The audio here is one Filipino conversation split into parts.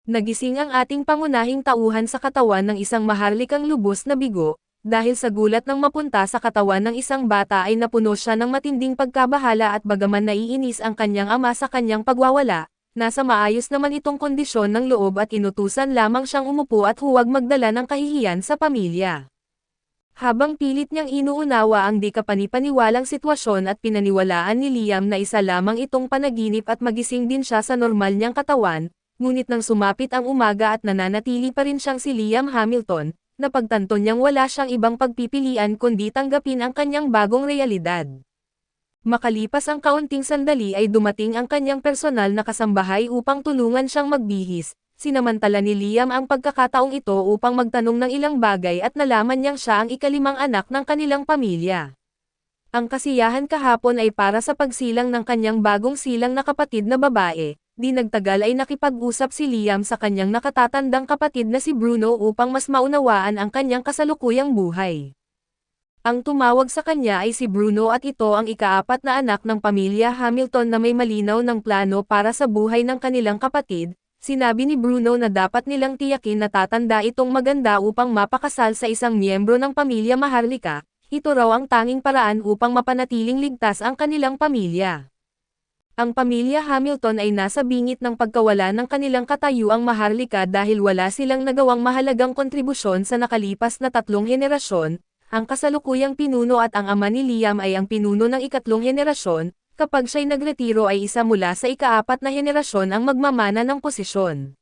Nagising ang ating pangunahing tauhan sa katawan ng isang maharlikang lubos na bigo, dahil sa gulat ng mapunta sa katawan ng isang bata ay napuno siya ng matinding pagkabahala at bagaman naiinis ang kanyang ama sa kanyang pagwawala, nasa maayos naman itong kondisyon ng loob at inutusan lamang siyang umupo at huwag magdala ng kahihiyan sa pamilya. Habang pilit niyang inuunawa ang di kapanipaniwalang sitwasyon at pinaniwalaan ni Liam na isa lamang itong panaginip at magising din siya sa normal niyang katawan, ngunit nang sumapit ang umaga at nananatili pa rin siyang si Liam Hamilton, napagtanto niyang wala siyang ibang pagpipilian kundi tanggapin ang kanyang bagong realidad. Makalipas ang kaunting sandali ay dumating ang kanyang personal na kasambahay upang tulungan siyang magbihis. Sinamantala ni Liam ang pagkakataong ito upang magtanong ng ilang bagay at nalaman niyang siya ang ikalimang anak ng kanilang pamilya. Ang kasiyahan kahapon ay para sa pagsilang ng kanyang bagong silang na kapatid na babae. Di nagtagal ay nakipag-usap si Liam sa kanyang nakatatandang kapatid na si Bruno upang mas maunawaan ang kanyang kasalukuyang buhay. Ang tumawag sa kanya ay si Bruno at ito ang ikaapat na anak ng pamilya Hamilton na may malinaw ng plano para sa buhay ng kanilang kapatid. Sinabi ni Bruno na dapat nilang tiyakin na tatanda itong maganda upang mapakasal sa isang miyembro ng pamilya Maharlika. Ito raw ang tanging paraan upang mapanatiling ligtas ang kanilang pamilya. Ang pamilya Hamilton ay nasa bingit ng pagkawala ng kanilang katayuang Maharlika dahil wala silang nagawang mahalagang kontribusyon sa nakalipas na 3 henerasyon. Ang kasalukuyang pinuno at ang ama ni Liam ay ang pinuno ng ikatlong henerasyon, kapag siya'y nagretiro ay isa mula sa ikaapat na henerasyon ang magmamana ng posisyon.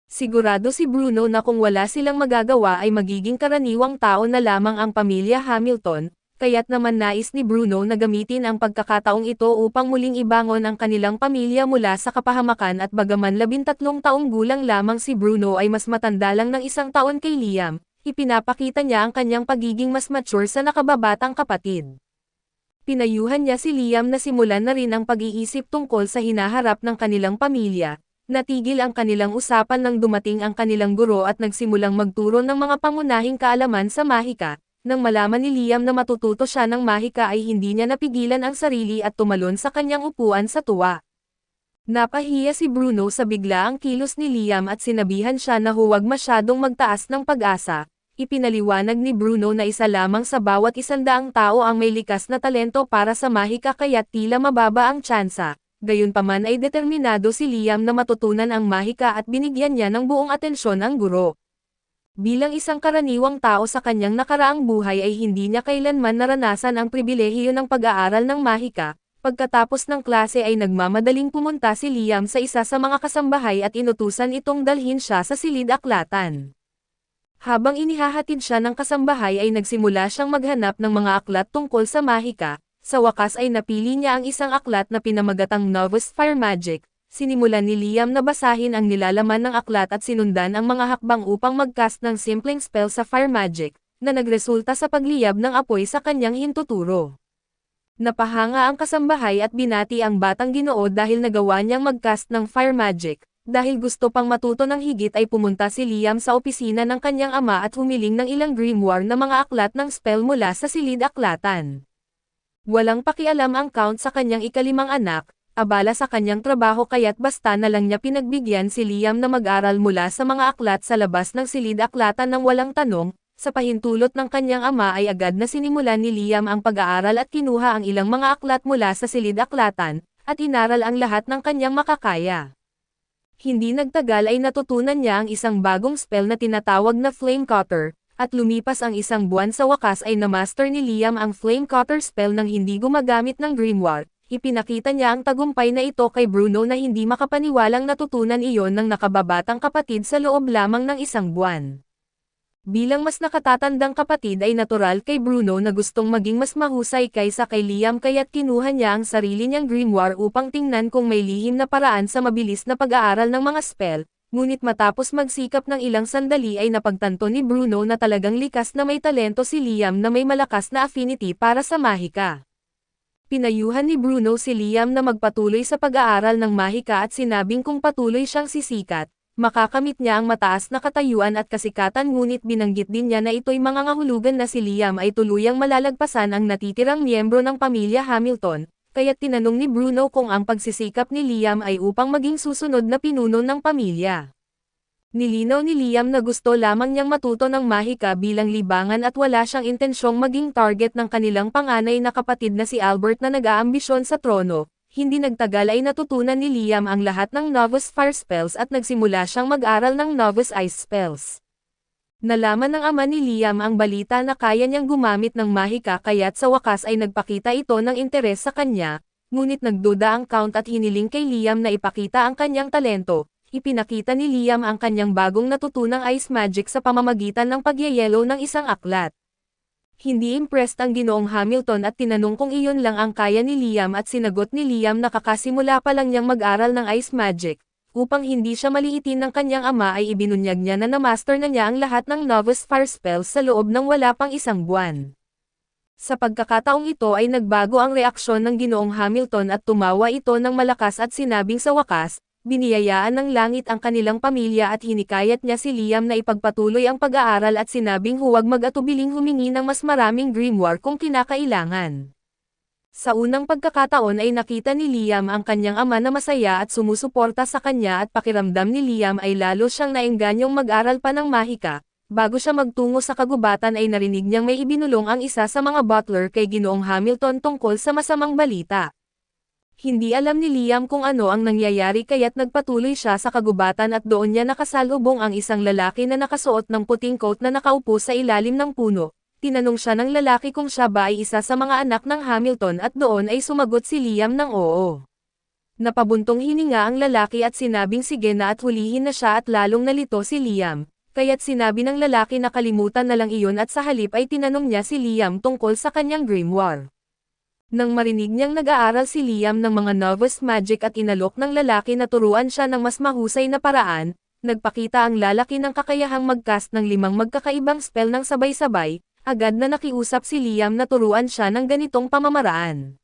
Sigurado si Bruno na kung wala silang magagawa ay magiging karaniwang tao na lamang ang pamilya Hamilton, kaya't naman nais ni Bruno na gamitin ang pagkakataong ito upang muling ibangon ang kanilang pamilya mula sa kapahamakan at bagaman 13 taong gulang lamang si Bruno ay mas matanda lang ng 1 taon kay Liam, ipinapakita niya ang kanyang pagiging mas mature sa nakababatang kapatid. Pinayuhan niya si Liam na simulan na rin ang pag-iisip tungkol sa hinaharap ng kanilang pamilya, natigil ang kanilang usapan nang dumating ang kanilang guro at nagsimulang magturo ng mga pangunahing kaalaman sa mahika. Nang malaman ni Liam na matututo siya ng mahika ay hindi niya napigilan ang sarili at tumalon sa kanyang upuan sa tuwa. Napahiya si Bruno sa biglaang kilos ni Liam at sinabihan siya na huwag masyadong magtaas ng pag-asa. Ipinaliwanag ni Bruno na isa lamang sa bawat 100 tao ang may likas na talento para sa mahika kaya't tila mababa ang tsansa. Gayunpaman ay determinado si Liam na matutunan ang mahika at binigyan niya ng buong atensyon ang guro. Bilang isang karaniwang tao sa kanyang nakaraang buhay ay hindi niya kailanman naranasan ang pribilehiyo ng pag-aaral ng mahika. Pagkatapos ng klase ay nagmamadaling pumunta si Liam sa isa sa mga kasambahay at inutusan itong dalhin siya sa silid-aklatan. Habang inihahatid siya ng kasambahay ay nagsimula siyang maghanap ng mga aklat tungkol sa mahika. Sa wakas ay napili niya ang isang aklat na pinamagatang Novice Fire Magic. Sinimulan ni Liam na basahin ang nilalaman ng aklat at sinundan ang mga hakbang upang mag-cast ng simpleng spell sa Fire Magic, na nagresulta sa pagliyab ng apoy sa kanyang hintuturo. Napahanga ang kasambahay at binati ang batang Ginoo dahil nagawa niyang mag-cast ng Fire Magic. Dahil gusto pang matuto ng higit ay pumunta si Liam sa opisina ng kanyang ama at humiling ng ilang grimoire na mga aklat ng spell mula sa silid-aklatan. Walang pakialam ang Count sa kanyang ikalimang anak. Abala sa kanyang trabaho kaya't basta na lang niya pinagbigyan si Liam na mag-aral mula sa mga aklat sa labas ng silid-aklatan ng walang tanong. Sa pahintulot ng kanyang ama ay agad na sinimulan ni Liam ang pag-aaral at kinuha ang ilang mga aklat mula sa silid-aklatan, at inaral ang lahat ng kanyang makakaya. Hindi nagtagal ay natutunan niya ang isang bagong spell na tinatawag na Flame Cutter, at lumipas ang 1 buwan sa wakas ay na-master ni Liam ang Flame Cutter spell nang hindi gumagamit ng grimoire. Ipinakita niya ang tagumpay na ito kay Bruno na hindi makapaniwalang natutunan iyon ng nakababatang kapatid sa loob lamang ng 1 buwan. Bilang mas nakatatandang kapatid ay natural kay Bruno na gustong maging mas mahusay kaysa kay Liam kaya't kinuha niya ang sarili niyang grimoire upang tingnan kung may lihim na paraan sa mabilis na pag-aaral ng mga spell, ngunit matapos magsikap ng ilang sandali ay napagtanto ni Bruno na talagang likas na may talento si Liam na may malakas na affinity para sa mahika. Pinayuhan ni Bruno si Liam na magpatuloy sa pag-aaral ng mahika at sinabing kung patuloy siyang sisikat, makakamit niya ang mataas na katayuan at kasikatan ngunit binanggit din niya na ito'y mangangahulugan na si Liam ay tuluyang malalagpasan ang natitirang miyembro ng pamilya Hamilton, kaya't tinanong ni Bruno kung ang pagsisikap ni Liam ay upang maging susunod na pinuno ng pamilya. Nilinaw ni Liam na gusto lamang niyang matuto ng mahika bilang libangan at wala siyang intensyong maging target ng kanilang panganay na kapatid na si Albert na nag-aambisyon sa trono. Hindi nagtagal ay natutunan ni Liam ang lahat ng novice fire spells at nagsimula siyang mag-aral ng novice ice spells. Nalaman ng ama ni Liam ang balita na kaya niyang gumamit ng mahika kaya't sa wakas ay nagpakita ito ng interes sa kanya, ngunit nagduda ang Count at hiniling kay Liam na ipakita ang kanyang talento. Ipinakita ni Liam ang kanyang bagong natutunang ice magic sa pamamagitan ng pagyayelo ng isang aklat. Hindi impressed ang Ginoong Hamilton at tinanong kung iyon lang ang kaya ni Liam at sinagot ni Liam na kakasimula pa lang niyang mag-aral ng ice magic. Upang hindi siya maliitin ng kanyang ama ay ibinunyag niya na na-master na niya ang lahat ng novice fire spells sa loob ng wala pang isang buwan. Sa pagkakataong ito ay nagbago ang reaksyon ng Ginoong Hamilton at tumawa ito ng malakas at sinabing sa wakas, biniyayaan ng langit ang kanilang pamilya at hinikayat niya si Liam na ipagpatuloy ang pag-aaral at sinabing huwag mag-atubiling humingi ng mas maraming grimoire kung kinakailangan. Sa unang pagkakataon ay nakita ni Liam ang kanyang ama na masaya at sumusuporta sa kanya at pakiramdam ni Liam ay lalo siyang naengganyong mag-aral pa ng mahika. Bago siya magtungo sa kagubatan ay narinig niyang may ibinulong ang isa sa mga butler kay Ginoong Hamilton tungkol sa masamang balita. Hindi alam ni Liam kung ano ang nangyayari kaya't nagpatuloy siya sa kagubatan at doon niya nakasalubong ang isang lalaki na nakasuot ng puting coat na nakaupo sa ilalim ng puno. Tinanong siya ng lalaki kung siya ba ay isa sa mga anak ng Hamilton at doon ay sumagot si Liam ng oo. Napabuntong hininga ang lalaki at sinabing sige na at hulihin na siya at lalong nalito si Liam. Kaya't sinabi ng lalaki na kalimutan na lang iyon at sa halip ay tinanong niya si Liam tungkol sa kanyang grimoire. Nang marinig niyang nag-aaral si Liam ng mga novice magic at inalok ng lalaki na turuan siya ng mas mahusay na paraan, nagpakita ang lalaki ng kakayahang mag-cast ng 5 magkakaibang spell ng sabay-sabay, agad na nakiusap si Liam na turuan siya ng ganitong pamamaraan.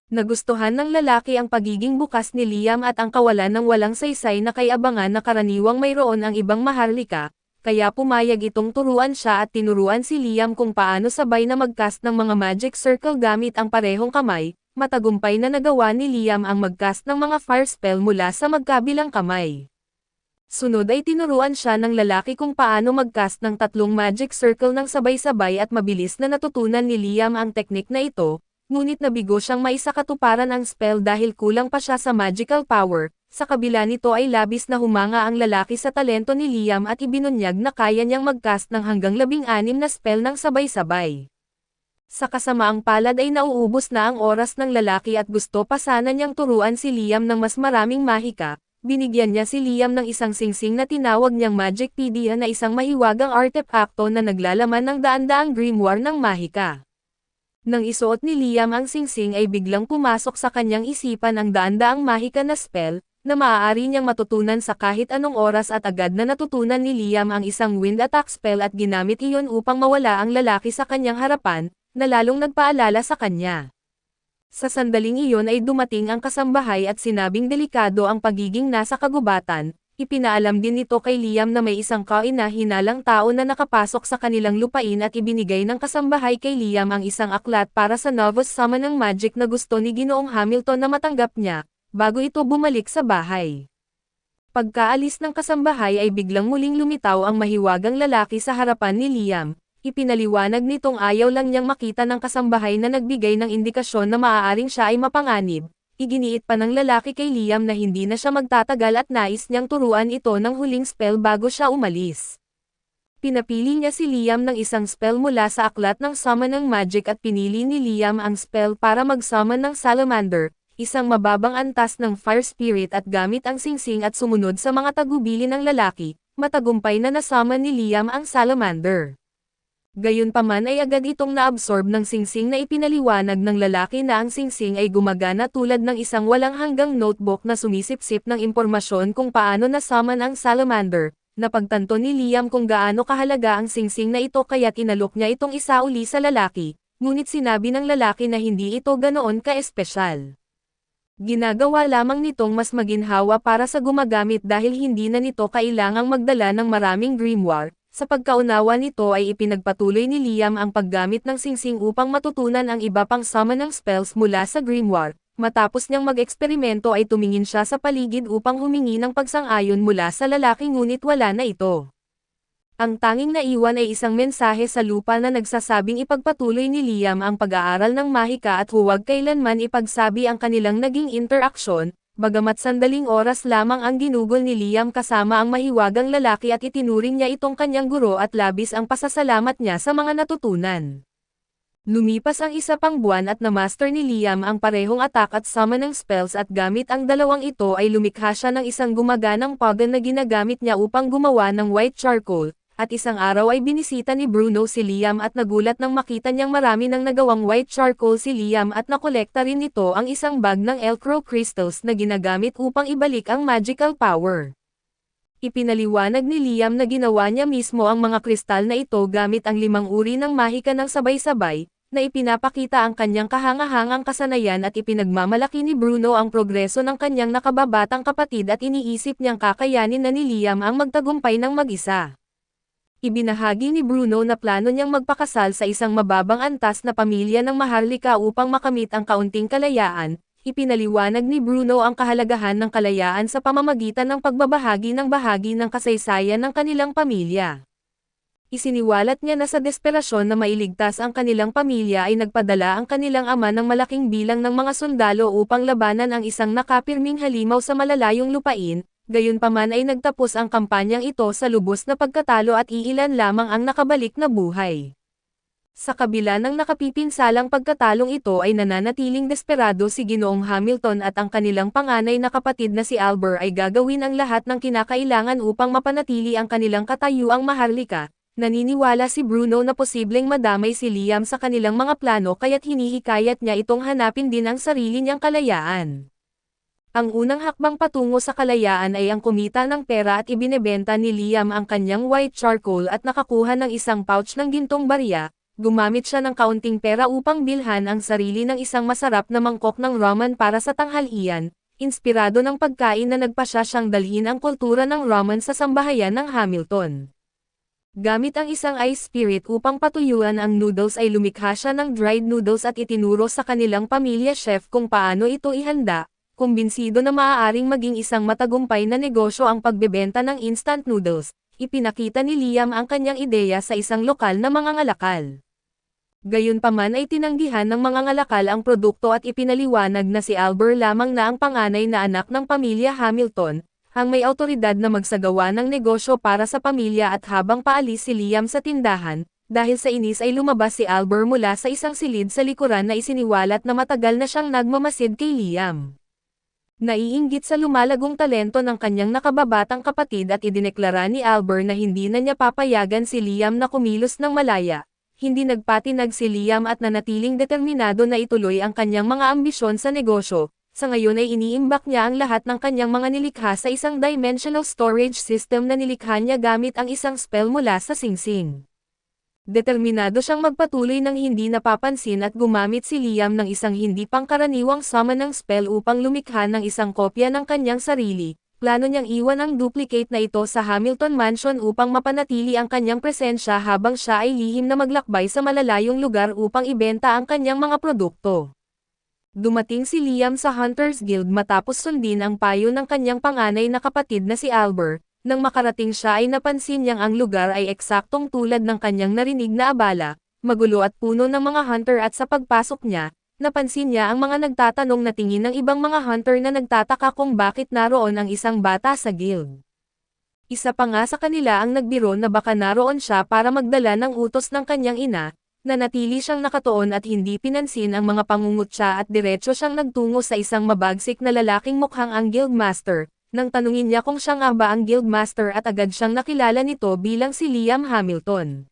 Nagustuhan ng lalaki ang pagiging bukas ni Liam at ang kawalan ng walang saysay na kay-abangan na karaniwang mayroon ang ibang maharlika, kaya pumayag itong turuan siya at tinuruan si Liam kung paano sabay na mag-cast ng mga magic circle gamit ang parehong kamay. Matagumpay na nagawa ni Liam ang mag-cast ng mga fire spell mula sa magkabilang kamay. Sunod ay tinuruan siya ng lalaki kung paano mag-cast ng 3 magic circle ng sabay-sabay at mabilis na natutunan ni Liam ang teknik na ito, ngunit nabigo siyang maisakatuparan ang spell dahil kulang pa siya sa magical power. Sa kabila nito ay labis na humanga ang lalaki sa talento ni Liam at ibinunyag na kaya niyang mag-cast ng hanggang 16 na spell ng sabay-sabay. Sa kasamaang palad ay nauubos na ang oras ng lalaki at gusto pa sana niyang turuan si Liam ng mas maraming mahika. Binigyan niya si Liam ng isang singsing na tinawag niyang Magicpedia na isang mahiwagang artepakto na naglalaman ng daan-daang grimoire ng mahika. Nang isuot ni Liam ang singsing ay biglang pumasok sa kanyang isipan ang daan-daang mahika na spell, na maaari niyang matutunan sa kahit anong oras at agad na natutunan ni Liam ang isang wind attack spell at ginamit iyon upang mawala ang lalaki sa kanyang harapan, na lalong nagpaalala sa kanya. Sa sandaling iyon ay dumating ang kasambahay at sinabing delikado ang pagiging nasa kagubatan. Ipinaalam din nito kay Liam na may isang kaina-hinalang tao na nakapasok sa kanilang lupain at ibinigay ng kasambahay kay Liam ang isang aklat para sa novice summon ng magic na gusto ni Ginoong Hamilton na matanggap niya, bago ito bumalik sa bahay. Pagkaalis ng kasambahay ay biglang muling lumitaw ang mahiwagang lalaki sa harapan ni Liam. Ipinaliwanag nitong ayaw lang niyang makita ng kasambahay na nagbigay ng indikasyon na maaaring siya ay mapanganib. Iginiit pa ng lalaki kay Liam na hindi na siya magtatagal at nais niyang turuan ito ng huling spell bago siya umalis. Pinapili niya si Liam ng isang spell mula sa aklat ng summon ng magic at pinili ni Liam ang spell para mag-summon ng salamander, isang mababang antas ng fire spirit at gamit ang singsing at sumunod sa mga tagubili ng lalaki, matagumpay na nasummon ni Liam ang salamander. Gayunpaman ay agad itong naabsorb ng singsing na ipinaliwanag ng lalaki na ang singsing ay gumagana tulad ng isang walang hanggang notebook na sumisipsip ng impormasyon kung paano nasummon ang salamander. Napagtanto ni Liam kung gaano kahalaga ang singsing na ito kaya't inalok niya itong isauli sa lalaki, ngunit sinabi ng lalaki na hindi ito ganoon ka-espesyal. Ginagawa lamang nitong mas maginhawa para sa gumagamit dahil hindi na nito kailangang magdala ng maraming grimoire. Sa pagkaunawa nito ay ipinagpatuloy ni Liam ang paggamit ng singsing upang matutunan ang iba pang summon ng spells mula sa grimoire. Matapos niyang mag-eksperimento ay tumingin siya sa paligid upang humingi ng pagsang-ayon mula sa lalaki ngunit wala na ito. Ang tanging naiwan ay isang mensahe sa lupa na nagsasabing ipagpatuloy ni Liam ang pag-aaral ng mahika at huwag kailanman ipagsabi ang kanilang naging interaksyon, bagamat sandaling oras lamang ang ginugol ni Liam kasama ang mahiwagang lalaki at itinuring niya itong kanyang guro at labis ang pasasalamat niya sa mga natutunan. Lumipas ang isa pang buwan at na-master ni Liam ang parehong attack at summoning spells at gamit ang dalawang ito ay lumikha siya ng isang gumaganang pagan na ginagamit niya upang gumawa ng white charcoal, at isang araw ay binisita ni Bruno si Liam at nagulat nang makita niyang marami ng nagawang white charcoal si Liam at nakolekta rin nito ang isang bag ng Elcrow crystals na ginagamit upang ibalik ang magical power. Ipinaliwanag ni Liam na ginawa niya mismo ang mga kristal na ito gamit ang 5 uri ng mahika ng sabay-sabay, na ipinapakita ang kanyang kahangahangang kasanayan at ipinagmamalaki ni Bruno ang progreso ng kanyang nakababatang kapatid at iniisip niyang kakayanin na ni Liam ang magtagumpay ng mag-isa. Ibinahagi ni Bruno na plano niyang magpakasal sa isang mababang antas na pamilya ng Maharlika upang makamit ang kaunting kalayaan. Ipinaliwanag ni Bruno ang kahalagahan ng kalayaan sa pamamagitan ng pagbabahagi ng bahagi ng kasaysayan ng kanilang pamilya. Isiniwalat niya na sa desperasyon na mailigtas ang kanilang pamilya ay nagpadala ang kanilang ama ng malaking bilang ng mga sundalo upang labanan ang isang nakapirming halimaw sa malalayong lupain, gayunpaman ay nagtapos ang kampanyang ito sa lubos na pagkatalo at iilan lamang ang nakabalik na buhay. Sa kabila ng nakapipinsalang pagkatalong ito ay nananatiling desperado si Ginoong Hamilton at ang kanilang panganay na kapatid na si Albert ay gagawin ang lahat ng kinakailangan upang mapanatili ang kanilang katayuang Maharlika. Naniniwala si Bruno na posibleng madamay si Liam sa kanilang mga plano kaya't hinihikayat niya itong hanapin din ang sarili niyang kalayaan. Ang unang hakbang patungo sa kalayaan ay ang kumita ng pera at ibinebenta ni Liam ang kanyang white charcoal at nakakuha ng isang pouch ng gintong barya. Gumamit siya ng kaunting pera upang bilhan ang sarili ng isang masarap na mangkok ng ramen para sa tanghalian, inspirado ng pagkain na nagpasya siyang dalhin ang kultura ng ramen sa sambahayan ng Hamilton. Gamit ang isang ice spirit upang patuyuan ang noodles ay lumikha siya ng dried noodles at itinuro sa kanilang pamilya chef kung paano ito ihanda, kumbinsido na maaaring maging isang matagumpay na negosyo ang pagbebenta ng instant noodles. Ipinakita ni Liam ang kanyang ideya sa isang lokal na mangangalakal. Gayunpaman ay tinanggihan ng mangangalakal ang produkto at ipinaliwanag na si Albert lamang na ang panganay na anak ng pamilya Hamilton, ang may awtoridad na magsagawa ng negosyo para sa pamilya at habang paalis si Liam sa tindahan, dahil sa inis ay lumabas si Albert mula sa isang silid sa likuran na isiniwalat na matagal na siyang nagmamasid kay Liam. Naiinggit sa lumalagong talento ng kanyang nakababatang kapatid at idineklara ni Albert na hindi na niya papayagan si Liam na kumilos ng malaya. Hindi nagpatinag si Liam at nanatiling determinado na ituloy ang kanyang mga ambisyon sa negosyo. Sa ngayon ay iniimbak niya ang lahat ng kanyang mga nilikha sa isang dimensional storage system na nilikha niya gamit ang isang spell mula sa singsing. Determinado siyang magpatuloy ng hindi napapansin at gumamit si Liam ng isang hindi pangkaraniwang summoning spell upang lumikha ng isang kopya ng kanyang sarili. Plano niyang iwan ang duplicate na ito sa Hamilton Mansion upang mapanatili ang kanyang presensya habang siya ay lihim na maglakbay sa malalayong lugar upang ibenta ang kanyang mga produkto. Dumating si Liam sa Hunters Guild matapos sundin ang payo ng kanyang panganay na kapatid na si Albert. Nang makarating siya ay napansin niyang ang lugar ay eksaktong tulad ng kanyang narinig na abala, magulo at puno ng mga hunter at sa pagpasok niya, napansin niya ang mga nagtatanong na tingin ng ibang mga hunter na nagtataka kung bakit naroon ang isang bata sa guild. Isa pa nga sa kanila ang nagbiro na baka naroon siya para magdala ng utos ng kanyang ina, nanatili siyang nakatuon at hindi pinansin ang mga pangungutya at diretso siyang nagtungo sa isang mabagsik na lalaking mukhang ang guildmaster. Nang tanungin niya kung siya nga ba ang guildmaster at agad siyang nakilala nito bilang si Liam Hamilton.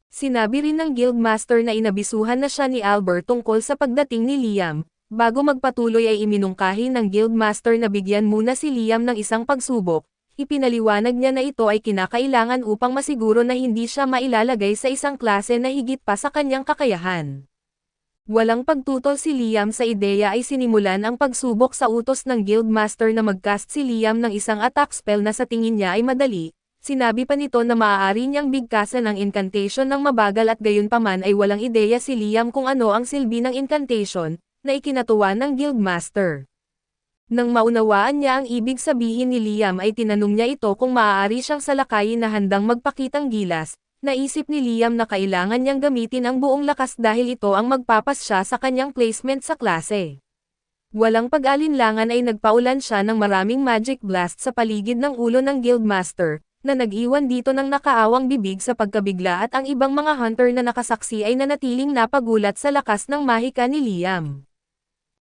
Sinabi rin ng guildmaster na inabisuhan na siya ni Albert tungkol sa pagdating ni Liam. Bago magpatuloy ay iminungkahi ng guildmaster na bigyan muna si Liam ng isang pagsubok. Ipinaliwanag niya na ito ay kinakailangan upang masiguro na hindi siya mailalagay sa isang klase na higit pa sa kanyang kakayahan. Walang pagtutol si Liam sa ideya ay sinimulan ang pagsubok sa utos ng guildmaster na mag-cast si Liam ng isang attack spell na sa tingin niya ay madali. Sinabi pa nito na maaari niyang bigkasan ng incantation ng mabagal at gayunpaman ay walang ideya si Liam kung ano ang silbi ng incantation. na ikinatuwa ng Guildmaster. Nang maunawaan niya ang ibig sabihin ni Liam ay tinanong niya ito kung maaari siyang salakayin na handang magpakitang gilas. Naisip ni Liam na kailangan niyang gamitin ang buong lakas dahil ito ang magpapasya sa kanyang placement sa klase. Walang pag-alinlangan ay nagpaulan siya ng maraming magic blast sa paligid ng ulo ng Guildmaster, na nag-iwan dito ng nakaawang bibig sa pagkabigla at ang ibang mga hunter na nakasaksi ay nanatiling napagulat sa lakas ng mahika ni Liam.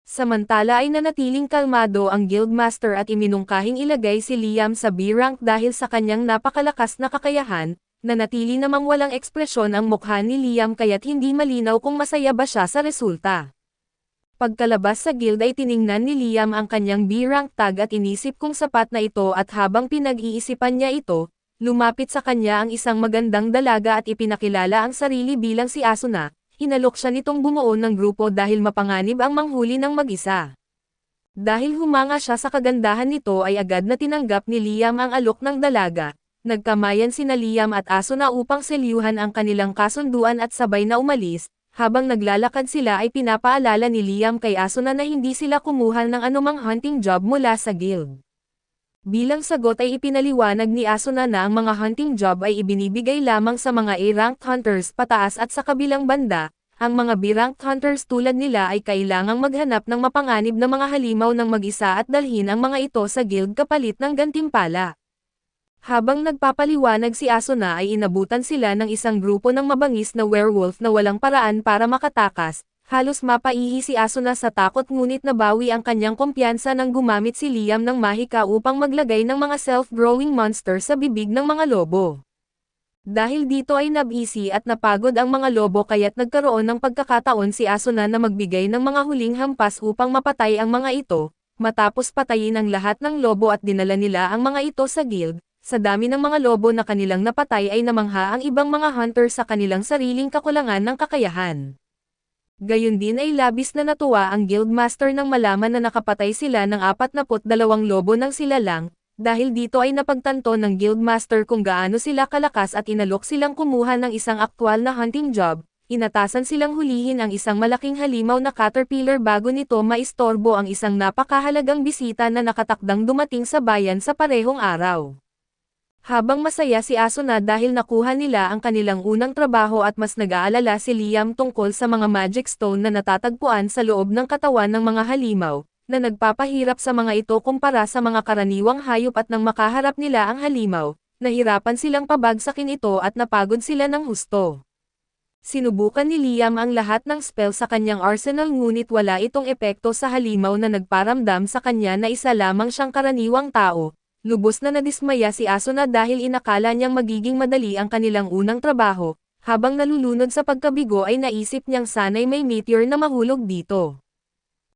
Samantala ay nanatiling kalmado ang Guildmaster at iminungkahing ilagay si Liam sa B-rank dahil sa kanyang napakalakas na kakayahan. Nanatili namang walang ekspresyon ang mukha ni Liam kaya't hindi malinaw kung masaya ba siya sa resulta. Pagkalabas sa guild ay tiningnan ni Liam ang kanyang B-rank tag at inisip kung sapat na ito at habang pinag-iisipan niya ito, lumapit sa kanya ang isang magandang dalaga at ipinakilala ang sarili bilang si Asuna. Inalok siya nitong bumuo ng grupo dahil mapanganib ang manghuli ng mag-isa. Dahil humanga siya sa kagandahan nito ay agad na tinanggap ni Liam ang alok ng dalaga. Nagkamayan sina Liam at Asuna upang selyuhan ang kanilang kasunduan at sabay na umalis. Habang naglalakad sila ay pinapaalala ni Liam kay Asuna na hindi sila kumuha ng anumang hunting job mula sa guild. Bilang sagot ay ipinaliwanag ni Asuna na ang mga hunting job ay ibinibigay lamang sa mga A-ranked hunters pataas at sa kabilang banda, ang mga B-ranked hunters tulad nila ay kailangang maghanap ng mapanganib na mga halimaw ng mag-isa at dalhin ang mga ito sa guild kapalit ng gantimpala. Habang nagpapaliwanag si Asuna ay inabutan sila ng isang grupo ng mabangis na werewolf na walang paraan para makatakas. Halos mapaihi si Asuna sa takot ngunit nabawi ang kanyang kumpiyansa nang gumamit si Liam ng mahika upang maglagay ng mga self-growing monster sa bibig ng mga lobo. Dahil dito ay nabisi at napagod ang mga lobo kaya't nagkaroon ng pagkakataon si Asuna na magbigay ng mga huling hampas upang mapatay ang mga ito. Matapos patayin ang lahat ng lobo at dinala nila ang mga ito sa guild. Sa dami ng mga lobo na kanilang napatay ay namangha ang ibang mga hunter sa kanilang sariling kakulangan ng kakayahan. Gayon din ay labis na natuwa ang Guildmaster nang malaman na nakapatay sila ng 42 lobo nang sila lang, dahil dito ay napagtanto ng Guildmaster kung gaano sila kalakas at inalok silang kumuha ng isang aktwal na hunting job. Inatasan silang hulihin ang isang malaking halimaw na caterpillar bago nito maistorbo ang isang napakahalagang bisita na nakatakdang dumating sa bayan sa parehong araw. Habang masaya si Asuna dahil nakuha nila ang kanilang unang trabaho at mas nag-aalala si Liam tungkol sa mga magic stone na natatagpuan sa loob ng katawan ng mga halimaw, na nagpapahirap sa mga ito kumpara sa mga karaniwang hayop at nang makaharap nila ang halimaw, nahirapan silang pabagsakin ito at napagod sila ng husto. Sinubukan ni Liam ang lahat ng spell sa kanyang arsenal ngunit wala itong epekto sa halimaw na nagparamdam sa kanya na isa lamang siyang karaniwang tao. Lubos na nadismaya si Asuna dahil inakala niyang magiging madali ang kanilang unang trabaho, habang nalulunod sa pagkabigo ay naisip niyang sana'y may meteor na mahulog dito.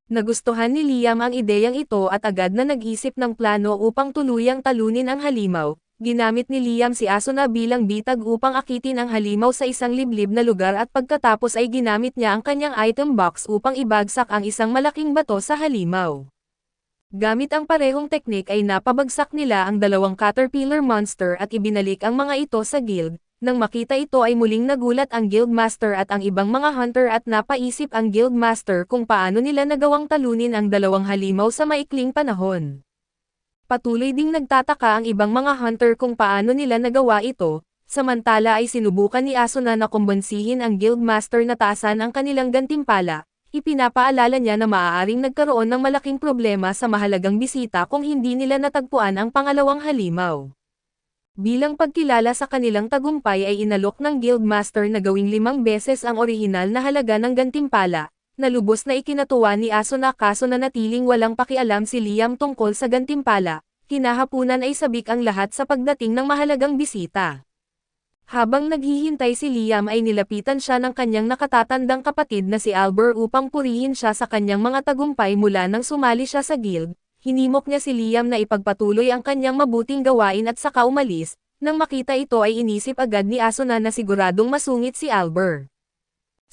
Nagustuhan ni Liam ang ideyang ito at agad na nag-isip ng plano upang tuluyang talunin ang halimaw. Ginamit ni Liam si Asuna bilang bitag upang akitin ang halimaw sa isang liblib na lugar at pagkatapos ay ginamit niya ang kanyang item box upang ibagsak ang isang malaking bato sa halimaw. Gamit ang parehong teknik ay napabagsak nila ang dalawang caterpillar monster at ibinalik ang mga ito sa guild. Nang makita ito ay muling nagulat ang Guildmaster at ang ibang mga hunter at napaisip ang Guildmaster kung paano nila nagawang talunin ang dalawang halimaw sa maikling panahon. Patuloy ding nagtataka ang ibang mga hunter kung paano nila nagawa ito, samantala ay sinubukan ni Asuna na kumbonsihin ang Guildmaster na taasan ang kanilang gantimpala. Ipinapaalala niya na maaaring nagkaroon ng malaking problema sa mahalagang bisita kung hindi nila natagpuan ang pangalawang halimaw. Bilang pagkilala sa kanilang tagumpay ay inalok ng Guildmaster na gawing 5 beses ang orihinal na halaga ng gantimpala, na lubos na ikinatuwa ni Asuna kaso nanatiling walang pakialam si Liam tungkol sa gantimpala. Kinahapunan ay sabik ang lahat sa pagdating ng mahalagang bisita. Habang naghihintay si Liam ay nilapitan siya ng kanyang nakatatandang kapatid na si Albert upang purihin siya sa kanyang mga tagumpay mula nang sumali siya sa guild. Hinimok niya si Liam na ipagpatuloy ang kanyang mabuting gawain at saka umalis. Nang makita ito ay inisip agad ni Asuna na siguradong masungit si Albert.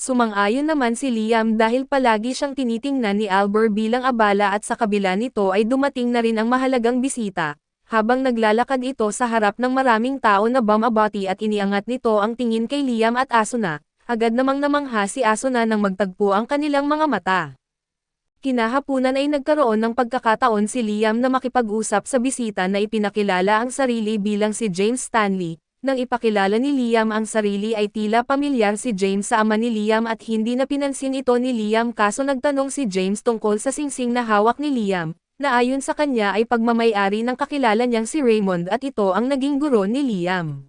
Sumang-ayon naman si Liam dahil palagi siyang tinitingnan ni Albert bilang abala at sa kabila nito ay dumating na rin ang mahalagang bisita. Habang naglalakad ito sa harap ng maraming tao na bumabati at iniangat nito ang tingin kay Liam at Asuna, agad namang namangha si Asuna nang magtagpo ang kanilang mga mata. Kinahapunan ay nagkaroon ng pagkakataon si Liam na makipag-usap sa bisita na ipinakilala ang sarili bilang si James Stanley. Nang ipakilala ni Liam ang sarili ay tila pamilyar si James sa ama ni Liam at hindi na pinansin ito ni Liam kaso nagtanong si James tungkol sa singsing na hawak ni Liam, na ayon sa kanya ay pagmamay-ari ng kakilala niyang si Raymond at ito ang naging guro ni Liam.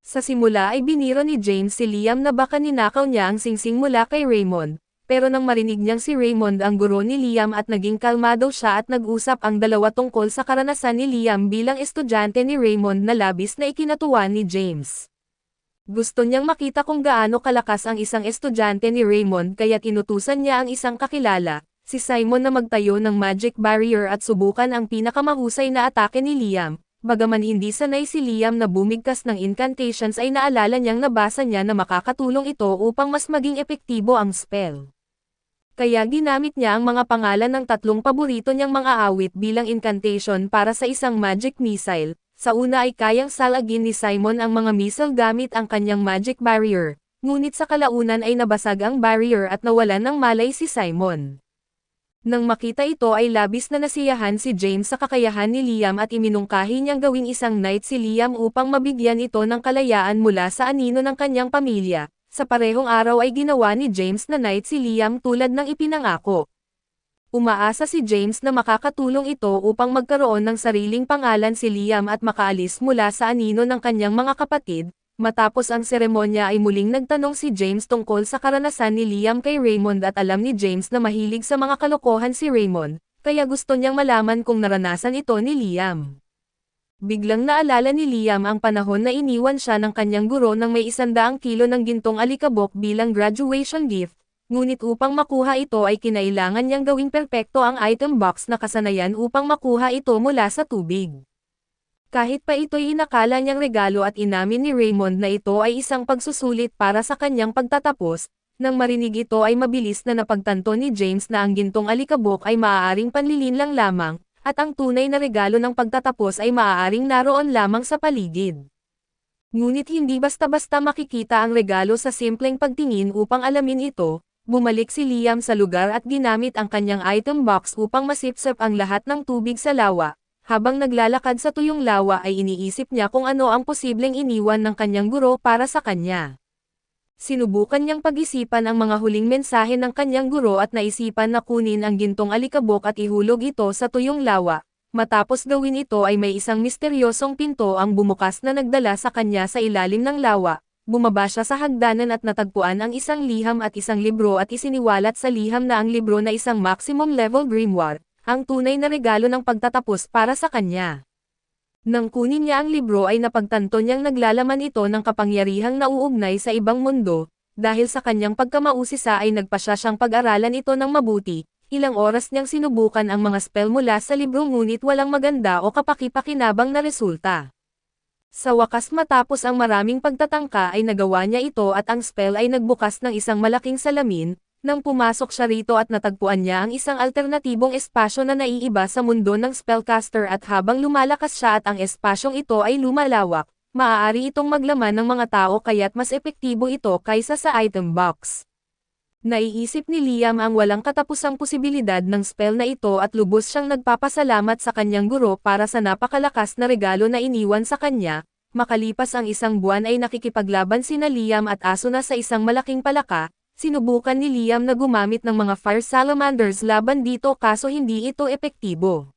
Sa simula ay biniro ni James si Liam na baka ninakaw niya ang singsing mula kay Raymond. Pero nang marinig niyang si Raymond ang guro ni Liam at naging kalmado siya at nag-usap ang dalawa tungkol sa karanasan ni Liam bilang estudyante ni Raymond na labis na ikinatuwa ni James. Gusto niyang makita kung gaano kalakas ang isang estudyante ni Raymond kaya inutusan niya ang isang kakilala, si Simon na magtayo ng magic barrier at subukan ang pinakamahusay na atake ni Liam. Bagaman hindi sanay si Liam na bumigkas ng incantations ay naalala niyang nabasa niya na makakatulong ito upang mas maging epektibo ang spell. Kaya ginamit niya ang mga pangalan ng tatlong paborito niyang mga awit bilang incantation para sa isang magic missile. Sa una ay kayang salagin ni Simon ang mga missile gamit ang kanyang magic barrier, ngunit sa kalaunan ay nabasag ang barrier at nawalan ng malay si Simon. Nang makita ito ay labis na nasiyahan si James sa kakayahan ni Liam at iminungkahi niyang gawing isang knight si Liam upang mabigyan ito ng kalayaan mula sa anino ng kanyang pamilya. Sa parehong araw ay ginawa ni James na knight si Liam tulad ng ipinangako. Umaasa si James na makakatulong ito upang magkaroon ng sariling pangalan si Liam at makaalis mula sa anino ng kanyang mga kapatid. Matapos ang seremonya ay muling nagtanong si James tungkol sa karanasan ni Liam kay Raymond at alam ni James na mahilig sa mga kalokohan si Raymond, kaya gusto niyang malaman kung naranasan ito ni Liam. Biglang naalala ni Liam ang panahon na iniwan siya ng kanyang guro ng may 100 kilo ng gintong alikabok bilang graduation gift, ngunit upang makuha ito ay kinailangan niyang gawing perpekto ang item box na kasanayan upang makuha ito mula sa tubig. Kahit pa ito'y inakala niyang regalo at inamin ni Raymond na ito ay isang pagsusulit para sa kanyang pagtatapos, nang marinig ito ay mabilis na napagtanto ni James na ang gintong alikabok ay maaaring panlilinlang lamang, at ang tunay na regalo ng pagtatapos ay maaaring naroon lamang sa paligid. Ngunit hindi basta-basta makikita ang regalo sa simpleng pagtingin upang alamin ito, bumalik si Liam sa lugar at ginamit ang kanyang item box upang masipsip ang lahat ng tubig sa lawa. Habang naglalakad sa tuyong lawa ay iniisip niya kung ano ang posibleng iniwan ng kanyang guro para sa kanya. Sinubukan niyang pag-isipan ang mga huling mensahe ng kanyang guro at naisipan na kunin ang gintong alikabok at ihulog ito sa tuyong lawa. Matapos gawin ito ay may isang misteryosong pinto ang bumukas na nagdala sa kanya sa ilalim ng lawa. Bumaba siya sa hagdanan at natagpuan ang isang liham at isang libro at isiniwalat sa liham na ang libro na isang maximum level grimoire, ang tunay na regalo ng pagtatapos para sa kanya. Nang kunin niya ang libro ay napagtanto niyang naglalaman ito ng kapangyarihang nauugnay sa ibang mundo, dahil sa kanyang pagkamausisa ay nagpasya siyang pag-aralan ito ng mabuti. Ilang oras niyang sinubukan ang mga spell mula sa libro ngunit walang maganda o kapaki-pakinabang na resulta. Sa wakas matapos ang maraming pagtatangka ay nagawa niya ito at ang spell ay nagbukas ng isang malaking salamin. Nang pumasok siya rito at natagpuan niya ang isang alternatibong espasyo na naiiba sa mundo ng spellcaster at habang lumalakas siya at ang espasyong ito ay lumalawak, maaari itong maglaman ng mga tao kaya't mas epektibo ito kaysa sa item box. Naiisip ni Liam ang walang katapusang posibilidad ng spell na ito at lubos siyang nagpapasalamat sa kanyang guro para sa napakalakas na regalo na iniwan sa kanya. Makalipas ang isang buwan ay nakikipaglaban sina Liam at Asuna sa isang malaking palaka. Sinubukan ni Liam na gumamit ng mga fire salamanders laban dito kaso hindi ito epektibo.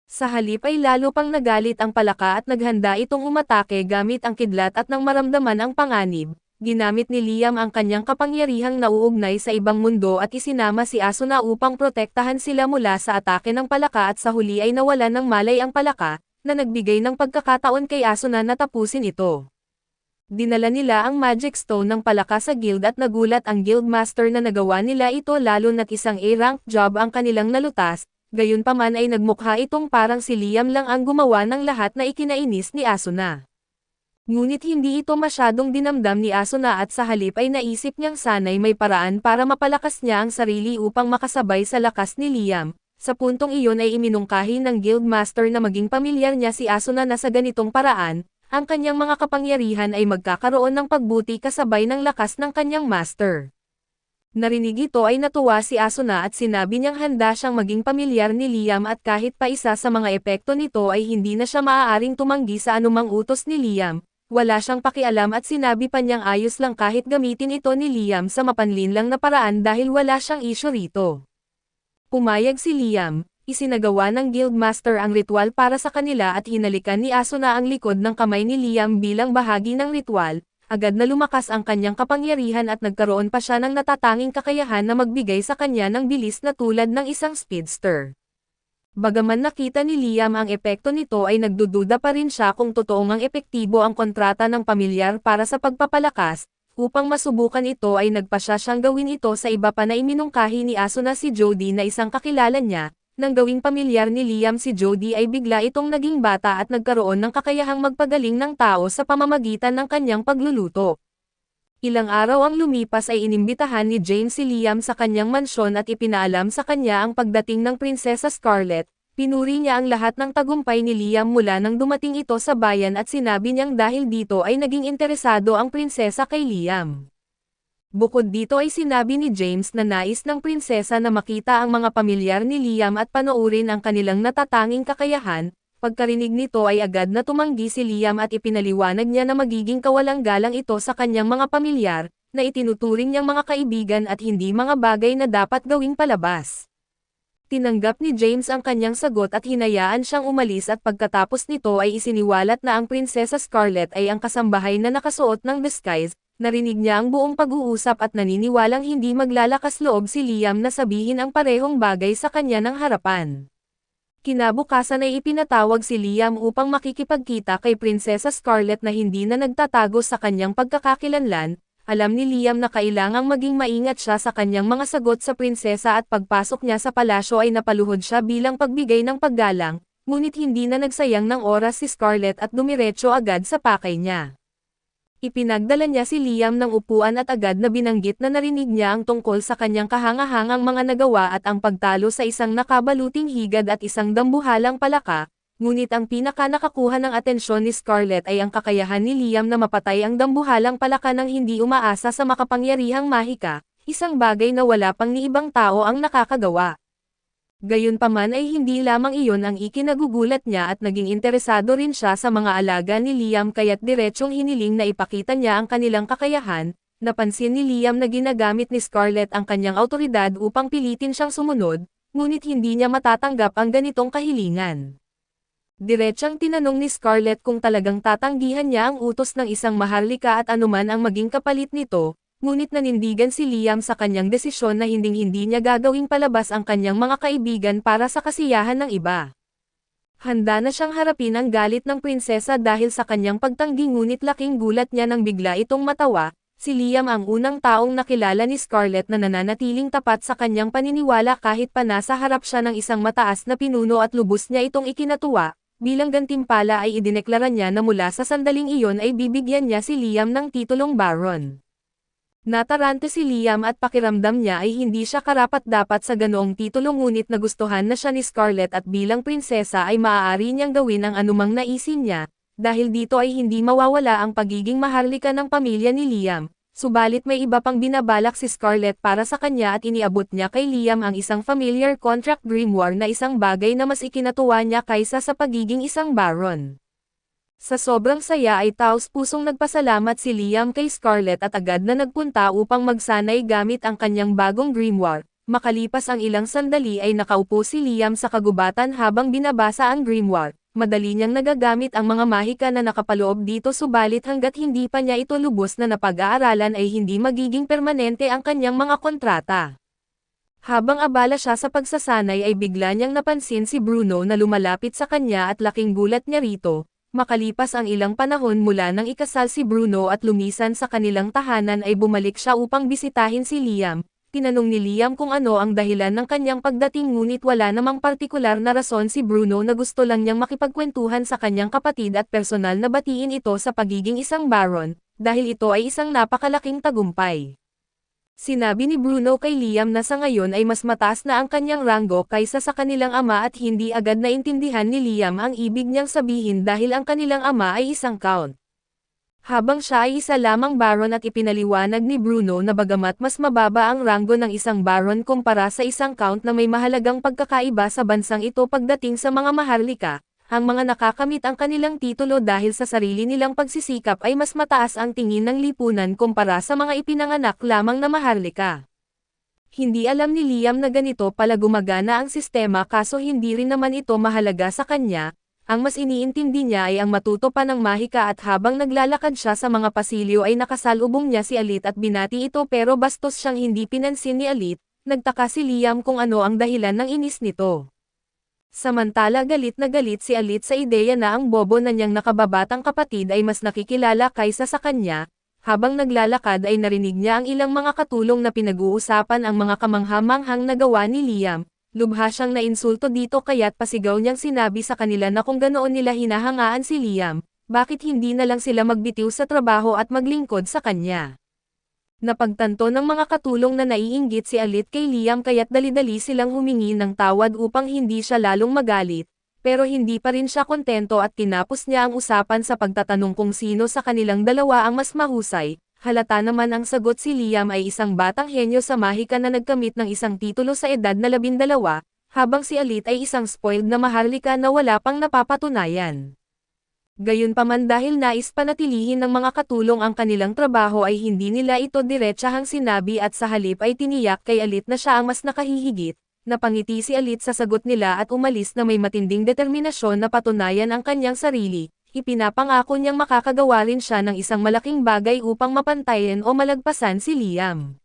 Sa halip ay lalo pang nagalit ang palaka at naghanda itong umatake gamit ang kidlat at nang maramdaman ang panganib, ginamit ni Liam ang kanyang kapangyarihang nauugnay sa ibang mundo at isinama si Asuna upang protektahan sila mula sa atake ng palaka at sa huli ay nawalan ng malay ang palaka, na nagbigay ng pagkakataon kay Asuna na tapusin ito. Dinala nila ang magic stone ng palaka sa guild at nagulat ang guildmaster na nagawa nila ito lalo na't isang A-rank job ang kanilang nalutas, gayunpaman ay nagmukha itong parang si Liam lang ang gumawa ng lahat na ikinainis ni Asuna. Ngunit hindi ito masyadong dinamdam ni Asuna at sa halip ay naisip niyang sana'y may paraan para mapalakas niya ang sarili upang makasabay sa lakas ni Liam. Sa puntong iyon ay iminungkahi ng guildmaster na maging pamilyar niya si Asuna na sa ganitong paraan, ang kanyang mga kapangyarihan ay magkakaroon ng pagbuti kasabay ng lakas ng kanyang master. Narinig ito ay natuwa si Asuna at sinabi niyang handa siyang maging pamilyar ni Liam at kahit pa isa sa mga epekto nito ay hindi na siya maaaring tumanggi sa anumang utos ni Liam, wala siyang pakialam at sinabi pa niyang ayos lang kahit gamitin ito ni Liam sa mapanlinlang na paraan dahil wala siyang isyu rito. Pumayag si Liam, isinagawa ng Guildmaster ang ritual para sa kanila at hinalikan ni Asuna ang likod ng kamay ni Liam bilang bahagi ng ritual. Agad na lumakas ang kanyang kapangyarihan at nagkaroon pa siya ng natatanging kakayahan na magbigay sa kanya ng bilis na tulad ng isang speedster. Bagaman nakita ni Liam ang epekto nito ay nagdududa pa rin siya kung totoong ang epektibo ang kontrata ng pamilyar para sa pagpapalakas. Upang masubukan ito ay nagpasya siyang gawin ito sa iba pa na iminungkahi ni Asuna si Jody na isang kakilala niya. Nang gawing pamilyar ni Liam si Jody ay bigla itong naging bata at nagkaroon ng kakayahang magpagaling ng tao sa pamamagitan ng kanyang pagluluto. Ilang araw ang lumipas ay inimbitahan ni James si Liam sa kanyang mansyon at ipinaalam sa kanya ang pagdating ng Prinsesa Scarlet. Pinuri niya ang lahat ng tagumpay ni Liam mula nang dumating ito sa bayan at sinabi niyang dahil dito ay naging interesado ang prinsesa kay Liam. Bukod dito ay sinabi ni James na nais ng prinsesa na makita ang mga pamilyar ni Liam at panoorin ang kanilang natatanging kakayahan. Pagkarinig nito ay agad na tumanggi si Liam at ipinaliwanag niya na magiging kawalang-galang ito sa kanyang mga pamilyar, na itinuturing niyang mga kaibigan at hindi mga bagay na dapat gawing palabas. Tinanggap ni James ang kanyang sagot at hinayaan siyang umalis at pagkatapos nito ay isiniwalat na ang Prinsesa Scarlet ay ang kasambahay na nakasuot ng disguise. Narinig niya ang buong pag-uusap at naniniwalang hindi maglalakas loob si Liam na sabihin ang parehong bagay sa kanya ng harapan. Kinabukasan ay ipinatawag si Liam upang makikipagkita kay Prinsesa Scarlet na hindi na nagtatago sa kanyang pagkakakilanlan. Alam ni Liam na kailangang maging maingat siya sa kanyang mga sagot sa prinsesa at pagpasok niya sa palasyo ay napaluhod siya bilang pagbigay ng paggalang, ngunit hindi na nagsayang ng oras si Scarlet at dumiretso agad sa pakay niya. Ipinagdala niya si Liam ng upuan at agad na binanggit na narinig niya ang tungkol sa kanyang kahangahangang mga nagawa at ang pagtalo sa isang nakabaluting higad at isang dambuhalang palaka, ngunit ang pinaka-nakakuha ng atensyon ni Scarlet ay ang kakayahan ni Liam na mapatay ang dambuhalang palaka nang hindi umaasa sa makapangyarihang mahika, isang bagay na wala pang ni ibang tao ang nakakagawa. Gayunpaman ay hindi lamang iyon ang ikinagugulat niya at naging interesado rin siya sa mga alaga ni Liam kaya't diretsyong hiniling na ipakita niya ang kanilang kakayahan. Napansin ni Liam na ginagamit ni Scarlet ang kanyang awtoridad upang pilitin siyang sumunod, ngunit hindi niya matatanggap ang ganitong kahilingan. Diretsyang tinanong ni Scarlet kung talagang tatanggihan niya ang utos ng isang maharlika at anuman ang maging kapalit nito. Ngunit nanindigan si Liam sa kanyang desisyon na hinding-hindi niya gagawing palabas ang kanyang mga kaibigan para sa kasiyahan ng iba. Handa na siyang harapin ang galit ng prinsesa dahil sa kanyang pagtanggi ngunit laking gulat niya nang bigla itong matawa. Si Liam ang unang taong nakilala ni Scarlet na nananatiling tapat sa kanyang paniniwala kahit pa nasa harap siya ng isang mataas na pinuno at lubos niya itong ikinatuwa. Bilang gantimpala ay idineklara niya na mula sa sandaling iyon ay bibigyan niya si Liam ng titulong Baron. Natarante si Liam at pakiramdam niya ay hindi siya karapat-dapat sa ganoong titulo ngunit nagustuhan na siya ni Scarlet at bilang prinsesa ay maaari niyang gawin ang anumang naisin niya, dahil dito ay hindi mawawala ang pagiging maharlika ng pamilya ni Liam, subalit may iba pang binabalak si Scarlet para sa kanya at iniabot niya kay Liam ang isang familiar contract grimoire na isang bagay na mas ikinatuwa niya kaysa sa pagiging isang baron. Sa sobrang saya ay taos-pusong nagpasalamat si Liam kay Scarlet at agad na nagpunta upang magsanay gamit ang kanyang bagong grimoire. Makalipas ang ilang sandali ay nakaupo si Liam sa kagubatan habang binabasa ang grimoire. Madali niyang nagagamit ang mga mahika na nakapaloob dito subalit hanggat hindi pa niya ito lubos na napag-aaralan ay hindi magiging permanente ang kanyang mga kontrata. Habang abala siya sa pagsasanay ay bigla niyang napansin si Bruno na lumalapit sa kanya at laking gulat niya rito. Makalipas ang ilang panahon mula nang ikasal si Bruno at lumisan sa kanilang tahanan ay bumalik siya upang bisitahin si Liam. Tinanong ni Liam kung ano ang dahilan ng kanyang pagdating ngunit wala namang partikular na rason si Bruno na gusto lang niyang makipagkwentuhan sa kanyang kapatid at personal na batiin ito sa pagiging isang baron, dahil ito ay isang napakalaking tagumpay. Sinabi ni Bruno kay Liam na sa ngayon ay mas mataas na ang kanyang ranggo kaysa sa kanilang ama at hindi agad naintindihan ni Liam ang ibig niyang sabihin dahil ang kanilang ama ay isang count. Habang siya ay isa lamang baron at ipinaliwanag ni Bruno na bagamat mas mababa ang ranggo ng isang baron kumpara sa isang count na may mahalagang pagkakaiba sa bansang ito pagdating sa mga maharlika, ang mga nakakamit ang kanilang titulo dahil sa sarili nilang pagsisikap ay mas mataas ang tingin ng lipunan kumpara sa mga ipinanganak lamang na maharlika. Hindi alam ni Liam na ganito pala gumagana ang sistema kaso hindi rin naman ito mahalaga sa kanya. Ang mas iniintindi niya ay ang matuto pa ng mahika at habang naglalakad siya sa mga pasilyo ay nakasalubong niya si Alit at binati ito pero bastos siyang hindi pinansin ni Alit, nagtaka si Liam kung ano ang dahilan ng inis nito. Samantala galit na galit si Alit sa ideya na ang bobo na niyang nakababatang kapatid ay mas nakikilala kaysa sa kanya, habang naglalakad ay narinig niya ang ilang mga katulong na pinag-uusapan ang mga kamangha-manghang nagawa ni Liam. Lubha siyang nainsulto dito kaya't pasigaw niyang sinabi sa kanila na kung ganoon nila hinahangaan si Liam, bakit hindi na lang sila magbitiw sa trabaho at maglingkod sa kanya. Napagtanto ng mga katulong na naiinggit si Alit kay Liam kaya't dali-dali silang humingi ng tawad upang hindi siya lalong magalit, pero hindi pa rin siya kontento at tinapos niya ang usapan sa pagtatanong kung sino sa kanilang dalawa ang mas mahusay. Halata naman ang sagot si Liam ay isang batang henyo sa mahika na nagkamit ng isang titulo sa edad na 12, habang si Alit ay isang spoiled na maharlika na wala pang napapatunayan. Gayunpaman dahil nais panatilihin ng mga katulong ang kanilang trabaho ay hindi nila ito diretsahang sinabi at sa halip ay tiniyak kay Alit na siya ang mas nakahihigit. Napangiti si Alit sa sagot nila at umalis na may matinding determinasyon na patunayan ang kanyang sarili. Ipinapangako niyang makakagawa rin siya ng isang malaking bagay upang mapantayan o malagpasan si Liam.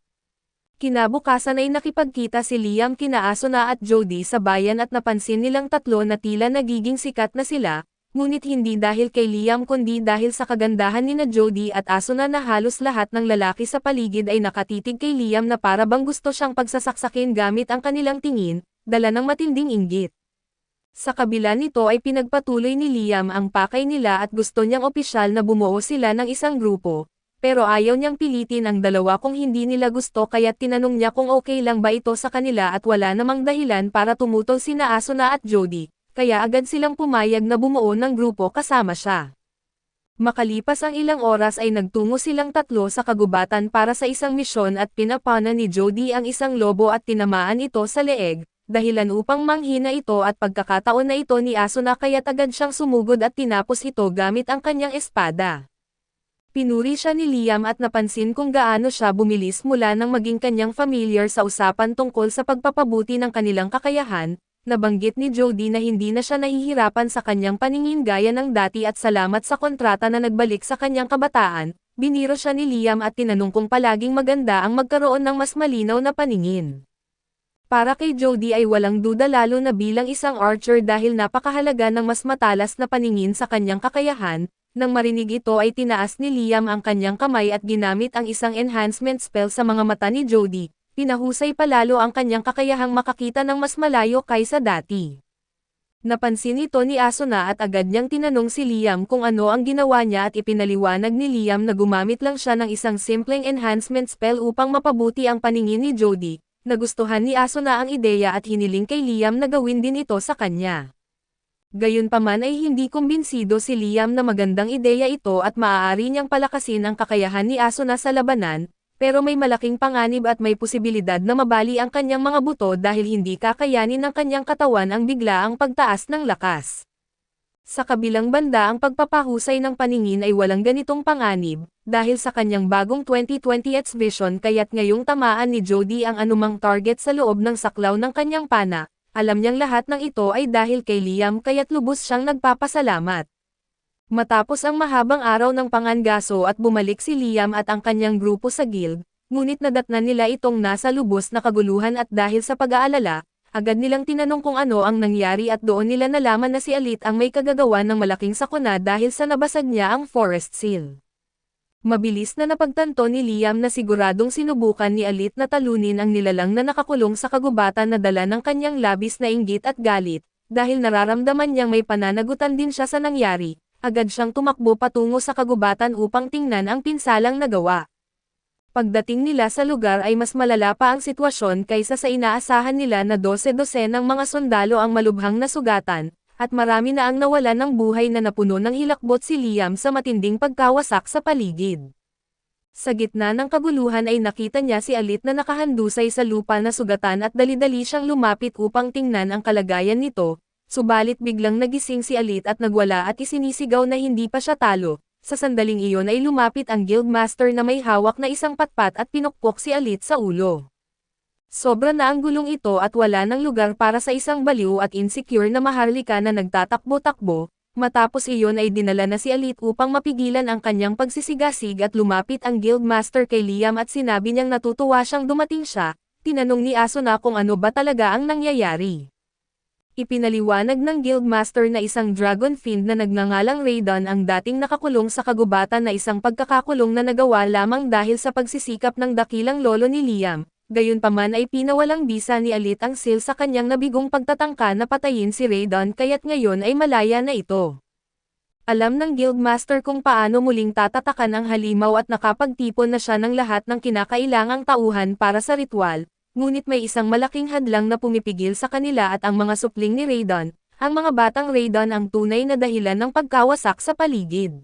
Kinabukasan ay nakipagkita si Liam kina Asuna at Jody sa bayan at napansin nilang tatlo na tila nagiging sikat na sila, ngunit hindi dahil kay Liam kundi dahil sa kagandahan nina Jody at Asuna na halos lahat ng lalaki sa paligid ay nakatitig kay Liam na para bang gusto siyang pagsasaksakin gamit ang kanilang tingin, dala ng matinding inggit. Sa kabila nito ay pinagpatuloy ni Liam ang pakay nila at gusto niyang opisyal na bumuo sila ng isang grupo, pero ayaw niyang pilitin ang dalawa kung hindi nila gusto kaya't tinanong niya kung okay lang ba ito sa kanila at wala namang dahilan para tumutol sina Asuna at Jody, kaya agad silang pumayag na bumuo ng grupo kasama siya. Makalipas ang ilang oras ay nagtungo silang tatlo sa kagubatan para sa isang misyon at pinapana ni Jody ang isang lobo at tinamaan ito sa leeg. Dahilan upang manghina ito at pagkakataon na ito ni Asuna kaya't agad siyang sumugod at tinapos ito gamit ang kanyang espada. Pinuri siya ni Liam at napansin kung gaano siya bumilis mula nang maging kanyang familiar sa usapan tungkol sa pagpapabuti ng kanilang kakayahan. Nabanggit ni Jody na hindi na siya nahihirapan sa kanyang paningin gaya ng dati at salamat sa kontrata na nagbalik sa kanyang kabataan. Biniro siya ni Liam at tinanong kung palaging maganda ang magkaroon ng mas malinaw na paningin. Para kay Jody ay walang duda lalo na bilang isang archer dahil napakahalaga ng mas matalas na paningin sa kanyang kakayahan. Nang marinig ito ay tinaas ni Liam ang kanyang kamay at ginamit ang isang enhancement spell sa mga mata ni Jody. Pinahusay palalo ang kanyang kakayahang makakita ng mas malayo kaysa dati. Napansin ito ni Asuna at agad niyang tinanong si Liam kung ano ang ginawa niya at ipinaliwanag ni Liam na gumamit lang siya ng isang simpleng enhancement spell upang mapabuti ang paningin ni Jody. Nagustuhan ni Asuna ang ideya at hiniling kay Liam na gawin din ito sa kanya. Gayunpaman ay hindi kumbinsido si Liam na magandang ideya ito at maaari niyang palakasin ang kakayahan ni Asuna sa labanan, pero may malaking panganib at may posibilidad na mabali ang kanyang mga buto dahil hindi kakayanin ng kanyang katawan ang biglaang pagtaas ng lakas. Sa kabilang banda ang pagpapahusay ng paningin ay walang ganitong panganib, dahil sa kanyang bagong 2020 vision kaya't ngayong tamaan ni Jody ang anumang target sa loob ng saklaw ng kanyang pana, alam niyang lahat ng ito ay dahil kay Liam kaya't lubos siyang nagpapasalamat. Matapos ang mahabang araw ng pangangaso at bumalik si Liam at ang kanyang grupo sa guild, ngunit nadatnan nila itong nasa lubos na kaguluhan at dahil sa pag-aalala, agad nilang tinanong kung ano ang nangyari at doon nila nalaman na si Alit ang may kagagawan ng malaking sakuna dahil sa nabasag niya ang forest seal. Mabilis na napagtanto ni Liam na siguradong sinubukan ni Alit na talunin ang nilalang na nakakulong sa kagubatan na dala ng kanyang labis na inggit at galit, dahil nararamdaman niyang may pananagutan din siya sa nangyari, agad siyang tumakbo patungo sa kagubatan upang tingnan ang pinsalang nagawa. Pagdating nila sa lugar ay mas malala pa ang sitwasyon kaysa sa inaasahan nila na 12 ng mga sundalo ang malubhang nasugatan, at marami na ang nawalan ng buhay na napuno ng hilakbot si Liam sa matinding pagkawasak sa paligid. Sa gitna ng kaguluhan ay nakita niya si Alit na nakahandusay sa lupa na sugatan at dali-dali siyang lumapit upang tingnan ang kalagayan nito, subalit biglang nagising si Alit at nagwala at isinisigaw na hindi pa siya talo. Sa sandaling iyon ay lumapit ang guildmaster na may hawak na isang patpat at pinukpok si Alit sa ulo. Sobra na ang gulong ito at wala ng lugar para sa isang baliw at insecure na maharlika na nagtatakbo-takbo. Matapos iyon ay dinala na si Alit upang mapigilan ang kanyang pagsisigasig at lumapit ang guildmaster kay Liam at sinabi niyang natutuwa siyang dumating siya. Tinanong ni Asuna kung ano ba talaga ang nangyayari. Ipinaliwanag ng guildmaster na isang dragon fiend na nagngangalang Raydon ang dating nakakulong sa kagubatan na isang pagkakakulong na nagawa lamang dahil sa pagsisikap ng dakilang lolo ni Liam. Gayunpaman ay pinawalang bisa ni Alit ang seal sa kanyang nabigong pagtatangka na patayin si Raydon kaya't ngayon ay malaya na ito. Alam ng guildmaster kung paano muling tatatakan ang halimaw at nakapagtipon na siya ng lahat ng kinakailangang tauhan para sa ritual, ngunit may isang malaking hadlang na pumipigil sa kanila at ang mga supling ni Raydon, ang mga batang Raydon ang tunay na dahilan ng pagkawasak sa paligid.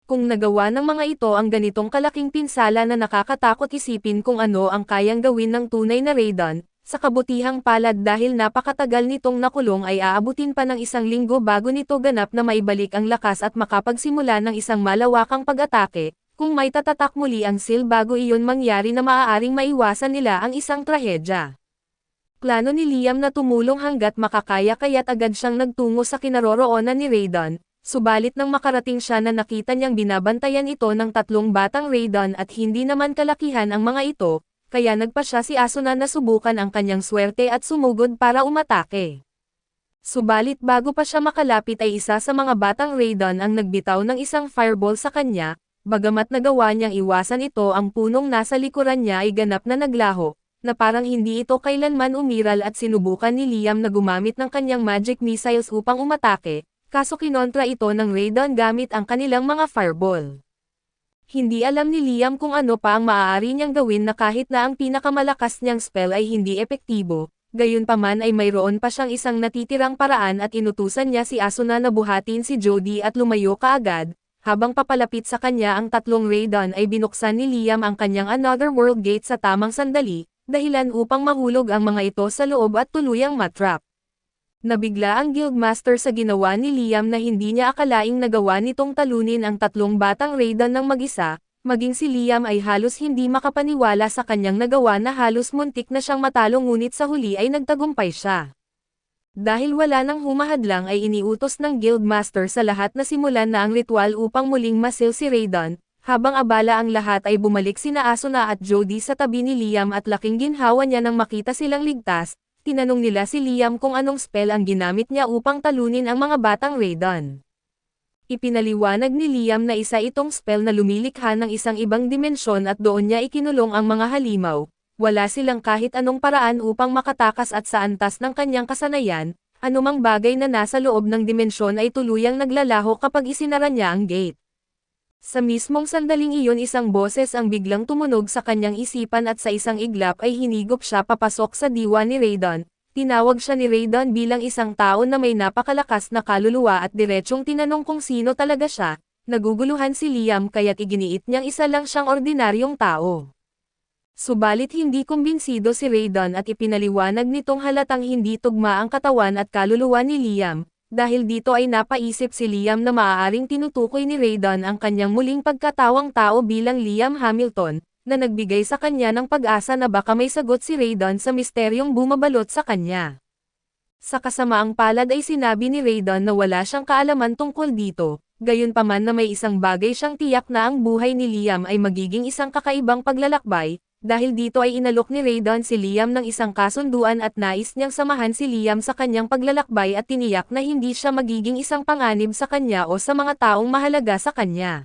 Kung nagawa ng mga ito ang ganitong kalaking pinsala na nakakatakot isipin kung ano ang kayang gawin ng tunay na Raydon, sa kabutihang palad dahil napakatagal nitong nakulong ay aabutin pa ng 1 linggo bago nito ganap na maibalik ang lakas at makapagsimula ng isang malawakang pag-atake, kung may tatatak muli ang seal bago iyon mangyari na maaaring maiwasan nila ang isang trahedya. Plano ni Liam na tumulong hanggat makakaya kaya't agad siyang nagtungo sa kinaroroonan ni Raydon. Subalit nang makarating siya na nakita niyang binabantayan ito ng 3 batang Raydon at hindi naman kalakihan ang mga ito, kaya nagpa siya si Asuna na subukan ang kanyang swerte at sumugod para umatake. Subalit bago pa siya makalapit ay isa sa mga batang Raydon ang nagbitaw ng isang fireball sa kanya, bagamat nagawa niyang iwasan ito ang punong nasa likuran niya ay ganap na naglaho, na parang hindi ito kailanman umiral at sinubukan ni Liam na gumamit ng kanyang magic missiles upang umatake. Kaso kinontra ito ng Raydon gamit ang kanilang mga fireball. Hindi alam ni Liam kung ano pa ang maaari niyang gawin na kahit na ang pinakamalakas niyang spell ay hindi epektibo, gayunpaman ay mayroon pa siyang isang natitirang paraan at inutusan niya si Asuna na buhatin si Jody at lumayo kaagad. Habang papalapit sa kanya ang 3 Raydon ay binuksan ni Liam ang kanyang Another World Gate sa tamang sandali, dahilan upang mahulog ang mga ito sa loob at tuluyang matrap. Nabigla ang guildmaster sa ginawa ni Liam na hindi niya akalaing nagawa nitong talunin ang 3 batang Raydon ng mag-isa, maging si Liam ay halos hindi makapaniwala sa kanyang nagawa na halos muntik na siyang matalo ngunit sa huli ay nagtagumpay siya. Dahil wala nang humahadlang ay iniutos ng guildmaster sa lahat na simulan na ang ritual upang muling masil si Raydon, habang abala ang lahat ay bumalik sina Asuna at Jody sa tabi ni Liam at laking ginhawa niya nang makita silang ligtas. Tinanong nila si Liam kung anong spell ang ginamit niya upang talunin ang mga batang Raydon. Ipinaliwanag ni Liam na isa itong spell na lumilikha ng isang ibang dimensyon at doon niya ikinulong ang mga halimaw. Wala silang kahit anong paraan upang makatakas at sa antas ng kanyang kasanayan, anumang bagay na nasa loob ng dimensyon ay tuluyang naglalaho kapag isinara niya ang gate. Sa mismong sandaling iyon isang boses ang biglang tumunog sa kanyang isipan at sa isang iglap ay hinigop siya papasok sa diwa ni Raydon. Tinawag siya ni Raydon bilang isang tao na may napakalakas na kaluluwa at diretsyong tinanong kung sino talaga siya. Naguguluhan si Liam kaya't iginiit niyang isa lang siyang ordinaryong tao. Subalit hindi kumbinsido si Raydon at ipinaliwanag nitong halatang hindi tugma ang katawan at kaluluwa ni Liam. Dahil dito ay napaisip si Liam na maaaring tinutukoy ni Raydon ang kanyang muling pagkatawang tao bilang Liam Hamilton, na nagbigay sa kanya ng pag-asa na baka may sagot si Raydon sa misteryong bumabalot sa kanya. Sa kasamaang palad ay sinabi ni Raydon na wala siyang kaalaman tungkol dito, gayunpaman na may isang bagay siyang tiyak na ang buhay ni Liam ay magiging isang kakaibang paglalakbay. Dahil dito ay inalok ni Raydon si Liam ng isang kasunduan at nais niyang samahan si Liam sa kanyang paglalakbay at tiniyak na hindi siya magiging isang panganib sa kanya o sa mga taong mahalaga sa kanya.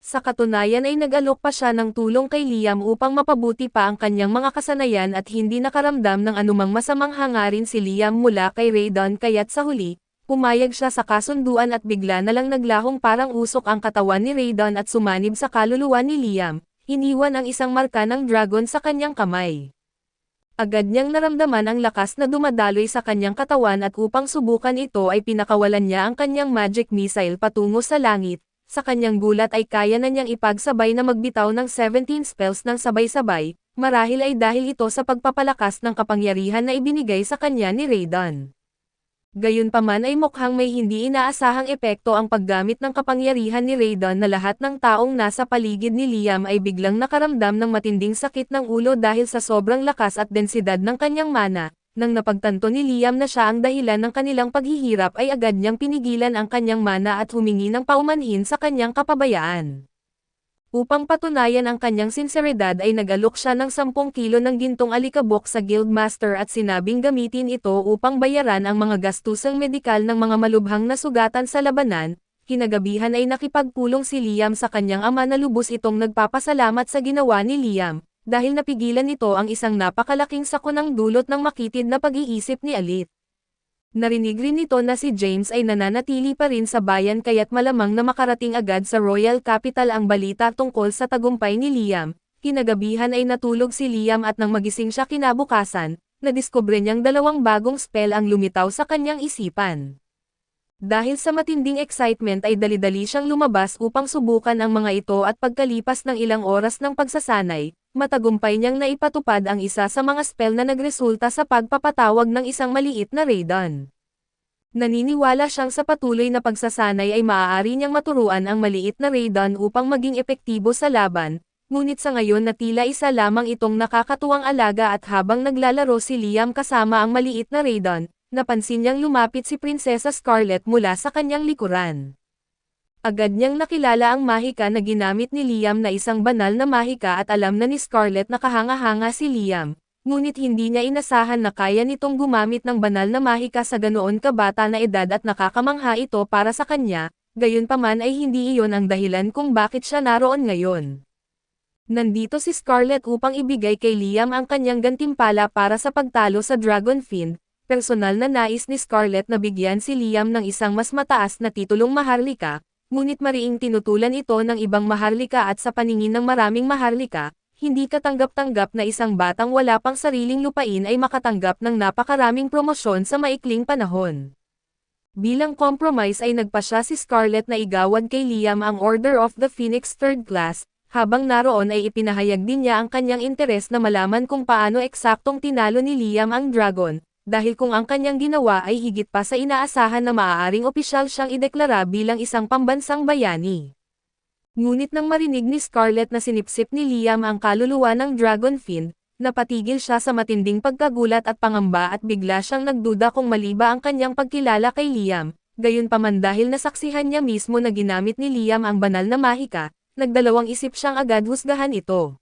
Sa katunayan ay nag-alok pa siya ng tulong kay Liam upang mapabuti pa ang kanyang mga kasanayan at hindi nakaramdam ng anumang masamang hangarin si Liam mula kay Raydon kaya't sa huli, pumayag siya sa kasunduan at bigla na lang naglahong parang usok ang katawan ni Raydon at sumanib sa kaluluwa ni Liam. Iniwan ang isang marka ng dragon sa kanyang kamay. Agad niyang naramdaman ang lakas na dumadaloy sa kanyang katawan at upang subukan ito ay pinakawalan niya ang kanyang magic missile patungo sa langit. Sa kanyang gulat ay kaya na niyang ipagsabay na magbitaw ng 17 spells ng sabay-sabay, marahil ay dahil ito sa pagpapalakas ng kapangyarihan na ibinigay sa kanya ni Raiden. Gayunpaman ay mukhang may hindi inaasahang epekto ang paggamit ng kapangyarihan ni Raiden na lahat ng taong nasa paligid ni Liam ay biglang nakaramdam ng matinding sakit ng ulo dahil sa sobrang lakas at densidad ng kanyang mana. Nang napagtanto ni Liam na siya ang dahilan ng kanilang paghihirap ay agad niyang pinigilan ang kanyang mana at humingi ng paumanhin sa kanyang kapabayaan. Upang patunayan ang kanyang sinseridad ay nag-alok siya ng 10 kilo ng gintong alikabok sa Guildmaster at sinabing gamitin ito upang bayaran ang mga gastusang medikal ng mga malubhang na sugatan sa labanan. Kinagabihan ay nakipagpulong si Liam sa kanyang ama na lubos itong nagpapasalamat sa ginawa ni Liam, dahil napigilan nito ang isang napakalaking sakunang dulot ng makitid na pag-iisip ni Alit. Narinig rin nito na si James ay nananatili pa rin sa bayan kaya't malamang na makarating agad sa Royal Capital ang balita tungkol sa tagumpay ni Liam. Kinagabihan ay natulog si Liam at nang magising siya kinabukasan, nadiskubre niyang 2 bagong spell ang lumitaw sa kanyang isipan. Dahil sa matinding excitement ay dali-dali siyang lumabas upang subukan ang mga ito at pagkalipas ng ilang oras ng pagsasanay, matagumpay niyang naipatupad ang isa sa mga spell na nagresulta sa pagpapatawag ng isang maliit na Raiden. Naniniwala siyang sa patuloy na pagsasanay ay maaari niyang maturuan ang maliit na Raiden upang maging epektibo sa laban, ngunit sa ngayon na tila isa lamang itong nakakatuwang alaga at habang naglalaro si Liam kasama ang maliit na Raiden, napansin niyang lumapit si Prinsesa Scarlet mula sa kanyang likuran. Agad niyang nakilala ang mahika na ginamit ni Liam na isang banal na mahika at alam na ni Scarlet na kahanga-hanga si Liam, ngunit hindi niya inasahan na kaya nitong gumamit ng banal na mahika sa ganoon kabata na edad at nakakamangha ito para sa kanya, gayunpaman ay hindi iyon ang dahilan kung bakit siya naroon ngayon. Nandito si Scarlet upang ibigay kay Liam ang kanyang gantimpala para sa pagtalo sa Dragon Fiend. Personal na nais ni Scarlet na bigyan si Liam ng isang mas mataas na titulong maharlika, ngunit mariing tinutulan ito ng ibang maharlika at sa paningin ng maraming maharlika, hindi katanggap-tanggap na isang batang wala pang sariling lupain ay makatanggap ng napakaraming promosyon sa maikling panahon. Bilang compromise ay nagpasya si Scarlet na igawad kay Liam ang Order of the Phoenix 3rd Class, habang naroon ay ipinahayag din niya ang kanyang interes na malaman kung paano eksaktong tinalo ni Liam ang dragon. Dahil kung ang kanyang ginawa ay higit pa sa inaasahan na maaaring opisyal siyang ideklara bilang isang pambansang bayani. Ngunit nang marinig ni Scarlet na sinipsip ni Liam ang kaluluwa ng Dragon Fiend, napatigil siya sa matinding pagkagulat at pangamba at bigla siyang nagduda kung mali ba ang kanyang pagkilala kay Liam, gayunpaman dahil nasaksihan niya mismo na ginamit ni Liam ang banal na mahika, nagdalawang isip siyang agad husgahan ito.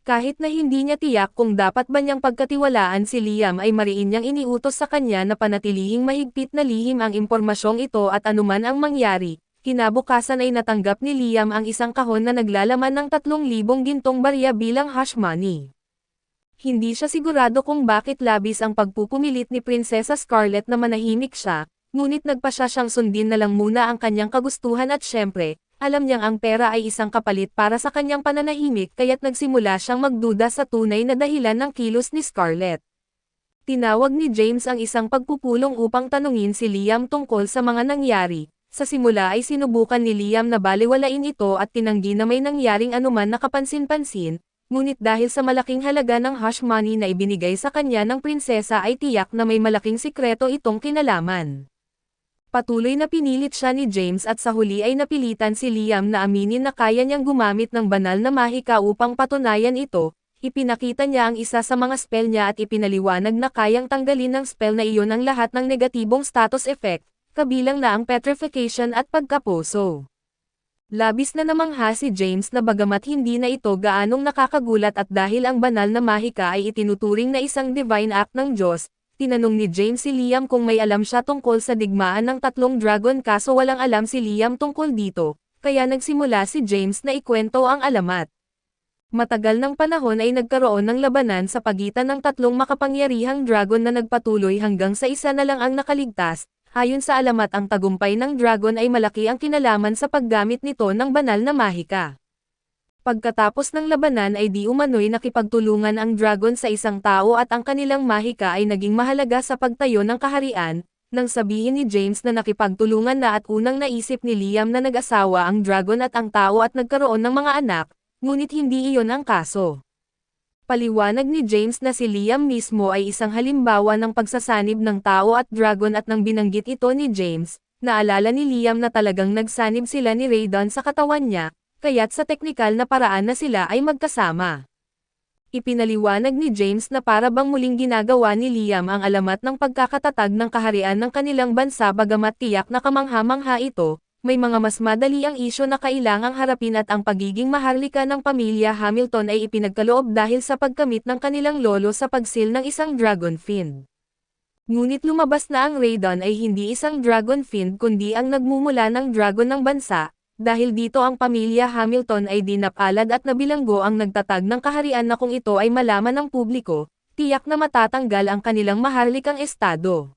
Kahit na hindi niya tiyak kung dapat ba niyang pagkatiwalaan si Liam ay mariin niyang iniutos sa kanya na panatilihing mahigpit na lihim ang impormasyong ito at anuman ang mangyari. Kinabukasan ay natanggap ni Liam ang isang kahon na naglalaman ng 3,000 gintong barya bilang hush money. Hindi siya sigurado kung bakit labis ang pagpupumilit ni Prinsesa Scarlet na manahimik siya, ngunit nagpasya siyang sundin na lang muna ang kanyang kagustuhan at syempre, alam niyang ang pera ay isang kapalit para sa kanyang pananahimik kaya't nagsimula siyang magduda sa tunay na dahilan ng kilos ni Scarlet. Tinawag ni James ang isang pagpupulong upang tanungin si Liam tungkol sa mga nangyari. Sa simula ay sinubukan ni Liam na balewalain ito at tinanggi na may nangyaring anuman na kapansin-pansin, ngunit dahil sa malaking halaga ng hush money na ibinigay sa kanya ng prinsesa ay tiyak na may malaking sikreto itong kinalaman. Patuloy na pinilit siya ni James at sa huli ay napilitan si Liam na aminin na kaya niyang gumamit ng banal na mahika upang patunayan ito. Ipinakita niya ang isa sa mga spell niya at ipinaliwanag na kayang tanggalin ng spell na iyon ang lahat ng negatibong status effect, kabilang na ang petrification at pagkapuso. Labis na namangha si James na bagamat hindi na ito gaanong nakakagulat at dahil ang banal na mahika ay itinuturing na isang divine act ng Diyos, tinanong ni James si Liam kung may alam siya tungkol sa digmaan ng 3 dragon kaso walang alam si Liam tungkol dito, kaya nagsimula si James na ikwento ang alamat. Matagal ng panahon ay nagkaroon ng labanan sa pagitan ng 3 makapangyarihang dragon na nagpatuloy hanggang sa isa na lang ang nakaligtas. Ayon sa alamat ang tagumpay ng dragon ay malaki ang kinalaman sa paggamit nito ng banal na mahika. Pagkatapos ng labanan ay di umano'y nakipagtulungan ang dragon sa isang tao at ang kanilang mahika ay naging mahalaga sa pagtayo ng kaharian, nang sabihin ni James na nakipagtulungan na at unang naisip ni Liam na nag-asawa ang dragon at ang tao at nagkaroon ng mga anak, ngunit hindi iyon ang kaso. Paliwanag ni James na si Liam mismo ay isang halimbawa ng pagsasanib ng tao at dragon at nang binanggit ito ni James, naalala ni Liam na talagang nagsanib sila ni Raydon sa katawan niya, kaya't sa teknikal na paraan na sila ay magkasama. Ipinaliwanag ni James na para bang muling ginagawa ni Liam ang alamat ng pagkakatatag ng kaharian ng kanilang bansa bagamat tiyak na kamangha-mangha ito, may mga mas madali ang isyo na kailangang harapin at ang pagiging maharlika ng pamilya Hamilton ay ipinagkaloob dahil sa pagkamit ng kanilang lolo sa pagsil ng isang dragon fiend. Ngunit lumabas na ang Raydon ay hindi isang dragon fiend kundi ang nagmumula ng dragon ng bansa, dahil dito ang pamilya Hamilton ay dinapalad at nabilanggo ang nagtatag ng kaharian na kung ito ay malaman ng publiko, tiyak na matatanggal ang kanilang maharlikang estado.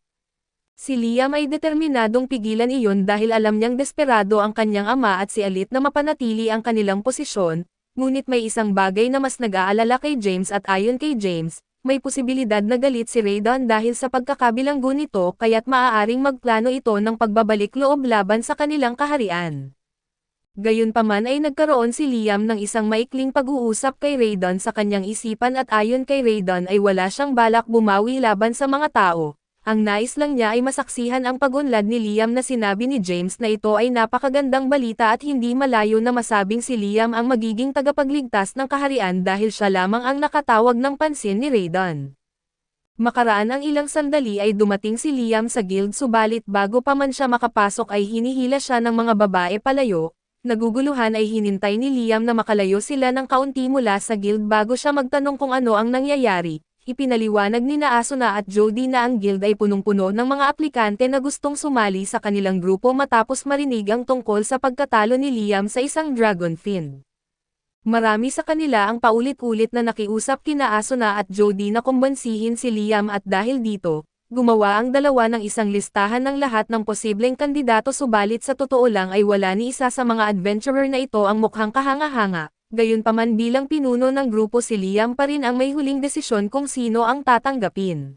Si Liam ay determinadong pigilan iyon dahil alam niyang desperado ang kanyang ama at si Alit na mapanatili ang kanilang posisyon, ngunit may isang bagay na mas nag-aalala kay James at ayon kay James, may posibilidad na galit si Raydon dahil sa pagkakabilanggo nito kaya't maaaring magplano ito ng pagbabalik loob laban sa kanilang kaharian. Gayunpaman ay nagkaroon si Liam ng isang maikling pag-uusap kay Raydon sa kanyang isipan at ayon kay Raydon ay wala siyang balak bumawi laban sa mga tao. Ang nais lang niya ay masaksihan ang pag-unlad ni Liam na sinabi ni James na ito ay napakagandang balita at hindi malayo na masabing si Liam ang magiging tagapagligtas ng kaharian dahil siya lamang ang nakatawag ng pansin ni Raydon. Makaraan ang ilang sandali ay dumating si Liam sa guild subalit bago pa man siya makapasok ay hinihila siya ng mga babae palayo. Naguguluhan ay hinintay ni Liam na makalayo sila ng kaunti mula sa guild bago siya magtanong kung ano ang nangyayari. Ipinaliwanag ni Asuna at Jody na ang guild ay punong-puno ng mga aplikante na gustong sumali sa kanilang grupo matapos marinig ang tungkol sa pagkatalo ni Liam sa isang dragon fiend. Marami sa kanila ang paulit-ulit na nakiusap kina Asuna at Jody na kumbansihin si Liam at dahil dito, gumawa ang dalawa ng isang listahan ng lahat ng posibleng kandidato subalit sa totoo lang ay wala ni isa sa mga adventurer na ito ang mukhang kahanga-hanga. Gayunpaman bilang pinuno ng grupo si Liam pa rin ang may huling desisyon kung sino ang tatanggapin.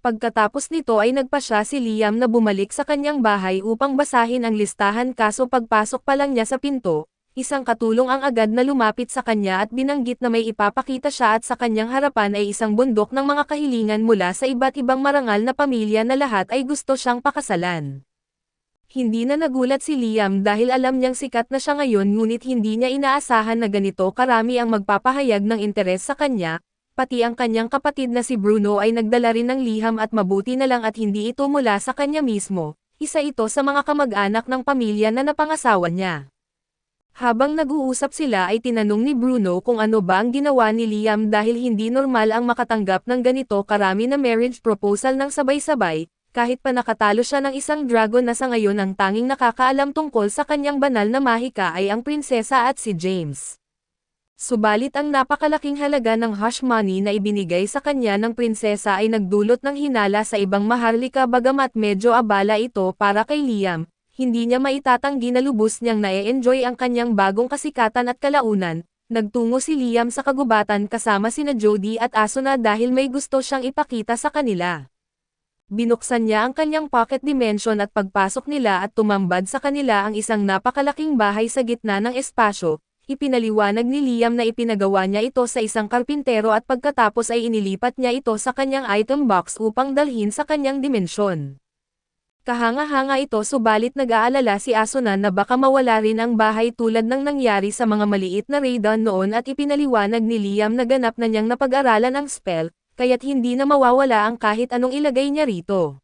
Pagkatapos nito ay nagpasya si Liam na bumalik sa kanyang bahay upang basahin ang listahan kaso pagpasok pa lang niya sa pinto, isang katulong ang agad na lumapit sa kanya at binanggit na may ipapakita siya at sa kanyang harapan ay isang bundok ng mga kahilingan mula sa iba't ibang marangal na pamilya na lahat ay gusto siyang pakasalan. Hindi na nagulat si Liam dahil alam niyang sikat na siya ngayon ngunit hindi niya inaasahan na ganito karami ang magpapahayag ng interes sa kanya, pati ang kanyang kapatid na si Bruno ay nagdala rin ng liham at mabuti na lang at hindi ito mula sa kanya mismo, isa ito sa mga kamag-anak ng pamilya na napangasawa niya. Habang nag-uusap sila ay tinanong ni Bruno kung ano ba ang ginawa ni Liam dahil hindi normal ang makatanggap ng ganito karami na marriage proposal ng sabay-sabay, kahit pa nakatalo siya ng isang dragon na sa ngayon ang tanging nakakaalam tungkol sa kanyang banal na mahika ay ang prinsesa at si James. Subalit ang napakalaking halaga ng hush money na ibinigay sa kanya ng prinsesa ay nagdulot ng hinala sa ibang maharlika bagamat medyo abala ito para kay Liam, hindi niya maitatanggi na lubos niyang na-enjoy ang kanyang bagong kasikatan at kalaunan. Nagtungo si Liam sa kagubatan kasama sina Jody at Asuna dahil may gusto siyang ipakita sa kanila. Binuksan niya ang kanyang pocket dimension at pagpasok nila at tumambad sa kanila ang isang napakalaking bahay sa gitna ng espasyo. Ipinaliwanag ni Liam na ipinagawa niya ito sa isang karpintero at pagkatapos ay inilipat niya ito sa kanyang item box upang dalhin sa kanyang dimensyon. Kahanga-hanga ito subalit nag-aalala si Asuna na baka mawala rin ang bahay tulad ng nangyari sa mga maliit na Raydon noon at ipinaliwanag ni Liam na ganap na niyang napag-aralan ang spell, kaya't hindi na mawawala ang kahit anong ilagay niya rito.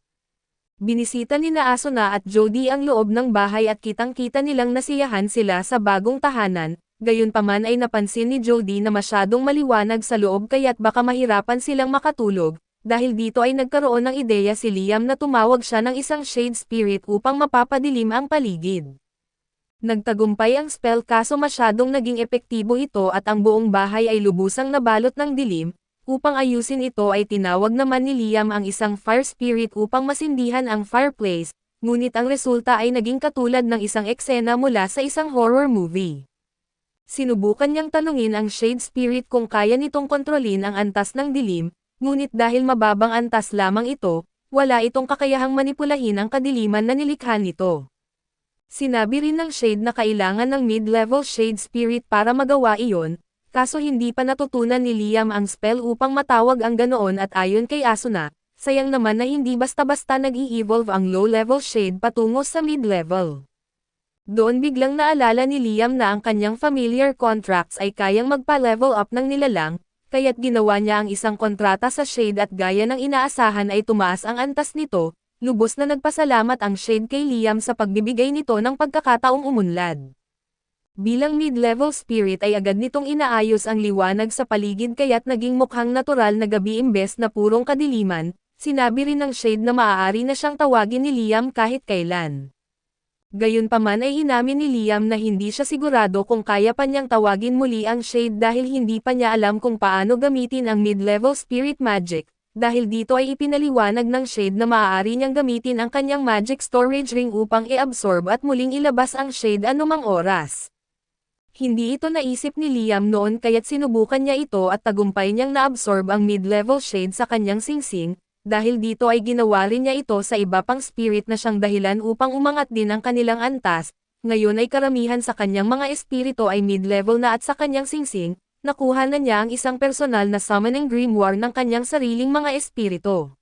Binisita ni Asuna at Jody ang loob ng bahay at kitang-kita nilang nasiyahan sila sa bagong tahanan, gayunpaman ay napansin ni Jody na masyadong maliwanag sa loob kaya't baka mahirapan silang makatulog, dahil dito ay nagkaroon ng ideya si Liam na tumawag siya ng isang shade spirit upang mapapadilim ang paligid. Nagtagumpay ang spell kaso masyadong naging epektibo ito at ang buong bahay ay lubusang nabalot ng dilim. Upang ayusin ito ay tinawag naman ni Liam ang isang fire spirit upang masindihan ang fireplace, ngunit ang resulta ay naging katulad ng isang eksena mula sa isang horror movie. Sinubukan niyang tanungin ang Shade Spirit kung kaya nitong kontrolin ang antas ng dilim, ngunit dahil mababang antas lamang ito, wala itong kakayahang manipulahin ang kadiliman na nilikha nito. Sinabi rin ng Shade na kailangan ng mid-level Shade Spirit para magawa iyon, kaso hindi pa natutunan ni Liam ang spell upang matawag ang ganoon at ayon kay Asuna, sayang naman na hindi basta-basta nag-i-evolve ang low-level Shade patungo sa mid-level. Doon biglang naalala ni Liam na ang kanyang familiar contracts ay kayang magpa-level up ng nilalang, kaya't ginawa niya ang isang kontrata sa Shade at gaya ng inaasahan ay tumaas ang antas nito, lubos na nagpasalamat ang Shade kay Liam sa pagbibigay nito ng pagkakataong umunlad. Bilang mid-level spirit ay agad nitong inaayos ang liwanag sa paligid kaya't naging mukhang natural na gabi imbes na purong kadiliman, sinabi rin ng Shade na maaari na siyang tawagin ni Liam kahit kailan. Gayunpaman ay inamin ni Liam na hindi siya sigurado kung kaya pa niyang tawagin muli ang Shade dahil hindi pa niya alam kung paano gamitin ang mid-level spirit magic, dahil dito ay ipinaliwanag ng Shade na maaari niyang gamitin ang kanyang magic storage ring upang i-absorb at muling ilabas ang Shade anumang oras. Hindi ito naisip ni Liam noon kaya't sinubukan niya ito at tagumpay niyang na-absorb ang mid-level Shade sa kanyang singsing, dahil dito ay ginawa rin niya ito sa iba pang spirit na siyang dahilan upang umangat din ang kanilang antas, ngayon ay karamihan sa kanyang mga espiritu ay mid-level na at sa kanyang singsing, nakuha na niya ang isang personal na summoning grimoire ng kanyang sariling mga espiritu.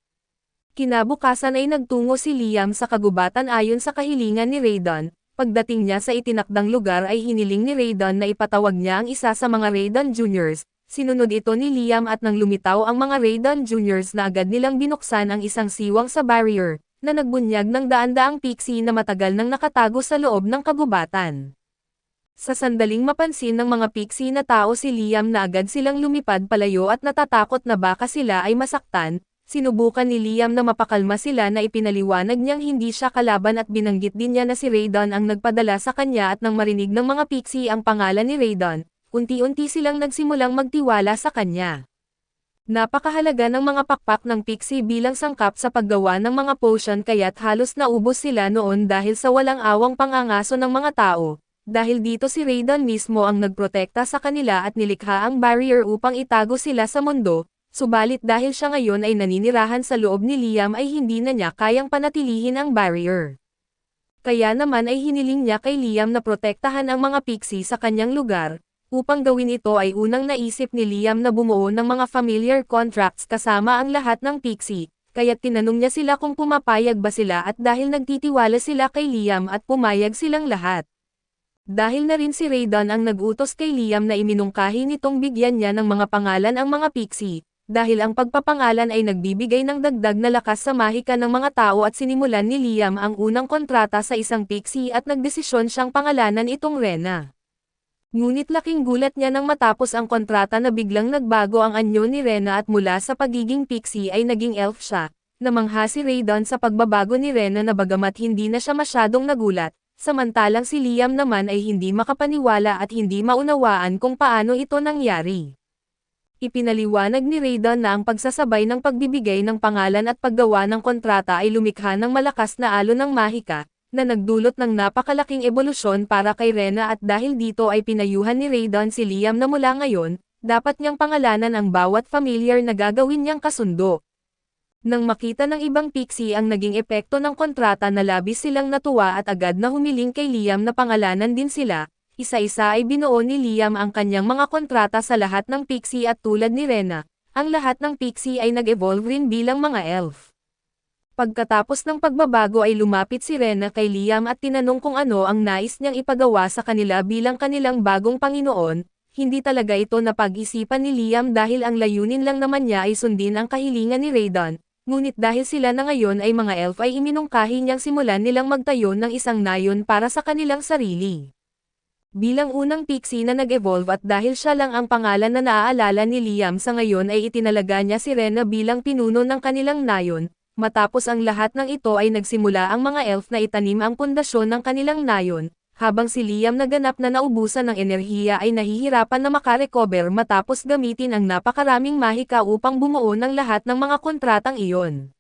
Kinabukasan ay nagtungo si Liam sa kagubatan ayon sa kahilingan ni Raydon. Pagdating niya sa itinakdang lugar ay hiniling ni Raydon na ipatawag niya ang isa sa mga Raydon Juniors. Sinunod ito ni Liam at nang lumitaw ang mga Raydon Juniors na agad nilang binuksan ang isang siwang sa barrier, na nagbunyag ng daan-daang pixie na matagal nang nakatago sa loob ng kagubatan. Sa sandaling mapansin ng mga pixie na tao si Liam na agad silang lumipad palayo at natatakot na baka sila ay masaktan, sinubukan ni Liam na mapakalma sila na ipinaliwanag niyang hindi siya kalaban at binanggit din niya na si Raydon ang nagpadala sa kanya at nang marinig ng mga pixie ang pangalan ni Raydon, unti-unti silang nagsimulang magtiwala sa kanya. Napakahalaga ng mga pakpak ng pixie bilang sangkap sa paggawa ng mga potion kaya't halos naubos sila noon dahil sa walang awang pangangaso ng mga tao, dahil dito si Raydon mismo ang nagprotekta sa kanila at nilikha ang barrier upang itago sila sa mundo, subalit dahil siya ngayon ay naninirahan sa loob ni Liam ay hindi na niya kayang panatilihin ang barrier. Kaya naman ay hiniling niya kay Liam na protektahan ang mga pixie sa kanyang lugar. Upang gawin ito ay unang naisip ni Liam na bumuo ng mga familiar contracts kasama ang lahat ng pixie, kaya't tinanong niya sila kung pumapayag ba sila at dahil nagtitiwala sila kay Liam at pumayag silang lahat. Dahil na rin si Raydon ang nag-utos kay Liam na iminungkahi nitong bigyan niya ng mga pangalan ang mga pixie, dahil ang pagpapangalan ay nagbibigay ng dagdag na lakas sa mahika ng mga tao at sinimulan ni Liam ang unang kontrata sa isang pixie at nagdesisyon siyang pangalanan itong Rena. Ngunit laking gulat niya nang matapos ang kontrata na biglang nagbago ang anyo ni Rena at mula sa pagiging pixie ay naging elf siya. Namangha si Raydon sa pagbabago ni Rena na bagamat hindi na siya masyadong nagulat, samantalang si Liam naman ay hindi makapaniwala at hindi maunawaan kung paano ito nangyari. Ipinaliwanag ni Raydon na ang pagsasabay ng pagbibigay ng pangalan at paggawa ng kontrata ay lumikha ng malakas na alon ng mahika, na nagdulot ng napakalaking ebolusyon para kay Rena at dahil dito ay pinayuhan ni Raydon si Liam na mula ngayon, dapat niyang pangalanan ang bawat familiar na gagawin niyang kasundo. Nang makita ng ibang pixie ang naging epekto ng kontrata na labis silang natuwa at agad na humiling kay Liam na pangalanan din sila, isa-isa ay binuo ni Liam ang kanyang mga kontrata sa lahat ng pixie at tulad ni Rena, ang lahat ng pixie ay nag-evolve rin bilang mga elf. Pagkatapos ng pagbabago ay lumapit si Rena kay Liam at tinanong kung ano ang nais niyang ipagawa sa kanila bilang kanilang bagong Panginoon. Hindi talaga ito napag-isipan ni Liam dahil ang layunin lang naman niya ay sundin ang kahilingan ni Raydon, ngunit dahil sila na ngayon ay mga elf ay iminungkahi niyang simulan nilang magtayo ng isang nayon para sa kanilang sarili. Bilang unang pixie na nag-evolve at dahil siya lang ang pangalan na naaalala ni Liam sa ngayon ay itinalaga niya si Rena bilang pinuno ng kanilang nayon. Matapos ang lahat ng ito ay nagsimula ang mga elf na itanim ang pundasyon ng kanilang nayon, habang si Liam na ganap na naubusan ng enerhiya ay nahihirapan na makarecover matapos gamitin ang napakaraming mahika upang bumuo ng lahat ng mga kontratang iyon.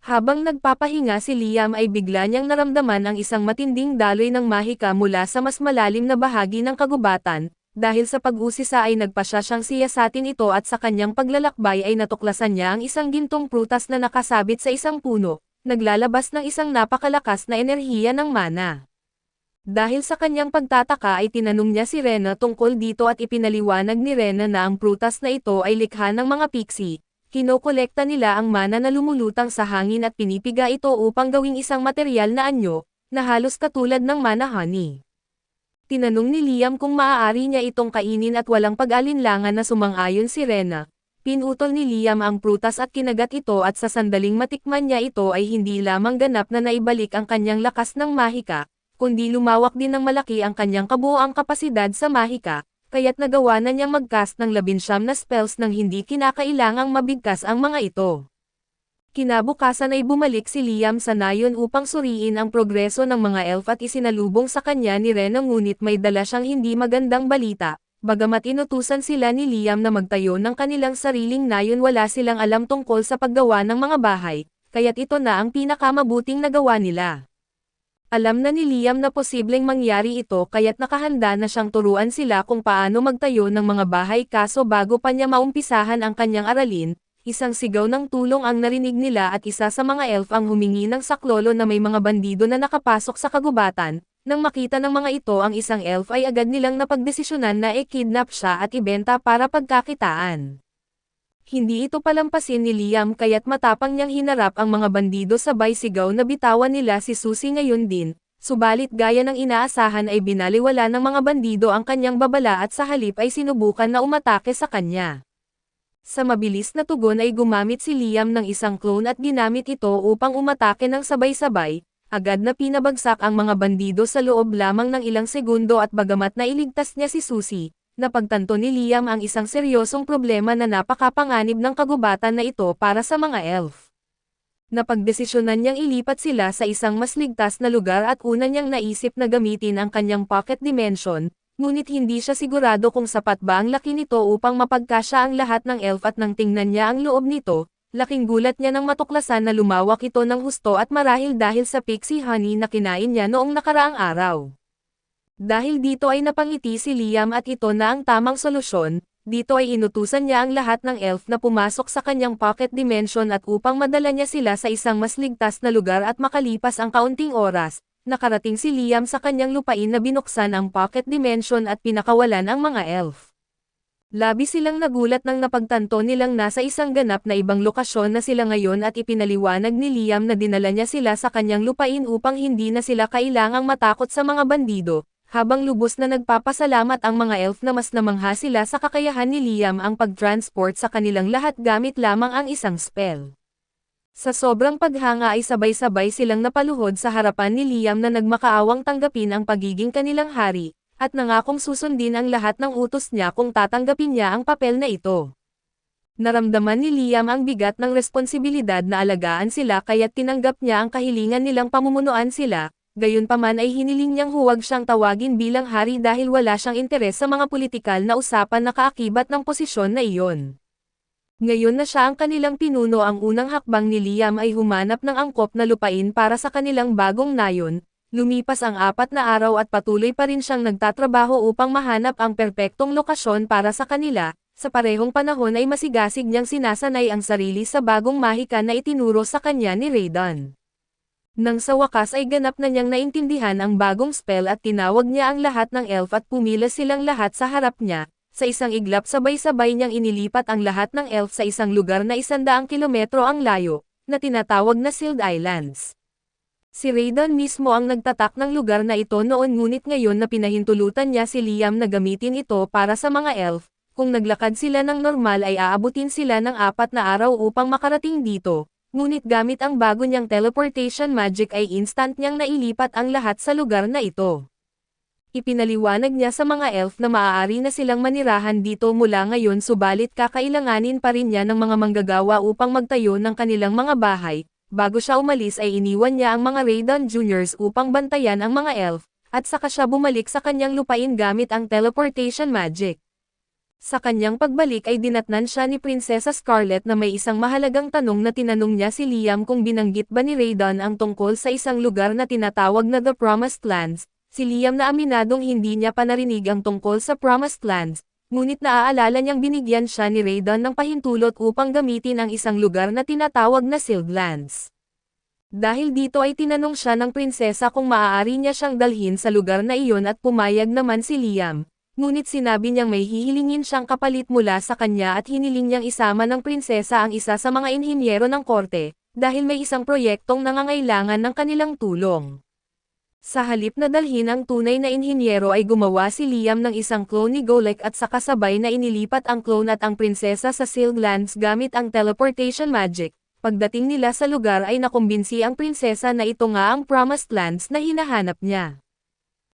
Habang nagpapahinga si Liam ay bigla niyang naramdaman ang isang matinding daloy ng mahika mula sa mas malalim na bahagi ng kagubatan, dahil sa pag-usisa ay nagpasya siyang siyasatin ito at sa kanyang paglalakbay ay natuklasan niya ang isang gintong prutas na nakasabit sa isang puno, naglalabas ng isang napakalakas na enerhiya ng mana. Dahil sa kanyang pagtataka ay tinanong niya si Rena tungkol dito at ipinaliwanag ni Rena na ang prutas na ito ay likha ng mga pixie. Kinokolekta nila ang mana na lumulutang sa hangin at pinipiga ito upang gawing isang material na anyo, na halos katulad ng mana honey. Tinanong ni Liam kung maaari niya itong kainin at walang pag-alinlangan na sumang-ayon si Rena. Pinutol ni Liam ang prutas at kinagat ito at sa sandaling matikman niya ito ay hindi lamang ganap na naibalik ang kanyang lakas ng mahika, kundi lumawak din ng malaki ang kanyang kabuoang kapasidad sa mahika. Kaya't nagawa na niyang mag-cast ng 19 na spells nang hindi kinakailangang mabigkas ang mga ito. Kinabukasan ay bumalik si Liam sa nayon upang suriin ang progreso ng mga elf at isinalubong sa kanya ni Rena ngunit may dala siyang hindi magandang balita. Bagamat inutusan sila ni Liam na magtayo ng kanilang sariling nayon wala silang alam tungkol sa paggawa ng mga bahay, kaya't ito na ang pinakamabuting nagawa nila. Alam na ni Liam na posibleng mangyari ito kaya't nakahanda na siyang turuan sila kung paano magtayo ng mga bahay kaso bago pa niya maumpisahan ang kanyang aralin, isang sigaw ng tulong ang narinig nila at isa sa mga elf ang humingi ng saklolo na may mga bandido na nakapasok sa kagubatan. Nang makita ng mga ito ang isang elf ay agad nilang napagdesisyonan na i-kidnap siya at ibenta para pagkakitaan. Hindi ito palampasin ni Liam kaya't matapang niyang hinarap ang mga bandido sabay sigaw na bitawan nila si Susie ngayon din, subalit gaya ng inaasahan ay binaliwala ng mga bandido ang kanyang babala at sa halip ay sinubukan na umatake sa kanya. Sa mabilis na tugon ay gumamit si Liam ng isang clone at ginamit ito upang umatake ng sabay-sabay, agad na pinabagsak ang mga bandido sa loob lamang ng ilang segundo at bagamat nailigtas niya si Susie, napagtanto ni Liam ang isang seryosong problema na napakapanganib ng kagubatan na ito para sa mga elf. Napagdesisyonan niyang ilipat sila sa isang mas ligtas na lugar at una niyang naisip na gamitin ang kanyang pocket dimension, ngunit hindi siya sigurado kung sapat ba ang laki nito upang mapagkasya ang lahat ng elf at nang tingnan niya ang loob nito, laking gulat niya nang matuklasan na lumawak ito ng husto at marahil dahil sa pixie honey na kinain niya noong nakaraang araw. Dahil dito ay napangiti si Liam at ito na ang tamang solusyon, dito ay inutusan niya ang lahat ng elf na pumasok sa kanyang pocket dimension at upang madala niya sila sa isang mas ligtas na lugar at makalipas ang kaunting oras, nakarating si Liam sa kanyang lupain na binuksan ang pocket dimension at pinakawalan ang mga elf. Labis silang nagulat nang napagtanto nilang nasa isang ganap na ibang lokasyon na sila ngayon at ipinaliwanag ni Liam na dinala niya sila sa kanyang lupain upang hindi na sila kailangang matakot sa mga bandido. Habang lubos na nagpapasalamat ang mga elf na mas namangha sila sa kakayahan ni Liam ang pag-transport sa kanilang lahat gamit lamang ang isang spell. Sa sobrang paghanga ay sabay-sabay silang napaluhod sa harapan ni Liam na nagmakaawang tanggapin ang pagiging kanilang hari, at nangakong susundin ang lahat ng utos niya kung tatanggapin niya ang papel na ito. Naramdaman ni Liam ang bigat ng responsibilidad na alagaan sila kaya't tinanggap niya ang kahilingan nilang pamumunuan sila. Gayunpaman ay hiniling niyang huwag siyang tawagin bilang hari dahil wala siyang interes sa mga politikal na usapan na kaakibat ng posisyon na iyon. Ngayon na siya ang kanilang pinuno ang unang hakbang ni Liam ay humanap ng angkop na lupain para sa kanilang bagong nayon, lumipas ang 4 na araw at patuloy pa rin siyang nagtatrabaho upang mahanap ang perpektong lokasyon para sa kanila, sa parehong panahon ay masigasig niyang sinasanay ang sarili sa bagong mahika na itinuro sa kanya ni Raiden. Nang sa wakas ay ganap na niyang naintindihan ang bagong spell at tinawag niya ang lahat ng elf at pumila silang lahat sa harap niya, sa isang iglap sabay-sabay niyang inilipat ang lahat ng elf sa isang lugar na 100 kilometro ang layo, na tinatawag na Sealed Islands. Si Raiden mismo ang nagtatak ng lugar na ito noon ngunit ngayon na pinahintulutan niya si Liam na gamitin ito para sa mga elf, kung naglakad sila ng normal ay aabutin sila ng 4 na araw upang makarating dito. Ngunit gamit ang bago niyang teleportation magic ay instant niyang nailipat ang lahat sa lugar na ito. Ipinaliwanag niya sa mga elf na maaari na silang manirahan dito mula ngayon subalit kakailanganin pa rin niya ng mga manggagawa upang magtayo ng kanilang mga bahay. Bago siya umalis ay iniwan niya ang mga Raiden Juniors upang bantayan ang mga elf, at saka siya bumalik sa kanyang lupain gamit ang teleportation magic. Sa kanyang pagbalik ay dinatnan siya ni Prinsesa Scarlet na may isang mahalagang tanong na tinanong niya si Liam kung binanggit ba ni Raiden ang tungkol sa isang lugar na tinatawag na The Promised Lands. si Liam na aminadong hindi niya pa narinig ang tungkol sa Promised Lands, ngunit naaalala niyang binigyan siya ni Raiden ng pahintulot upang gamitin ang isang lugar na tinatawag na Sealed Lands. Dahil dito ay tinanong siya ng prinsesa kung maaari niya siyang dalhin sa lugar na iyon at pumayag naman si Liam, ngunit sinabi niyang may hihilingin siyang kapalit mula sa kanya at hiniling niyang isama ng prinsesa ang isa sa mga inhinyero ng korte, dahil may isang proyektong nangangailangan ng kanilang tulong. Sa halip na dalhin ang tunay na inhinyero ay gumawa si Liam ng isang clone ni Golek at saka sabay na inilipat ang clone at ang prinsesa sa Sealed Lands gamit ang teleportation magic. Pagdating nila sa lugar ay nakumbinsi ang prinsesa na ito nga ang Promised Lands na hinahanap niya.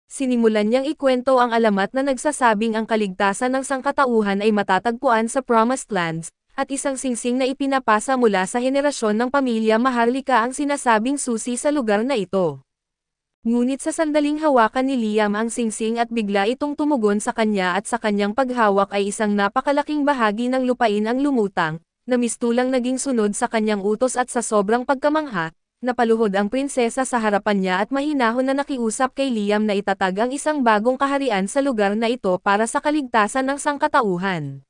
Sinimulan niyang ikwento ang alamat na nagsasabing ang kaligtasan ng sangkatauhan ay matatagpuan sa Promised Lands, at isang singsing na ipinapasa mula sa henerasyon ng pamilya Maharlika ang sinasabing susi sa lugar na ito. Ngunit sa sandaling hawakan ni Liam ang singsing at bigla itong tumugon sa kanya at sa kanyang paghawak ay isang napakalaking bahagi ng lupain ang lumutang, na mistulang naging sunod sa kanyang utos at sa sobrang pagkamangha, napaluhod ang prinsesa sa harapan niya at mahinahon na nakiusap kay Liam na itatag ang isang bagong kaharian sa lugar na ito para sa kaligtasan ng sangkatauhan.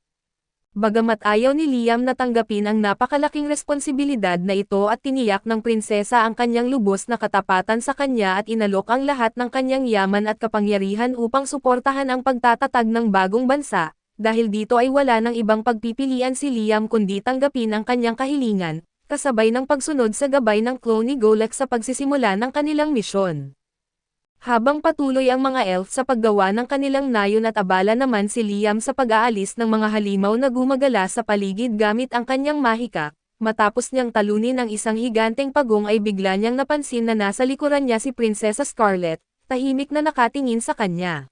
Bagamat ayaw ni Liam na tanggapin ang napakalaking responsibilidad na ito at tiniyak ng prinsesa ang kanyang lubos na katapatan sa kanya at inalok ang lahat ng kanyang yaman at kapangyarihan upang suportahan ang pagtatatag ng bagong bansa, dahil dito ay wala ng ibang pagpipilian si Liam kundi tanggapin ang kanyang kahilingan, kasabay ng pagsunod sa gabay ng clone ni Golek sa pagsisimula ng kanilang misyon. Habang patuloy ang mga elf sa paggawa ng kanilang nayon at abala naman si Liam sa pag-aalis ng mga halimaw na gumagala sa paligid gamit ang kanyang mahika, matapos niyang talunin ang isang higanteng pagong ay bigla niyang napansin na nasa likuran niya si Prinsesa Scarlet, tahimik na nakatingin sa kanya.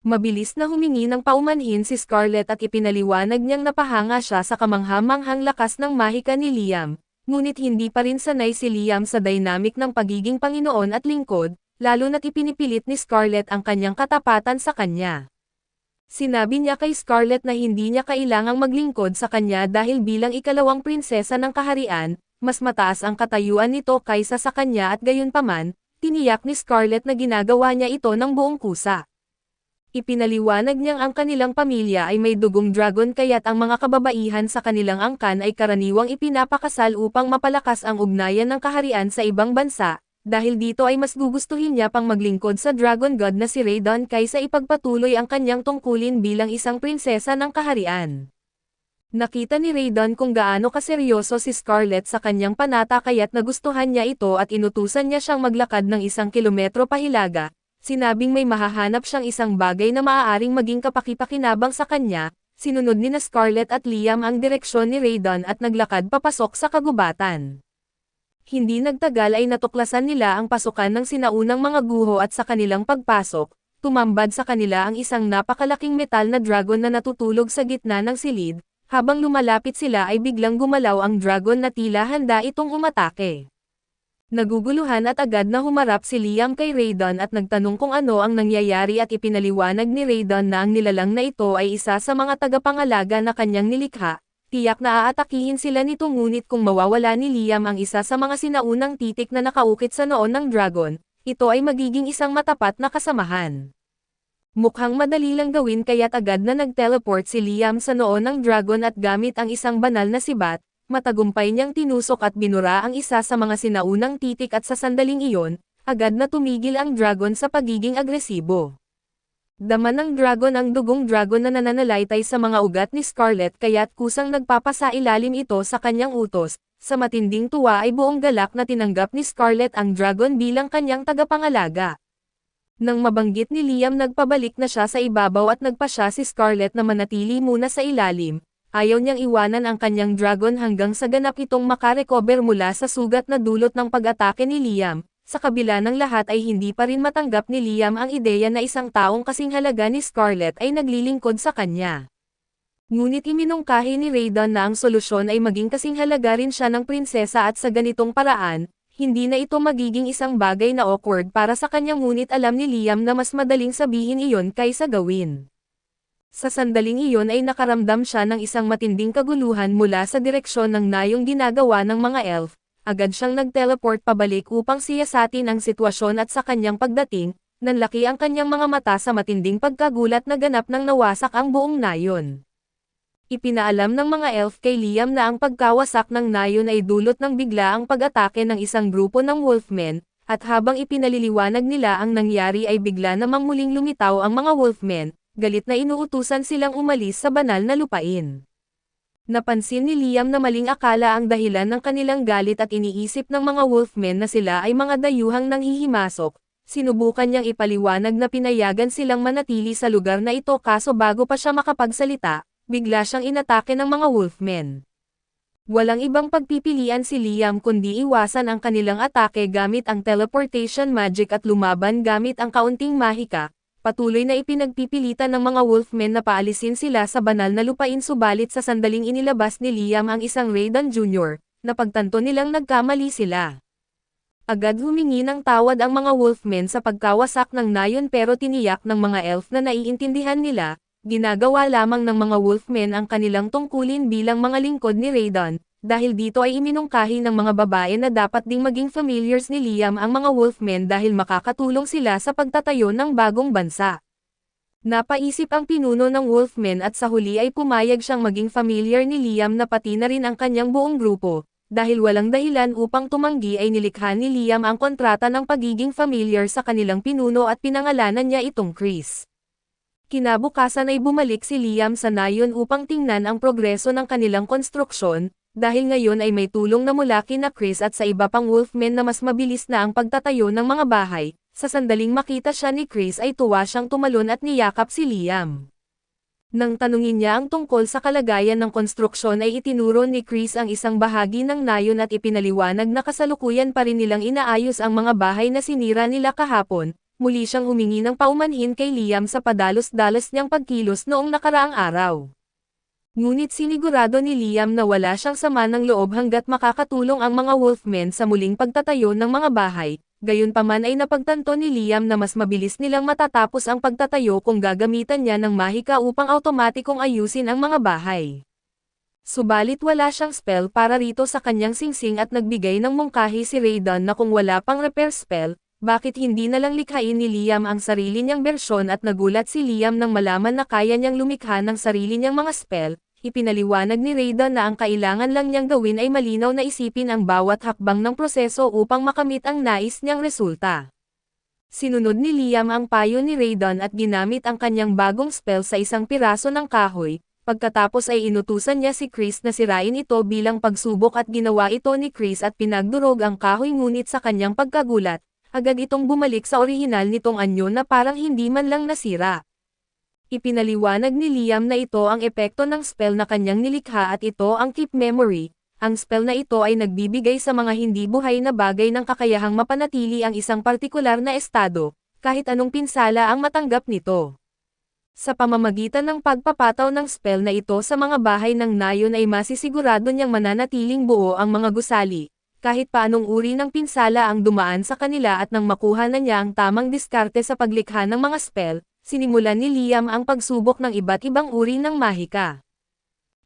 Mabilis na humingi ng paumanhin si Scarlet at ipinaliwanag niyang napahanga siya sa kamangha-manghang lakas ng mahika ni Liam, ngunit hindi pa rin sanay si Liam sa dynamic ng pagiging Panginoon at lingkod, lalo na't ipinipilit ni Scarlet ang kanyang katapatan sa kanya. Sinabi niya kay Scarlet na hindi niya kailangang maglingkod sa kanya dahil bilang ikalawang prinsesa ng kaharian, mas mataas ang katayuan nito kaysa sa kanya at gayunpaman, tiniyak ni Scarlet na ginagawa niya ito ng buong kusa. Ipinaliwanag niyang ang kanilang pamilya ay may dugong dragon kaya't ang mga kababaihan sa kanilang angkan ay karaniwang ipinapakasal upang mapalakas ang ugnayan ng kaharian sa ibang bansa, dahil dito ay mas gugustuhin niya pang maglingkod sa Dragon God na si Raiden kaysa ipagpatuloy ang kanyang tungkulin bilang isang prinsesa ng kaharian. Nakita ni Raiden kung gaano kaseryoso si Scarlet sa kanyang panata kaya't nagustuhan niya ito at inutusan niya siyang maglakad ng 1 kilometro pahilaga. Sinabing may mahahanap siyang isang bagay na maaaring maging kapakipakinabang sa kanya, sinunod ni na Scarlet at Liam ang direksyon ni Raiden at naglakad papasok sa kagubatan. Hindi nagtagal ay natuklasan nila ang pasukan ng sinaunang mga guho at sa kanilang pagpasok, tumambad sa kanila ang isang napakalaking metal na dragon na natutulog sa gitna ng silid, habang lumalapit sila ay biglang gumalaw ang dragon na tila handa itong umatake. Naguguluhan at agad na humarap si Liam kay Raiden at nagtanong kung ano ang nangyayari at ipinaliwanag ni Raiden na ang nilalang na ito ay isa sa mga tagapangalaga na kanyang nilikha, tiyak na aatakihin sila nito ngunit kung mawawala ni Liam ang isa sa mga sinaunang titik na nakaukit sa noon ng dragon, ito ay magiging isang matapat na kasamahan. Mukhang madali lang gawin kaya't agad na nag-teleport si Liam sa noon ng dragon at gamit ang isang banal na sibat, matagumpay niyang tinusok at binura ang isa sa mga sinaunang titik at sa sandaling iyon, agad na tumigil ang dragon sa pagiging agresibo. Dama ng dragon ang dugong dragon na nananalaytay sa mga ugat ni Scarlet kaya't kusang nagpapasailalim ito sa kanyang utos, sa matinding tuwa ay buong galak na tinanggap ni Scarlet ang dragon bilang kanyang tagapangalaga. Nang mabanggit ni Liam nagpabalik na siya sa ibabaw at nagpasya si Scarlet na manatili muna sa ilalim. Ayaw niyang iwanan ang kanyang dragon hanggang sa ganap itong makarecover mula sa sugat na dulot ng pag-atake ni Liam. Sa kabila ng lahat ay hindi pa rin matanggap ni Liam ang ideya na isang taong kasing halaga ni Scarlet ay naglilingkod sa kanya. Ngunit iminungkahi ni Raiden na ang solusyon ay maging kasing halaga rin siya ng prinsesa at sa ganitong paraan, hindi na ito magiging isang bagay na awkward para sa kanya ngunit alam ni Liam na mas madaling sabihin iyon kaysa gawin. Sa sandaling iyon ay nakaramdam siya ng isang matinding kaguluhan mula sa direksyon ng nayong ginagawa ng mga elf, agad siyang nag-teleport pabalik upang siyasatin ang sitwasyon at sa kanyang pagdating, nanlaki ang kanyang mga mata sa matinding pagkagulat na ganap nang nawasak ang buong nayon. Ipinaalam ng mga elf kay Liam na ang pagkawasak ng nayon ay dulot ng biglaang pag-atake ng isang grupo ng Wolfmen, at habang ipinaliliwanag nila ang nangyari ay bigla namang muling lumitaw ang mga Wolfmen, galit na inuutusan silang umalis sa banal na lupain. Napansin ni Liam na maling akala ang dahilan ng kanilang galit at iniisip ng mga Wolfmen na sila ay mga dayuhang nanghihimasok. Sinubukan niyang ipaliwanag na pinayagan silang manatili sa lugar na ito kaso bago pa siya makapagsalita, bigla siyang inatake ng mga Wolfmen. Walang ibang pagpipilian si Liam kundi iwasan ang kanilang atake gamit ang teleportation magic at lumaban gamit ang kaunting mahika. Patuloy na ipinagpipilitan ng mga Wolfmen na paalisin sila sa banal na lupain subalit sa sandaling inilabas ni Liam ang isang Raiden Jr., napagtanto nilang nagkamali sila. Agad humingi ng tawad ang mga Wolfmen sa pagkawasak ng nayon pero tiniyak ng mga elf na naiintindihan nila, ginagawa lamang ng mga Wolfmen ang kanilang tungkulin bilang mga lingkod ni Raiden. Dahil dito ay iminungkahi ng mga babae na dapat ding maging familiars ni Liam ang mga Wolfmen dahil makakatulong sila sa pagtatayo ng bagong bansa. Napaisip ang pinuno ng Wolfmen at sa huli ay pumayag siyang maging familiar ni Liam na pati na rin ang kanyang buong grupo. Dahil walang dahilan upang tumanggi ay nilikha ni Liam ang kontrata ng pagiging familiar sa kanilang pinuno at pinangalanan niya itong Chris. Kinabukasan ay bumalik si Liam sa nayon upang tingnan ang progreso ng kanilang konstruksyon. Dahil ngayon ay may tulong na mula kina Chris at sa iba pang Wolfmen na mas mabilis na ang pagtatayo ng mga bahay, sa sandaling makita siya ni Chris ay tuwa siyang tumalon at niyakap si Liam. Nang tanungin niya ang tungkol sa kalagayan ng konstruksyon ay itinuro ni Chris ang isang bahagi ng nayon at ipinaliwanag na kasalukuyan pa rin nilang inaayos ang mga bahay na sinira nila kahapon. Muli siyang humingi ng paumanhin kay Liam sa padalos-dalos niyang pagkilos noong nakaraang araw. Ngunit sinigurado ni Liam na wala siyang sama ng loob hanggat makakatulong ang mga Wolfmen sa muling pagtatayo ng mga bahay, gayunpaman ay napagtanto ni Liam na mas mabilis nilang matatapos ang pagtatayo kung gagamitan niya ng mahika upang automatikong ayusin ang mga bahay. Subalit wala siyang spell para rito sa kanyang singsing at nagbigay ng mungkahi si Raiden na kung wala pang repair spell, bakit hindi na lang likhain ni Liam ang sarili niyang bersyon at nagulat si Liam nang malaman na kaya niyang lumikha ng sarili niyang mga spell. Ipinaliwanag ni Raiden na ang kailangan lang niyang gawin ay malinaw na isipin ang bawat hakbang ng proseso upang makamit ang nais niyang resulta. Sinunod ni Liam ang payo ni Raiden at ginamit ang kanyang bagong spell sa isang piraso ng kahoy, pagkatapos ay inutusan niya si Chris na sirain ito bilang pagsubok at ginawa ito ni Chris at pinagdurog ang kahoy ngunit sa kanyang pagkagulat, agad itong bumalik sa orihinal nitong anyo na parang hindi man lang nasira. Ipinaliwanag ni Liam na ito ang epekto ng spell na kanyang nilikha at ito ang Keep Memory. Ang spell na ito ay nagbibigay sa mga hindi buhay na bagay ng kakayahang mapanatili ang isang partikular na estado, kahit anong pinsala ang matanggap nito. Sa pamamagitan ng pagpapataw ng spell na ito sa mga bahay ng nayon ay masisigurado niyang mananatiling buo ang mga gusali, kahit paanong uri ng pinsala ang dumaan sa kanila at nang makuha na niya ang tamang diskarte sa paglikha ng mga spell, sinimulan ni Liam ang pagsubok ng iba't ibang uri ng mahika.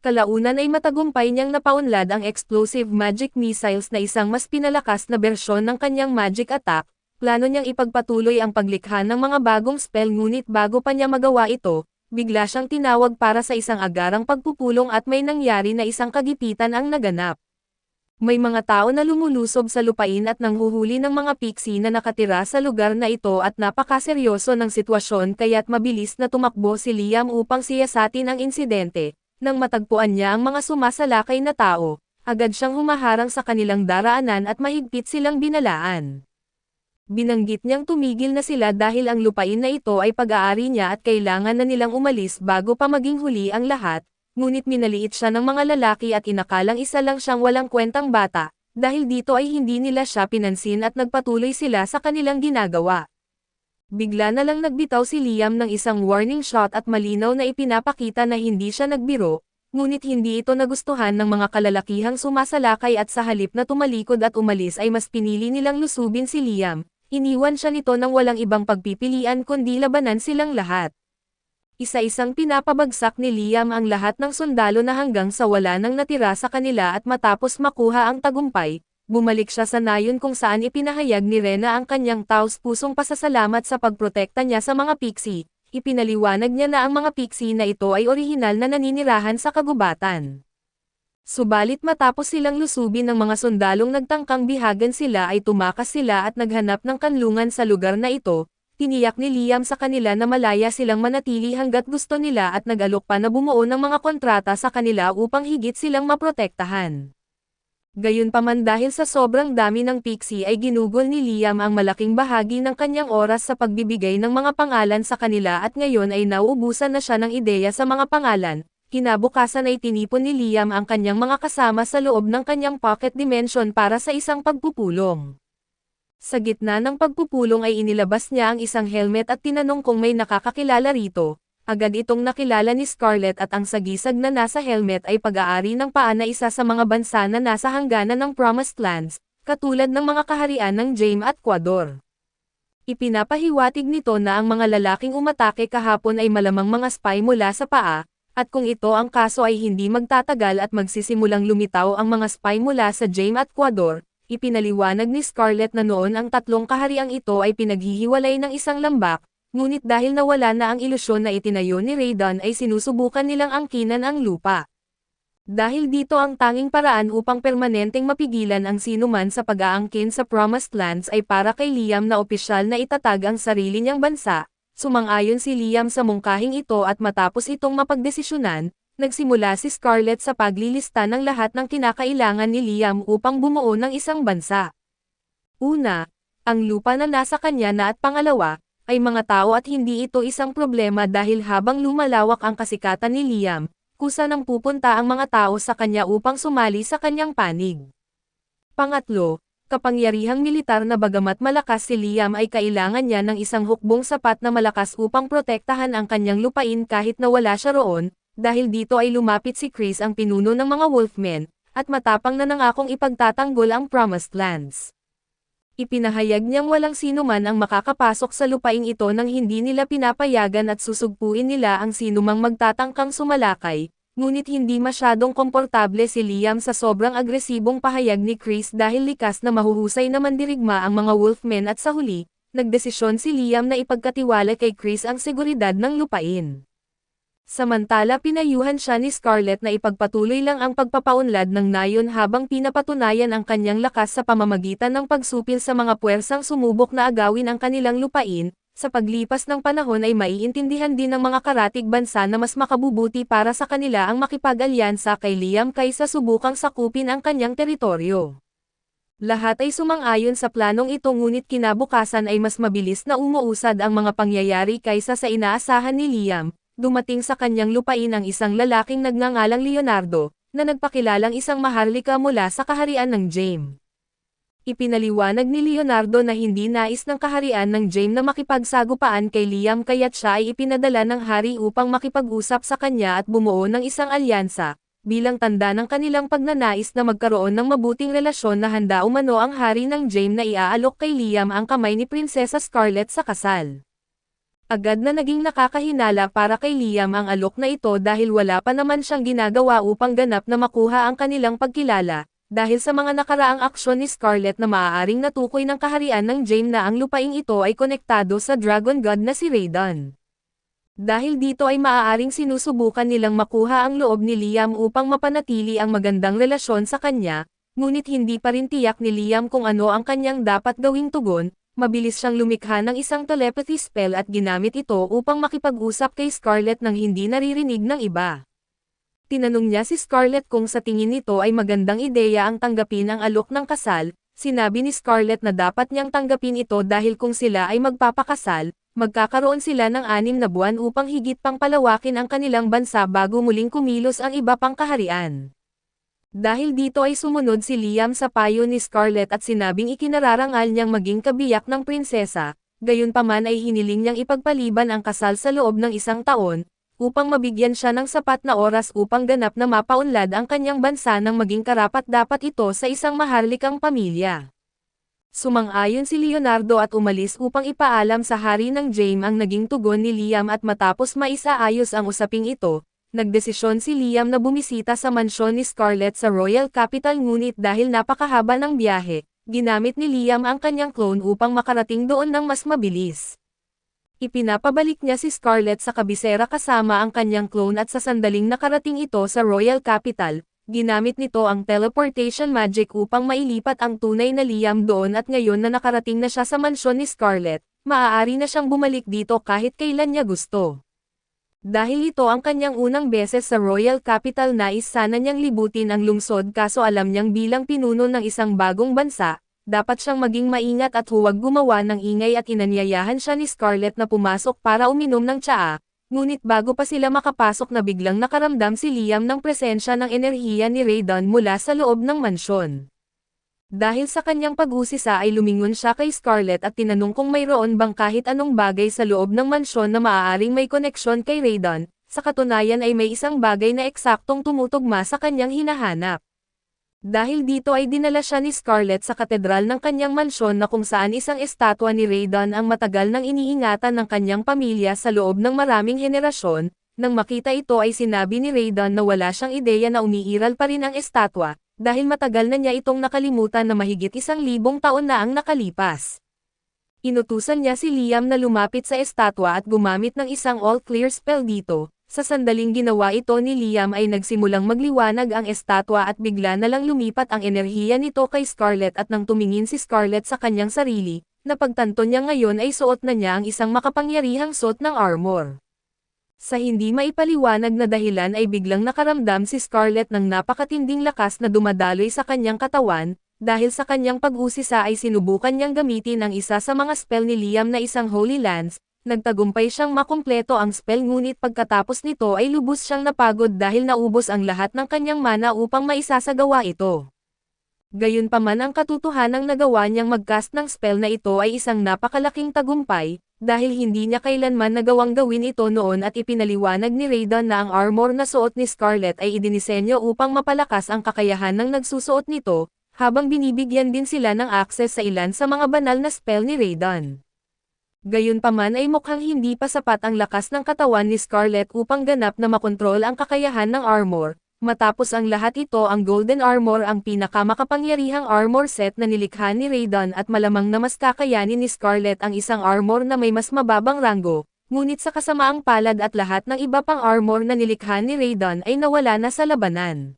Kalaunan ay matagumpay niyang napaunlad ang explosive magic missiles na isang mas pinalakas na bersyon ng kanyang magic attack. Plano niyang ipagpatuloy ang paglikha ng mga bagong spell ngunit bago pa niya magawa ito, bigla siyang tinawag para sa isang agarang pagpupulong at may nangyari na isang kagipitan ang naganap. May mga tao na lumulusob sa lupain at nanghuhuli ng mga pixie na nakatira sa lugar na ito at napakaseryoso ng sitwasyon kaya't mabilis na tumakbo si Liam upang siyasatin ang insidente. Nang matagpuan niya ang mga sumasalakay na tao, agad siyang humaharang sa kanilang daraanan at mahigpit silang binalaan. Binanggit niyang tumigil na sila dahil ang lupain na ito ay pag-aari niya at kailangan na nilang umalis bago pa maging huli ang lahat. Ngunit minaliit siya ng mga lalaki at inakalang isa lang siyang walang kwentang bata, dahil dito ay hindi nila siya pinansin at nagpatuloy sila sa kanilang ginagawa. Bigla na lang nagbitaw si Liam ng isang warning shot at malinaw na ipinapakita na hindi siya nagbiro, ngunit hindi ito nagustuhan ng mga kalalakihang sumasalakay at sa halip na tumalikod at umalis ay mas pinili nilang lusubin si Liam, iniwan siya nito ng walang ibang pagpipilian kundi labanan silang lahat. Isa-isang pinapabagsak ni Liam ang lahat ng sundalo na hanggang sa wala nang natira sa kanila at matapos makuha ang tagumpay, bumalik siya sa nayon kung saan ipinahayag ni Rena ang kanyang taos-pusong pasasalamat sa pagprotekta niya sa mga pixie. Ipinaliwanag niya na ang mga pixie na ito ay orihinal na naninirahan sa kagubatan. Subalit matapos silang lusubin ng mga sundalong nagtangkang bihagan sila ay tumakas sila at naghanap ng kanlungan sa lugar na ito. Tiniyak ni Liam sa kanila na malaya silang manatili hanggat gusto nila at nag-alok pa na bumuo ng mga kontrata sa kanila upang higit silang maprotektahan. Gayunpaman dahil sa sobrang dami ng pixie ay ginugol ni Liam ang malaking bahagi ng kanyang oras sa pagbibigay ng mga pangalan sa kanila at ngayon ay nauubusan na siya ng ideya sa mga pangalan. Kinabukasan ay tinipon ni Liam ang kanyang mga kasama sa loob ng kanyang pocket dimension para sa isang pagpupulong. Sa gitna ng pagpupulong ay inilabas niya ang isang helmet at tinanong kung may nakakakilala rito. Agad itong nakilala ni Scarlett at ang sagisag na nasa helmet ay pag-aari ng paa na isa sa mga bansa na nasa hangganan ng Promised Lands, katulad ng mga kaharian ng Jaime at Quador. Ipinapahiwatig nito na ang mga lalaking umatake kahapon ay malamang mga spy mula sa paa, at kung ito ang kaso ay hindi magtatagal at magsisimulang lumitaw ang mga spy mula sa Jaime at Quador. Ipinaliwanag ni Scarlett na noon ang tatlong kahariang ito ay pinaghihiwalay ng isang lambak. Ngunit dahil nawala na ang ilusyon na itinayo ni Raiden ay sinusubukan nilang angkinan ang lupa. Dahil dito ang tanging paraan upang permanenteng mapigilan ang sinuman sa pag-aangkin sa Promised Lands ay para kay Liam na opisyal na itatag ang sarili niyang bansa. Sumang-ayon si Liam sa mungkahing ito at matapos itong mapagdesisyonan, nagsimula si Scarlett sa paglilista ng lahat ng kinakailangan ni Liam upang bumuo ng isang bansa. Una, ang lupa na nasa kanya na at pangalawa, ay mga tao at hindi ito isang problema dahil habang lumalawak ang kasikatan ni Liam, kusa nang pupunta ang mga tao sa kanya upang sumali sa kanyang panig. Pangatlo, kapangyarihang militar na bagamat malakas si Liam ay kailangan niya ng isang hukbong sapat na malakas upang protektahan ang kanyang lupain kahit na wala siya roon, dahil dito ay lumapit si Chris ang pinuno ng mga Wolfmen, at matapang na nangakong ipagtatanggol ang Promised Lands. Ipinahayag niyang walang sinuman ang makakapasok sa lupaing ito nang hindi nila pinapayagan at susugpuin nila ang sinumang magtatangkang sumalakay, ngunit hindi masyadong komportable si Liam sa sobrang agresibong pahayag ni Chris dahil likas na mahuhusay na mandirigma ang mga Wolfmen at sa huli, nagdesisyon si Liam na ipagkatiwala kay Chris ang seguridad ng lupain. Samantala pinayuhan siya ni Scarlett na ipagpatuloy lang ang pagpapaunlad ng nayon habang pinapatunayan ang kanyang lakas sa pamamagitan ng pagsupil sa mga puwersang sumubok na agawin ang kanilang lupain. Sa paglipas ng panahon ay maiintindihan din ng mga karatig bansa na mas makabubuti para sa kanila ang makipag-alyansa kay Liam kaysa subukang sakupin ang kanyang teritoryo. Lahat ay sumang-ayon sa planong ito ngunit kinabukasan ay mas mabilis na umuusad ang mga pangyayari kaysa sa inaasahan ni Liam. Dumating sa kanyang lupain ang isang lalaking nagngangalang Leonardo, na nagpakilalang isang maharlika mula sa kaharian ng Jaime. Ipinaliwanag ni Leonardo na hindi nais ng kaharian ng Jaime na makipagsagupaan kay Liam kaya't siya ay ipinadala ng hari upang makipag-usap sa kanya at bumuo ng isang alyansa, bilang tanda ng kanilang pagnanais na magkaroon ng mabuting relasyon na handa umano ang hari ng Jaime na iaalok kay Liam ang kamay ni Prinsesa Scarlett sa kasal. Agad na naging nakakahinala para kay Liam ang alok na ito dahil wala pa naman siyang ginagawa upang ganap na makuha ang kanilang pagkilala, dahil sa mga nakaraang aksyon ni Scarlett na maaaring natukoy ng kaharian ng Jaime na ang lupaing ito ay konektado sa Dragon God na si Raiden. Dahil dito ay maaaring sinusubukan nilang makuha ang loob ni Liam upang mapanatili ang magandang relasyon sa kanya, ngunit hindi pa rin tiyak ni Liam kung ano ang kanyang dapat gawing tugon. Mabilis siyang lumikha ng isang telepathy spell at ginamit ito upang makipag-usap kay Scarlett nang hindi naririnig ng iba. Tinanong niya si Scarlett kung sa tingin nito ay magandang ideya ang tanggapin ang alok ng kasal. Sinabi ni Scarlett na dapat niyang tanggapin ito dahil kung sila ay magpapakasal, magkakaroon sila ng 6 na buwan upang higit pang palawakin ang kanilang bansa bago muling kumilos ang iba pang kaharian. Dahil dito ay sumunod si Liam sa payo ni Scarlett at sinabing ikinararangal niyang maging kabiyak ng prinsesa, gayunpaman ay hiniling niyang ipagpaliban ang kasal sa loob ng 1 taon, upang mabigyan siya ng sapat na oras upang ganap na mapaunlad ang kanyang bansa nang maging karapat-dapat ito sa isang maharlikang pamilya. Sumang-ayon si Leonardo at umalis upang ipaalam sa hari ng Jaime ang naging tugon ni Liam at matapos maisaayos ang usaping ito, nagdesisyon si Liam na bumisita sa mansyon ni Scarlett sa Royal Capital ngunit dahil napakahaba ng biyahe, ginamit ni Liam ang kanyang clone upang makarating doon ng mas mabilis. Ipinapabalik niya si Scarlett sa kabisera kasama ang kanyang clone at sa sandaling nakarating ito sa Royal Capital, ginamit nito ang teleportation magic upang mailipat ang tunay na Liam doon at ngayon na nakarating na siya sa mansyon ni Scarlett, maaari na siyang bumalik dito kahit kailan niya gusto. Dahil ito ang kanyang unang beses sa Royal Capital nais sana niyang libutin ang lungsod kaso alam niyang bilang pinuno ng isang bagong bansa, dapat siyang maging maingat at huwag gumawa ng ingay at inanyayahan siya ni Scarlett na pumasok para uminom ng tsaa, ngunit bago pa sila makapasok na biglang nakaramdam si Liam ng presensya ng enerhiya ni Raiden mula sa loob ng mansyon. Dahil sa kanyang pag-usisa ay lumingon siya kay Scarlett at tinanong kung mayroon bang kahit anong bagay sa loob ng mansyon na maaaring may koneksyon kay Raiden, sa katunayan ay may isang bagay na eksaktong tumutugma sa kanyang hinahanap. Dahil dito ay dinala siya ni Scarlett sa katedral ng kanyang mansyon na kung saan isang estatwa ni Raiden ang matagal nang iniingatan ng kanyang pamilya sa loob ng maraming henerasyon. Nang makita ito ay sinabi ni Raiden na wala siyang ideya na umiiral pa rin ang estatwa, dahil matagal na niya itong nakalimutan na mahigit 1,000 taon na ang nakalipas. Inutusan niya si Liam na lumapit sa estatwa at gumamit ng isang all-clear spell dito. Sa sandaling ginawa ito ni Liam ay nagsimulang magliwanag ang estatwa at bigla na lang lumipat ang enerhiya nito kay Scarlett at nang tumingin si Scarlett sa kanyang sarili, napagtanto niya ngayon ay suot na niya ang isang makapangyarihang suot ng armor. Sa hindi maipaliwanag na dahilan ay biglang nakaramdam si Scarlett ng napakatinding lakas na dumadaloy sa kanyang katawan, dahil sa kanyang pag-usisa ay sinubukan niyang gamitin ang isa sa mga spell ni Liam na isang Holy Lance, nagtagumpay siyang makumpleto ang spell ngunit pagkatapos nito ay lubos siyang napagod dahil naubos ang lahat ng kanyang mana upang maisasagawa ito. Gayunpaman ang katotohanang nagawa niyang mag-cast ng spell na ito ay isang napakalaking tagumpay, dahil hindi niya kailanman nagawang gawin ito noon at ipinaliwanag ni Raiden na ang armor na suot ni Scarlett ay idinisenyo upang mapalakas ang kakayahan ng nagsusuot nito, habang binibigyan din sila ng access sa ilan sa mga banal na spell ni Raiden. Gayunpaman ay mukhang hindi pa sapat ang lakas ng katawan ni Scarlett upang ganap na makontrol ang kakayahan ng armor. Matapos ang lahat ito ang Golden Armor ang pinakamakapangyarihang armor set na nilikha ni Raiden at malamang na mas kakayanin ni Scarlett ang isang armor na may mas mababang ranggo, ngunit sa kasamaang palad at lahat ng iba pang armor na nilikha ni Raiden ay nawala na sa labanan.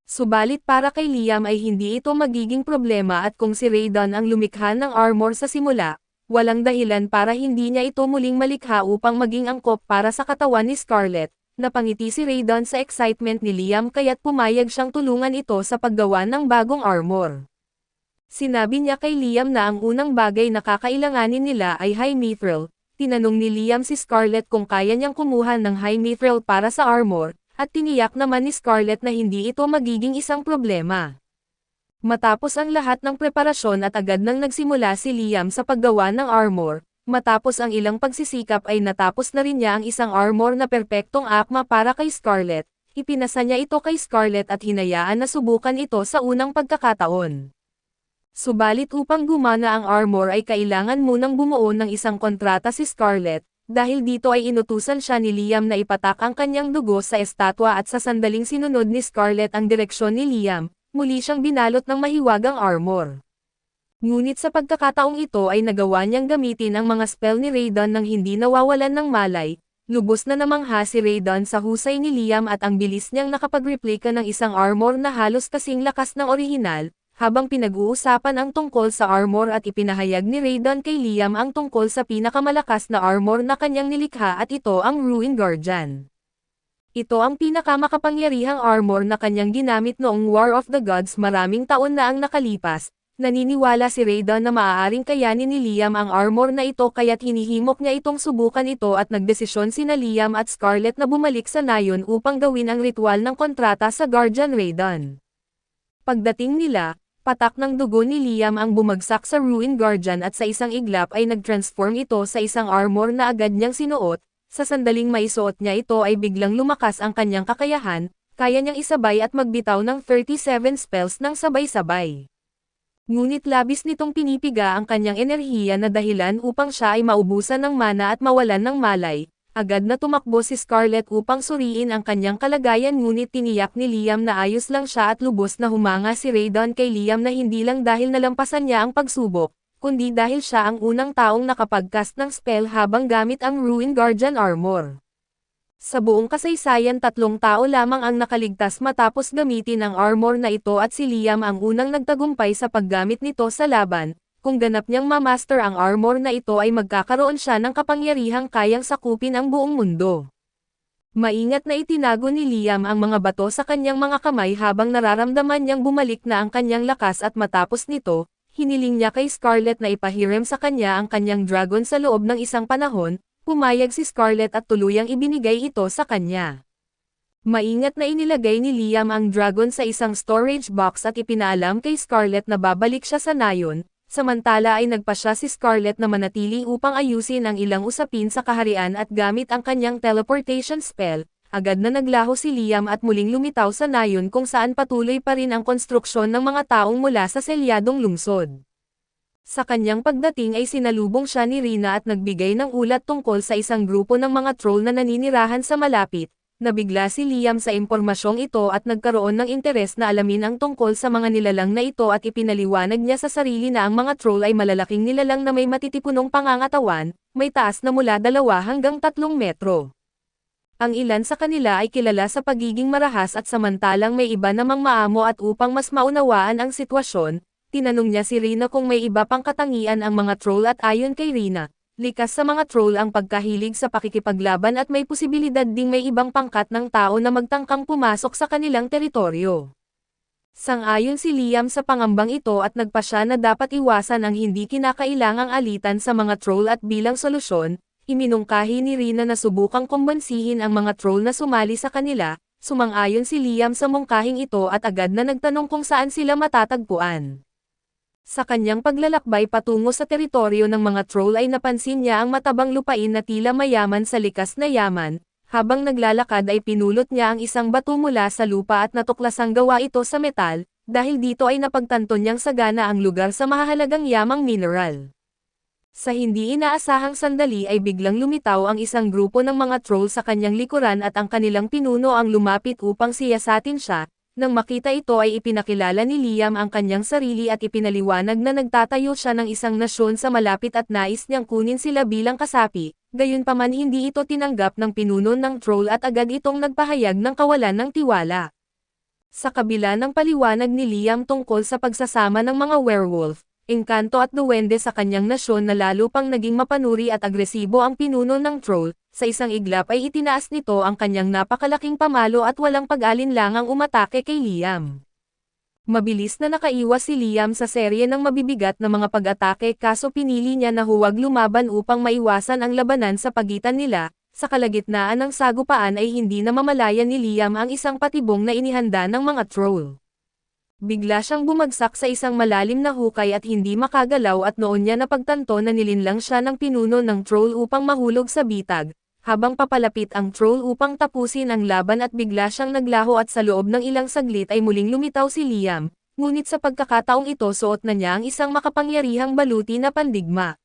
Subalit para kay Liam ay hindi ito magiging problema at kung si Raiden ang lumikha ng armor sa simula, walang dahilan para hindi niya ito muling malikha upang maging angkop para sa katawan ni Scarlett. Napangiti si Raiden sa excitement ni Liam kaya't pumayag siyang tulungan ito sa paggawa ng bagong armor. Sinabi niya kay Liam na ang unang bagay na kakailanganin nila ay High Mithril. Tinanong ni Liam si Scarlett kung kaya niyang kumuha ng High Mithril para sa armor, at tiniyak naman ni Scarlett na hindi ito magiging isang problema. Matapos ang lahat ng preparasyon at agad nang nagsimula si Liam sa paggawa ng armor, matapos ang ilang pagsisikap ay natapos na rin niya ang isang armor na perpektong akma para kay Scarlett, ipinasa niya ito kay Scarlett at hinayaan na subukan ito sa unang pagkakataon. Subalit upang gumana ang armor ay kailangan munang bumuo ng isang kontrata si Scarlett, dahil dito ay inutusan siya ni Liam na ipatak ang kanyang dugo sa estatwa at sa sandaling sinunod ni Scarlett ang direksyon ni Liam, muli siyang binalot ng mahiwagang armor. Ngunit sa pagkakataong ito ay nagawa niyang gamitin ang mga spell ni Raiden nang hindi nawawalan ng malay, lubos na namangha si Raiden sa husay ni Liam at ang bilis niyang nakapagreplika ng isang armor na halos kasing lakas ng orihinal, habang pinag-uusapan ang tungkol sa armor at ipinahayag ni Raiden kay Liam ang tungkol sa pinakamalakas na armor na kanyang nilikha at ito ang Ruin Guardian. Ito ang pinakamakapangyarihang armor na kanyang ginamit noong War of the Gods maraming taon na ang nakalipas. Naniniwala si Raiden na maaaring kayanin ni Liam ang armor na ito kaya't hinihimok niya itong subukan ito at nagdesisyon sina Liam at Scarlett na bumalik sa nayon upang gawin ang ritual ng kontrata sa Guardian Raiden. Pagdating nila, patak ng dugo ni Liam ang bumagsak sa Ruin Guardian at sa isang iglap ay nag-transform ito sa isang armor na agad niyang sinuot, sa sandaling maisuot niya ito ay biglang lumakas ang kanyang kakayahan, kaya niyang isabay at magbitaw ng 37 spells ng sabay-sabay. Ngunit labis nitong pinipiga ang kanyang enerhiya na dahilan upang siya ay maubusan ng mana at mawalan ng malay, Agad na tumakbo si Scarlett upang suriin ang kanyang kalagayan ngunit tiniyak ni Liam na ayos lang siya at lubos na humanga si Raiden kay Liam na hindi lang dahil nalampasan niya ang pagsubok, kundi dahil siya ang unang taong nakapag-cast ng spell habang gamit ang Ruin Guardian Armor. Sa buong kasaysayan 3 tao lamang ang nakaligtas matapos gamitin ang armor na ito at si Liam ang unang nagtagumpay sa paggamit nito sa laban. Kung ganap niyang ma-master ang armor na ito ay magkakaroon siya ng kapangyarihang kayang sakupin ang buong mundo. Maingat na itinago ni Liam ang mga bato sa kanyang mga kamay habang nararamdaman niyang bumalik na ang kanyang lakas at matapos nito, hiniling niya kay Scarlett na ipahiram sa kanya ang kanyang dragon sa loob ng isang panahon, pumayag si Scarlett at tuluyang ibinigay ito sa kanya. Maingat na inilagay ni Liam ang dragon sa isang storage box at ipinaalam kay Scarlett na babalik siya sa nayon. Samantala ay nagpasya si Scarlett na manatili upang ayusin ang ilang usapin sa kaharian at gamit ang kanyang teleportation spell, agad na naglaho si Liam at muling lumitaw sa nayon kung saan patuloy pa rin ang konstruksyon ng mga taong mula sa selyadong lungsod. Sa kanyang pagdating ay sinalubong siya ni Rina at nagbigay ng ulat tungkol sa isang grupo ng mga troll na naninirahan sa malapit. Nabigla si Liam sa impormasyong ito at nagkaroon ng interes na alamin ang tungkol sa mga nilalang na ito at ipinaliwanag niya sa sarili na ang mga troll ay malalaking nilalang na may matitipunong pangangatawan, may taas na mula 2 hanggang 3 metro. Ang ilan sa kanila ay kilala sa pagiging marahas at samantalang may iba namang maamo at upang mas maunawaan ang sitwasyon, tinanong niya si Rina kung may iba pang katangian ang mga troll at ayon kay Rina, likas sa mga troll ang pagkahilig sa pakikipaglaban at may posibilidad ding may ibang pangkat ng tao na magtangkang pumasok sa kanilang teritoryo. Sang-ayon si Liam sa pangambang ito at nagpasya na dapat iwasan ang hindi kinakailangang alitan sa mga troll at bilang solusyon, iminungkahi ni Rina na subukang kumbansihin ang mga troll na sumali sa kanila, sumang-ayon si Liam sa mungkahing ito at agad na nagtanong kung saan sila matatagpuan. Sa kanyang paglalakbay patungo sa teritoryo ng mga troll ay napansin niya ang matabang lupain na tila mayaman sa likas na yaman, habang naglalakad ay pinulot niya ang isang bato mula sa lupa at natuklasang gawa ito sa metal, dahil dito ay napagtanto niyang sagana ang lugar sa mahahalagang yamang mineral. Sa hindi inaasahang sandali ay biglang lumitaw ang isang grupo ng mga troll sa kanyang likuran at ang kanilang pinuno ang lumapit upang siyasatin siya. Nang makita ito ay ipinakilala ni Liam ang kanyang sarili at ipinaliwanag na nagtatayo siya ng isang nasyon sa malapit at nais niyang kunin sila bilang kasapi, gayunpaman hindi ito tinanggap ng pinuno ng troll at agad itong nagpahayag ng kawalan ng tiwala. Sa kabila ng paliwanag ni Liam tungkol sa pagsasama ng mga werewolf, engkanto at duwende sa kanyang nasyon na lalo pang naging mapanuri at agresibo ang pinuno ng troll, sa isang iglap ay itinaas nito ang kanyang napakalaking pamalo at walang pag-alinlangang umatake kay Liam. Mabilis na nakaiwas si Liam sa serye ng mabibigat na mga pag-atake kaso pinili niya na huwag lumaban upang maiwasan ang labanan sa pagitan nila. Sa kalagitnaan ng sagupaan ay hindi na mamalayan ni Liam ang isang patibong na inihanda ng mga troll. Bigla siyang bumagsak sa isang malalim na hukay at hindi makagalaw at noon niya napagtanto na nilinlang siya ng pinuno ng troll upang mahulog sa bitag, habang papalapit ang troll upang tapusin ang laban at bigla siyang naglaho at sa loob ng ilang saglit ay muling lumitaw si Liam, ngunit sa pagkakataong ito suot na niya ang isang makapangyarihang baluti na pandigma.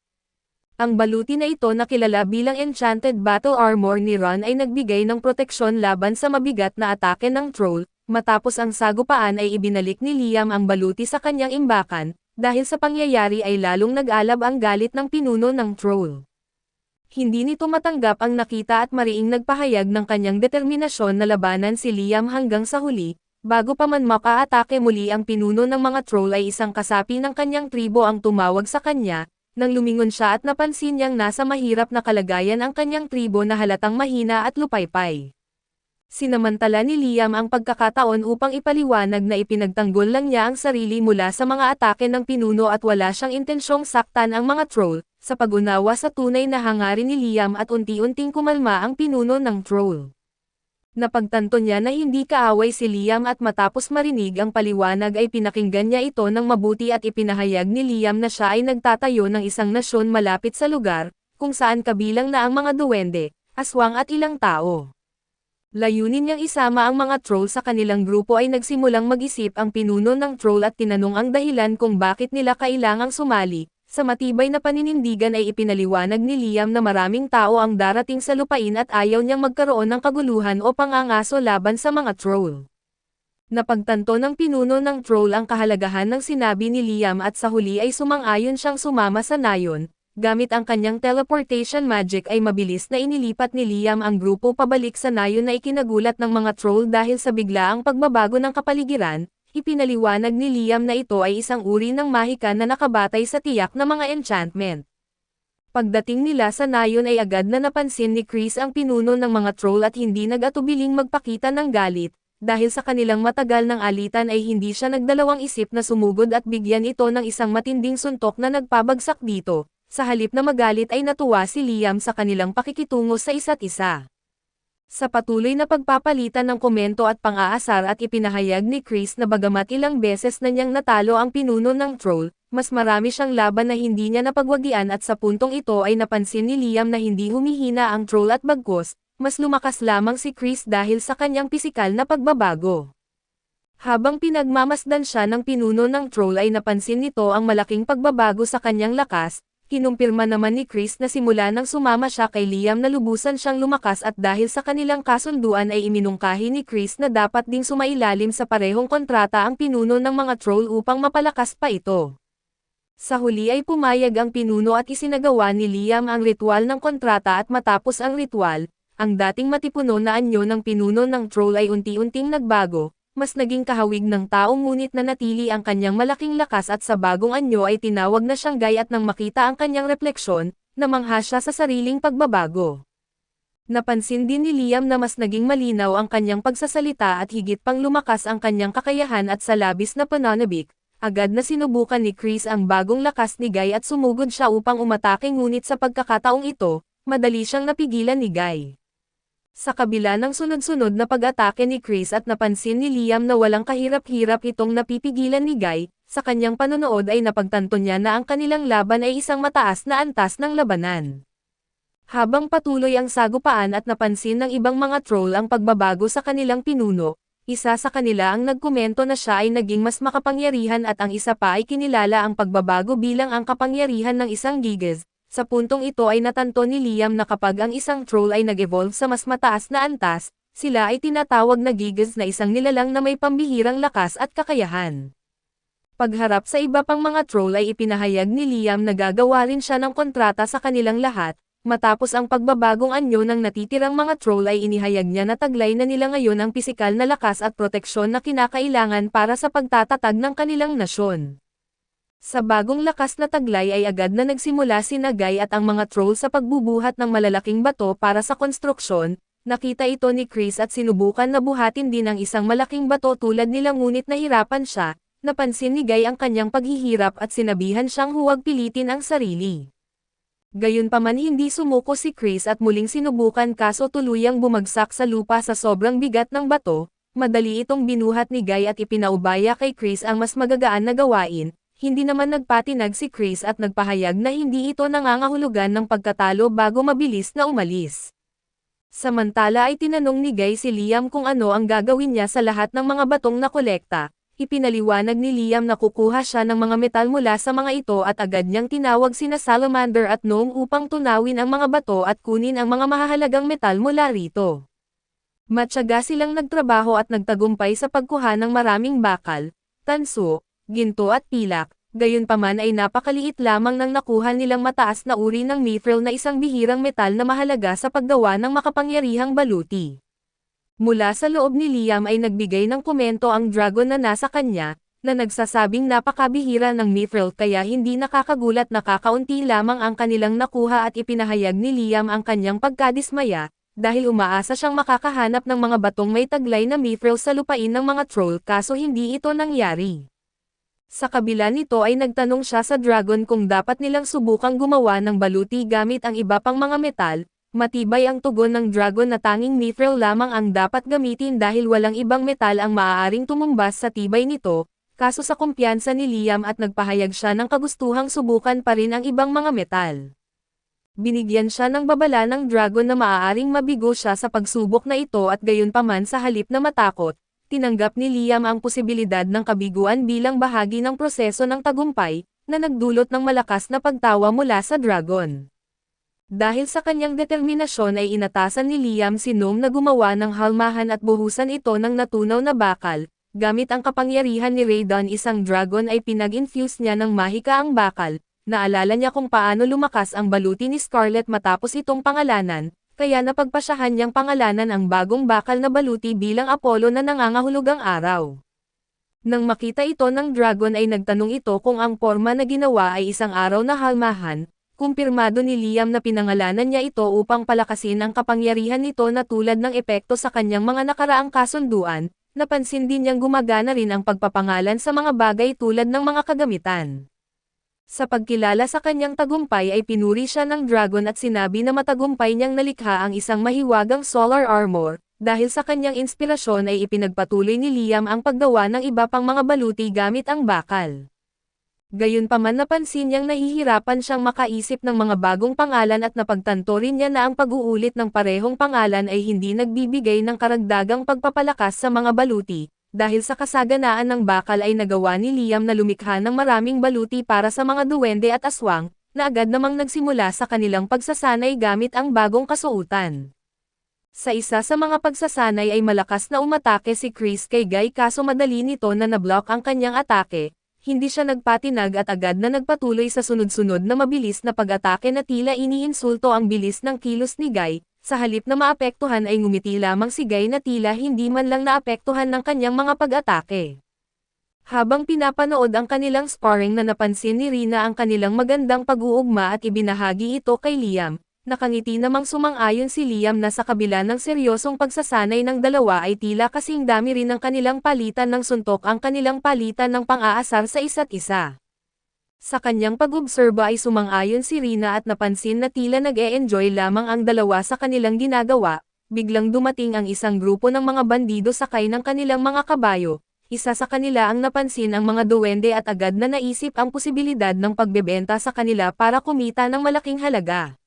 Ang baluti na ito na kilala bilang Enchanted Battle Armor ni Ron ay nagbigay ng proteksyon laban sa mabigat na atake ng troll. Matapos ang sagupaan ay ibinalik ni Liam ang baluti sa kanyang imbakan, dahil sa pangyayari ay lalong nag-alab ang galit ng pinuno ng troll. Hindi nito matanggap ang nakita at mariing nagpahayag ng kanyang determinasyon na labanan si Liam hanggang sa huli, bago pa man makaatake muli ang pinuno ng mga troll ay isang kasapi ng kanyang tribo ang tumawag sa kanya, nang lumingon siya at napansin niyang nasa mahirap na kalagayan ang kanyang tribo na halatang mahina at lupaypay. Sinamantala ni Liam ang pagkakataon upang ipaliwanag na ipinagtanggol lang niya ang sarili mula sa mga atake ng pinuno at wala siyang intensyong saktan ang mga troll, sa pag-unawa sa tunay na hangarin ni Liam at unti-unting kumalma ang pinuno ng troll. Napagtanto niya na hindi kaaway si Liam at matapos marinig ang paliwanag ay pinakinggan niya ito ng mabuti at ipinahayag ni Liam na siya ay nagtatayo ng isang nasyon malapit sa lugar, kung saan kabilang na ang mga duwende, aswang at ilang tao. Layunin niyang isama ang mga troll sa kanilang grupo ay nagsimulang mag-isip ang pinuno ng troll at tinanong ang dahilan kung bakit nila kailangang sumali. Sa matibay na paninindigan ay ipinaliwanag ni Liam na maraming tao ang darating sa lupain at ayaw niyang magkaroon ng kaguluhan o pangangaso laban sa mga troll. Napagtanto ng pinuno ng troll ang kahalagahan ng sinabi ni Liam at sa huli ay sumang-ayon siyang sumama sa nayon. Gamit ang kanyang teleportation magic ay mabilis na inilipat ni Liam ang grupo pabalik sa nayon na ikinagulat ng mga troll dahil sa biglaang pagbabago ng kapaligiran. Ipinaliwanag ni Liam na ito ay isang uri ng mahika na nakabatay sa tiyak na mga enchantment. Pagdating nila sa nayon ay agad na napansin ni Chris ang pinuno ng mga troll at hindi nag-atubiling magpakita ng galit, dahil sa kanilang matagal ng alitan ay hindi siya nagdalawang isip na sumugod at bigyan ito ng isang matinding suntok na nagpabagsak dito. Sa halip na magalit ay natuwa si Liam sa kanilang pakikitungo sa isa't isa. Sa patuloy na pagpapalitan ng komento at pang-aasar at ipinahayag ni Chris na bagamat ilang beses na niyang natalo ang pinuno ng troll, mas marami siyang laban na hindi niya napagwagian at sa puntong ito ay napansin ni Liam na hindi humihina ang troll at bagkus, mas lumakas lamang si Chris dahil sa kanyang pisikal na pagbabago. Habang pinagmamasdan siya ng pinuno ng troll ay napansin nito ang malaking pagbabago sa kanyang lakas. Kinumpirma naman ni Chris na simula nang sumama siya kay Liam na lubusan siyang lumakas at dahil sa kanilang kasunduan ay iminungkahi ni Chris na dapat ding sumailalim sa parehong kontrata ang pinuno ng mga troll upang mapalakas pa ito. Sa huli ay pumayag ang pinuno at isinagawa ni Liam ang ritual ng kontrata at matapos ang ritual, ang dating matipuno na anyo ng pinuno ng troll ay unti-unting nagbago. Mas naging kahawig ng tao ngunit nanatili ang kanyang malaking lakas at sa bagong anyo ay tinawag na siyang Guy at nang makita ang kanyang refleksyon, namangha siya sa sariling pagbabago. Napansin din ni Liam na mas naging malinaw ang kanyang pagsasalita at higit pang lumakas ang kanyang kakayahan at sa labis na pananabik, agad na sinubukan ni Chris ang bagong lakas ni Guy at sumugod siya upang umatake ngunit sa pagkakataong ito, madali siyang napigilan ni Guy. Sa kabila ng sunod-sunod na pag-atake ni Chris at napansin ni Liam na walang kahirap-hirap itong napipigilan ni Guy, sa kanyang panonood ay napagtanto niya na ang kanilang laban ay isang mataas na antas ng labanan. Habang patuloy ang sagupaan at napansin ng ibang mga troll ang pagbabago sa kanilang pinuno, isa sa kanila ang nagkomento na siya ay naging mas makapangyarihan at ang isa pa ay kinilala ang pagbabago bilang ang kapangyarihan ng isang gigas. Sa puntong ito ay natanto ni Liam na kapag ang isang troll ay nag-evolve sa mas mataas na antas, sila ay tinatawag na gigas na isang nilalang na may pambihirang lakas at kakayahan. Pagharap sa iba pang mga troll ay ipinahayag ni Liam na gagawa rin siya ng kontrata sa kanilang lahat. Matapos ang pagbabagong anyo ng natitirang mga troll ay inihayag niya na taglay na nila ngayon ang pisikal na lakas at proteksyon na kinakailangan para sa pagtatatag ng kanilang nasyon. Sa bagong lakas na taglay ay agad na nagsimula sina Guy at ang mga troll sa pagbubuhat ng malalaking bato para sa konstruksyon. Nakita ito ni Chris at sinubukan na buhatin din ang isang malaking bato tulad nila ngunit nahirapan siya. Napansin ni Guy ang kanyang paghihirap at sinabihan siyang huwag pilitin ang sarili. Gayunpaman hindi sumuko si Chris at muling sinubukan kaso tuluyang bumagsak sa lupa sa sobrang bigat ng bato. Madali itong binuhat ni Guy at ipinaubaya kay Chris ang mas magagaan na gawain. Hindi naman nagpatinag si Chris at nagpahayag na hindi ito nangangahulugan ng pagkatalo bago mabilis na umalis. Samantala ay tinanong ni Guy si Liam kung ano ang gagawin niya sa lahat ng mga batong nakolekta. Ipinaliwanag ni Liam na kukuha siya ng mga metal mula sa mga ito at agad niyang tinawag sina Salamander at Gnome upang tunawin ang mga bato at kunin ang mga mahahalagang metal mula rito. Matyaga silang nagtrabaho at nagtagumpay sa pagkuha ng maraming bakal, tanso, ginto at pilak, gayunpaman ay napakaliit lamang ng nakuha nilang mataas na uri ng mithril na isang bihirang metal na mahalaga sa paggawa ng makapangyarihang baluti. Mula sa loob ni Liam ay nagbigay ng komento ang dragon na nasa kanya, na nagsasabing napakabihira ng mithril kaya hindi nakakagulat na kakaunti lamang ang kanilang nakuha at ipinahayag ni Liam ang kanyang pagkadismaya, dahil umaasa siyang makakahanap ng mga batong may taglay na mithril sa lupain ng mga troll kaso hindi ito nangyari. Sa kabila nito ay nagtanong siya sa dragon kung dapat nilang subukang gumawa ng baluti gamit ang iba pang mga metal. Matibay ang tugon ng dragon na tanging mithril lamang ang dapat gamitin dahil walang ibang metal ang maaaring tumumbas sa tibay nito, kaso sa kumpiyansa ni Liam at nagpahayag siya ng kagustuhang subukan pa rin ang ibang mga metal. Binigyan siya ng babala ng dragon na maaaring mabigo siya sa pagsubok na ito at gayunpaman sa halip na matakot, tinanggap ni Liam ang posibilidad ng kabiguan bilang bahagi ng proseso ng tagumpay. na nagdulot ng malakas na pagtawa mula sa dragon. Dahil sa kanyang determinasyon ay inatasan ni Liam si Gnome na gumawa ng halmahan at buhusan ito ng natunaw na bakal. Gamit ang kapangyarihan ni Raiden isang dragon ay pinag-infuse niya ng mahika ang bakal. Naalala niya kung paano lumakas ang baluti ni Scarlet matapos itong pangalanan, kaya napagpasyahan niyang pangalanan ang bagong bakal na baluti bilang Apollo na nangangahulugang araw. Nang makita ito ng dragon ay nagtanong ito kung ang porma na ginawa ay isang araw na halmahan. Kumpirmado ni Liam na pinangalanan niya ito upang palakasin ang kapangyarihan nito na tulad ng epekto sa kanyang mga nakaraang kasunduan. Napansin din niyang gumagana rin ang pagpapangalan sa mga bagay tulad ng mga kagamitan. Sa pagkilala sa kanyang tagumpay ay pinuri siya ng dragon at sinabi na matagumpay niyang nalikha ang isang mahiwagang solar armor. Dahil sa kanyang inspirasyon ay ipinagpatuloy ni Liam ang paggawa ng iba pang mga baluti gamit ang bakal. Gayunpaman napansin niyang nahihirapan siyang makaisip ng mga bagong pangalan at napagtanto rin niya na ang pag-uulit ng parehong pangalan ay hindi nagbibigay ng karagdagang pagpapalakas sa mga baluti. Dahil sa kasaganaan ng bakal ay nagawa ni Liam na lumikha ng maraming baluti para sa mga duwende at aswang, na agad namang nagsimula sa kanilang pagsasanay gamit ang bagong kasuotan. Sa isa sa mga pagsasanay ay malakas na umatake si Chris kay Guy kaso madali nito na nablock ang kanyang atake. Hindi siya nagpatinag at agad na nagpatuloy sa sunod-sunod na mabilis na pag-atake na tila iniinsulto ang bilis ng kilos ni Guy. Sa halip na maapektuhan ay ngumiti lamang si Guy na tila hindi man lang naapektuhan ng kanyang mga pag-atake. Habang pinapanood ang kanilang sparring na napansin ni Rina ang kanilang magandang pag-uugma at ibinahagi ito kay Liam, nakangiti namang sumang-ayon si Liam na sa kabila ng seryosong pagsasanay ng dalawa ay tila kasing dami rin ng kanilang palitan ng suntok ang kanilang palitan ng pang-aasar sa isa't isa. Sa kanyang pag-obserba ay sumang-ayon si Rina at napansin na tila nag-e-enjoy lamang ang dalawa sa kanilang ginagawa. Biglang dumating ang isang grupo ng mga bandido sakay ng kanilang mga kabayo. Isa sa kanila ang napansin ang mga duwende at agad na naisip ang posibilidad ng pagbebenta sa kanila para kumita ng malaking halaga.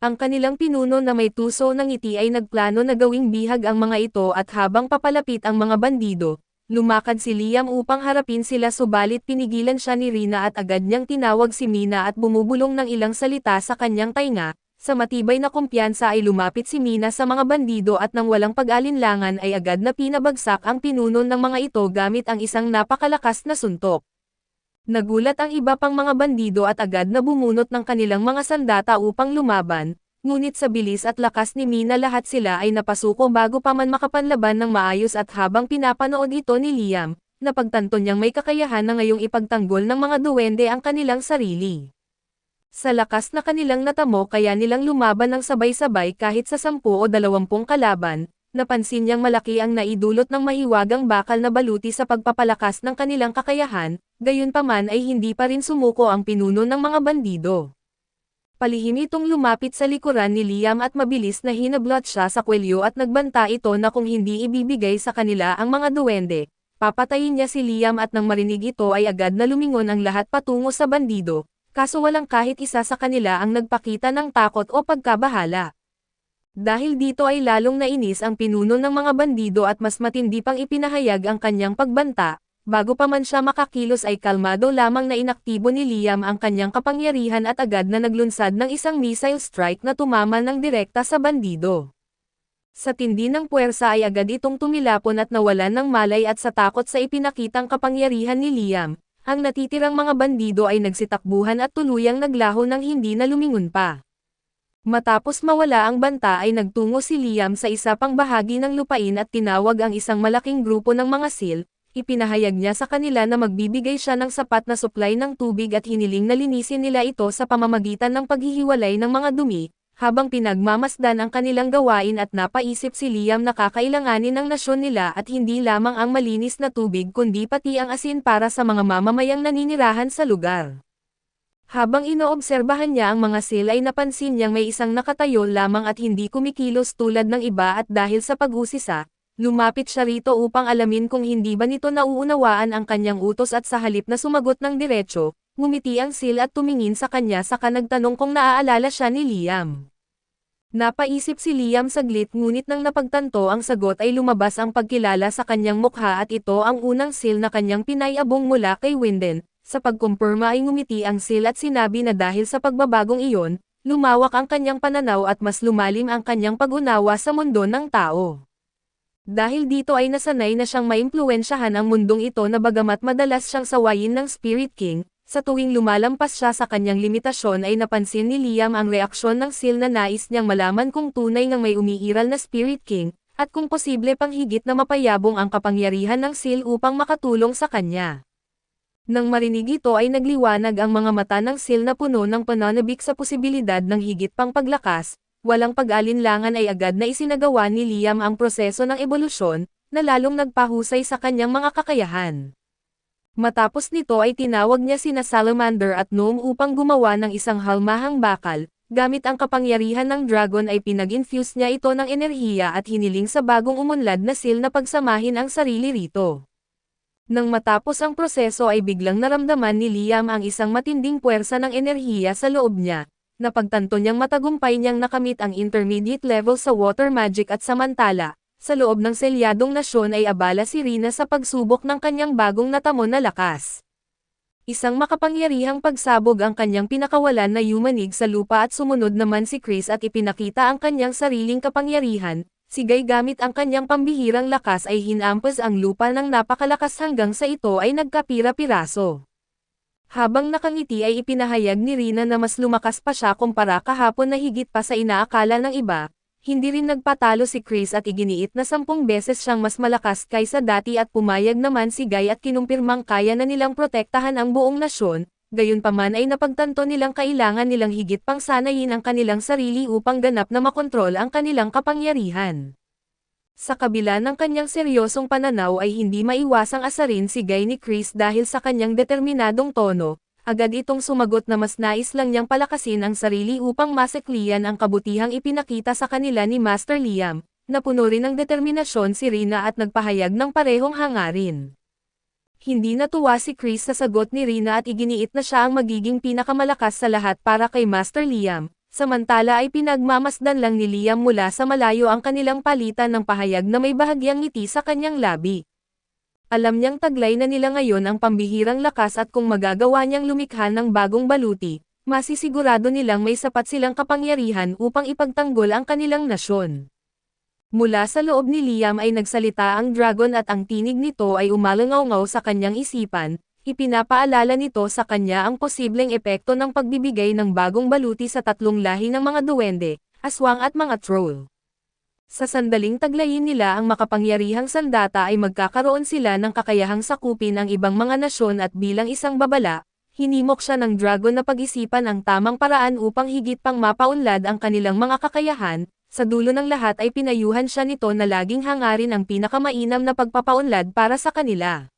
Ang kanilang pinuno na may tuso ng ngiti ay nagplano na gawing bihag ang mga ito at habang papalapit ang mga bandido, lumakad si Liam upang harapin sila subalit pinigilan siya ni Rina at agad niyang tinawag si Mina at bumubulong ng ilang salita sa kanyang tainga. Sa matibay na kumpiyansa ay lumapit si Mina sa mga bandido at nang walang pag-alinlangan ay agad na pinabagsak ang pinuno ng mga ito gamit ang isang napakalakas na suntok. Nagulat ang iba pang mga bandido at agad na bumunot ng kanilang mga sandata upang lumaban, ngunit sa bilis at lakas ni Mina lahat sila ay napasuko bago pa man makapanlaban ng maayos at habang pinapanood ito ni Liam, napagtanto niyang may kakayahan na ngayong ipagtanggol ng mga duwende ang kanilang sarili. Sa lakas na kanilang natamo kaya nilang lumaban ng sabay-sabay kahit sa 10 o 20 kalaban, napansin niyang malaki ang naidulot ng mahiwagang bakal na baluti sa pagpapalakas ng kanilang kakayahan, gayunpaman ay hindi pa rin sumuko ang pinuno ng mga bandido. Palihim itong lumapit sa likuran ni Liam at mabilis na hinablot siya sa kwelyo at nagbanta ito na kung hindi ibibigay sa kanila ang mga duwende, papatayin niya si Liam at nang marinig ito ay agad na lumingon ang lahat patungo sa bandido, kaso walang kahit isa sa kanila ang nagpakita ng takot o pagkabahala. Dahil dito ay lalong nainis ang pinuno ng mga bandido at mas matindi pang ipinahayag ang kanyang pagbanta, bago pa man siya makakilos ay kalmado lamang na inaktibo ni Liam ang kanyang kapangyarihan at agad na naglunsad ng isang missile strike na tumama ng direkta sa bandido. Sa tindi ng puwersa ay agad itong tumilapon at nawalan ng malay at sa takot sa ipinakitang kapangyarihan ni Liam, ang natitirang mga bandido ay nagsitakbuhan at tuluyang naglaho ng hindi na lumingon pa. Matapos mawala ang banta ay nagtungo si Liam sa isa pang bahagi ng lupain at tinawag ang isang malaking grupo ng mga seal, ipinahayag niya sa kanila na magbibigay siya ng sapat na supply ng tubig at hiniling na linisin nila ito sa pamamagitan ng paghihiwalay ng mga dumi, habang pinagmamasdan ang kanilang gawain at napaisip si Liam na kakailanganin ng nasyon nila at hindi lamang ang malinis na tubig kundi pati ang asin para sa mga mamamayang naninirahan sa lugar. Habang inoobserbahan niya ang mga seal ay napansin niyang may isang nakatayo lamang at hindi kumikilos tulad ng iba at dahil sa pag-usisa, lumapit siya rito upang alamin kung hindi ba nito nauunawaan ang kanyang utos at sa halip na sumagot ng diretso, ngumiti ang seal at tumingin sa kanya saka nagtanong kung naaalala siya ni Liam. Napaisip si Liam saglit ngunit nang napagtanto ang sagot ay lumabas ang pagkilala sa kanyang mukha at ito ang unang seal na kanyang pinayabong mula kay Winden. Sa pagkumpirma ay ngumiti ang Sil at sinabi na dahil sa pagbabagong iyon, lumawak ang kanyang pananaw at mas lumalim ang kanyang pag-unawa sa mundo ng tao. Dahil dito ay nasanay na siyang maimpluwensyahan ang mundong ito na bagamat madalas siyang sawayin ng Spirit King, sa tuwing lumalampas siya sa kanyang limitasyon ay napansin ni Liam ang reaksyon ng Sil na nais niyang malaman kung tunay ngang may umiiral na Spirit King, at kung posible pang higit na mapayabong ang kapangyarihan ng Sil upang makatulong sa kanya. Nang marinig ito ay nagliwanag ang mga mata ng Sil na puno ng pananabik sa posibilidad ng higit pang paglakas, walang pag-alinlangan ay agad na isinagawa ni Liam ang proseso ng ebolusyon, na lalong nagpahusay sa kanyang mga kakayahan. Matapos nito ay tinawag niya sina Salamander at Gnome upang gumawa ng isang halmahang bakal, gamit ang kapangyarihan ng dragon ay pinag-infuse niya ito ng enerhiya at hiniling sa bagong umunlad na Sil na pagsamahin ang sarili rito. Nang matapos ang proseso ay biglang naramdaman ni Liam ang isang matinding puwersa ng enerhiya sa loob niya, napagtanto niyang matagumpay niyang nakamit ang intermediate level sa water magic at samantala, sa loob ng selyadong nasyon ay abala si Rina sa pagsubok ng kanyang bagong natamo na lakas. Isang makapangyarihang pagsabog ang kanyang pinakawalan na yumanig sa lupa at sumunod naman si Chris at ipinakita ang kanyang sariling kapangyarihan. Sigay gamit ang kanyang pambihirang lakas ay hinampas ang lupa ng napakalakas hanggang sa ito ay nagkapira-piraso. Habang nakangiti ay ipinahayag ni Rina na mas lumakas pa siya kumpara kahapon na higit pa sa inaakala ng iba, hindi rin nagpatalo si Chris at iginiit na 10 beses siyang mas malakas kaysa dati at pumayag naman si Guy at kinumpirmang kaya na nilang protektahan ang buong nasyon. Gayunpaman ay napagtanto nilang kailangan nilang higit pang sanayin ang kanilang sarili upang ganap na makontrol ang kanilang kapangyarihan. Sa kabila ng kanyang seryosong pananaw ay hindi maiwasang asarin si Guy ni Chris dahil sa kanyang determinadong tono, agad itong sumagot na mas nais lang niyang palakasin ang sarili upang maseklian ang kabutihang ipinakita sa kanila ni Master Liam, na puno rin ng determinasyon si Rina at nagpahayag ng parehong hangarin. Hindi natuwa si Chris sa sagot ni Rina at iginiit na siya ang magiging pinakamalakas sa lahat para kay Master Liam, samantala ay pinagmamasdan lang ni Liam mula sa malayo ang kanilang palitan ng pahayag na may bahagyang ngiti sa kanyang labi. Alam niyang taglay na nila ngayon ang pambihirang lakas at kung magagawa niyang lumikha ng bagong baluti, masisigurado nilang may sapat silang kapangyarihan upang ipagtanggol ang kanilang nasyon. Mula sa loob ni Liam ay nagsalita ang dragon at ang tinig nito ay umalangaw-ngaw sa kanyang isipan, ipinapaalala nito sa kanya ang posibleng epekto ng pagbibigay ng bagong baluti sa 3 lahi ng mga duwende, aswang at mga troll. Sa sandaling taglayin nila ang makapangyarihang sandata ay magkakaroon sila ng kakayahang sakupin ang ibang mga nasyon at bilang isang babala, hinimok siya ng dragon na pag-isipan ang tamang paraan upang higit pang mapaunlad ang kanilang mga kakayahan. Sa dulo ng lahat ay pinayuhan siya nito na laging hangarin ang pinakamainam na pagpapaunlad para sa kanila.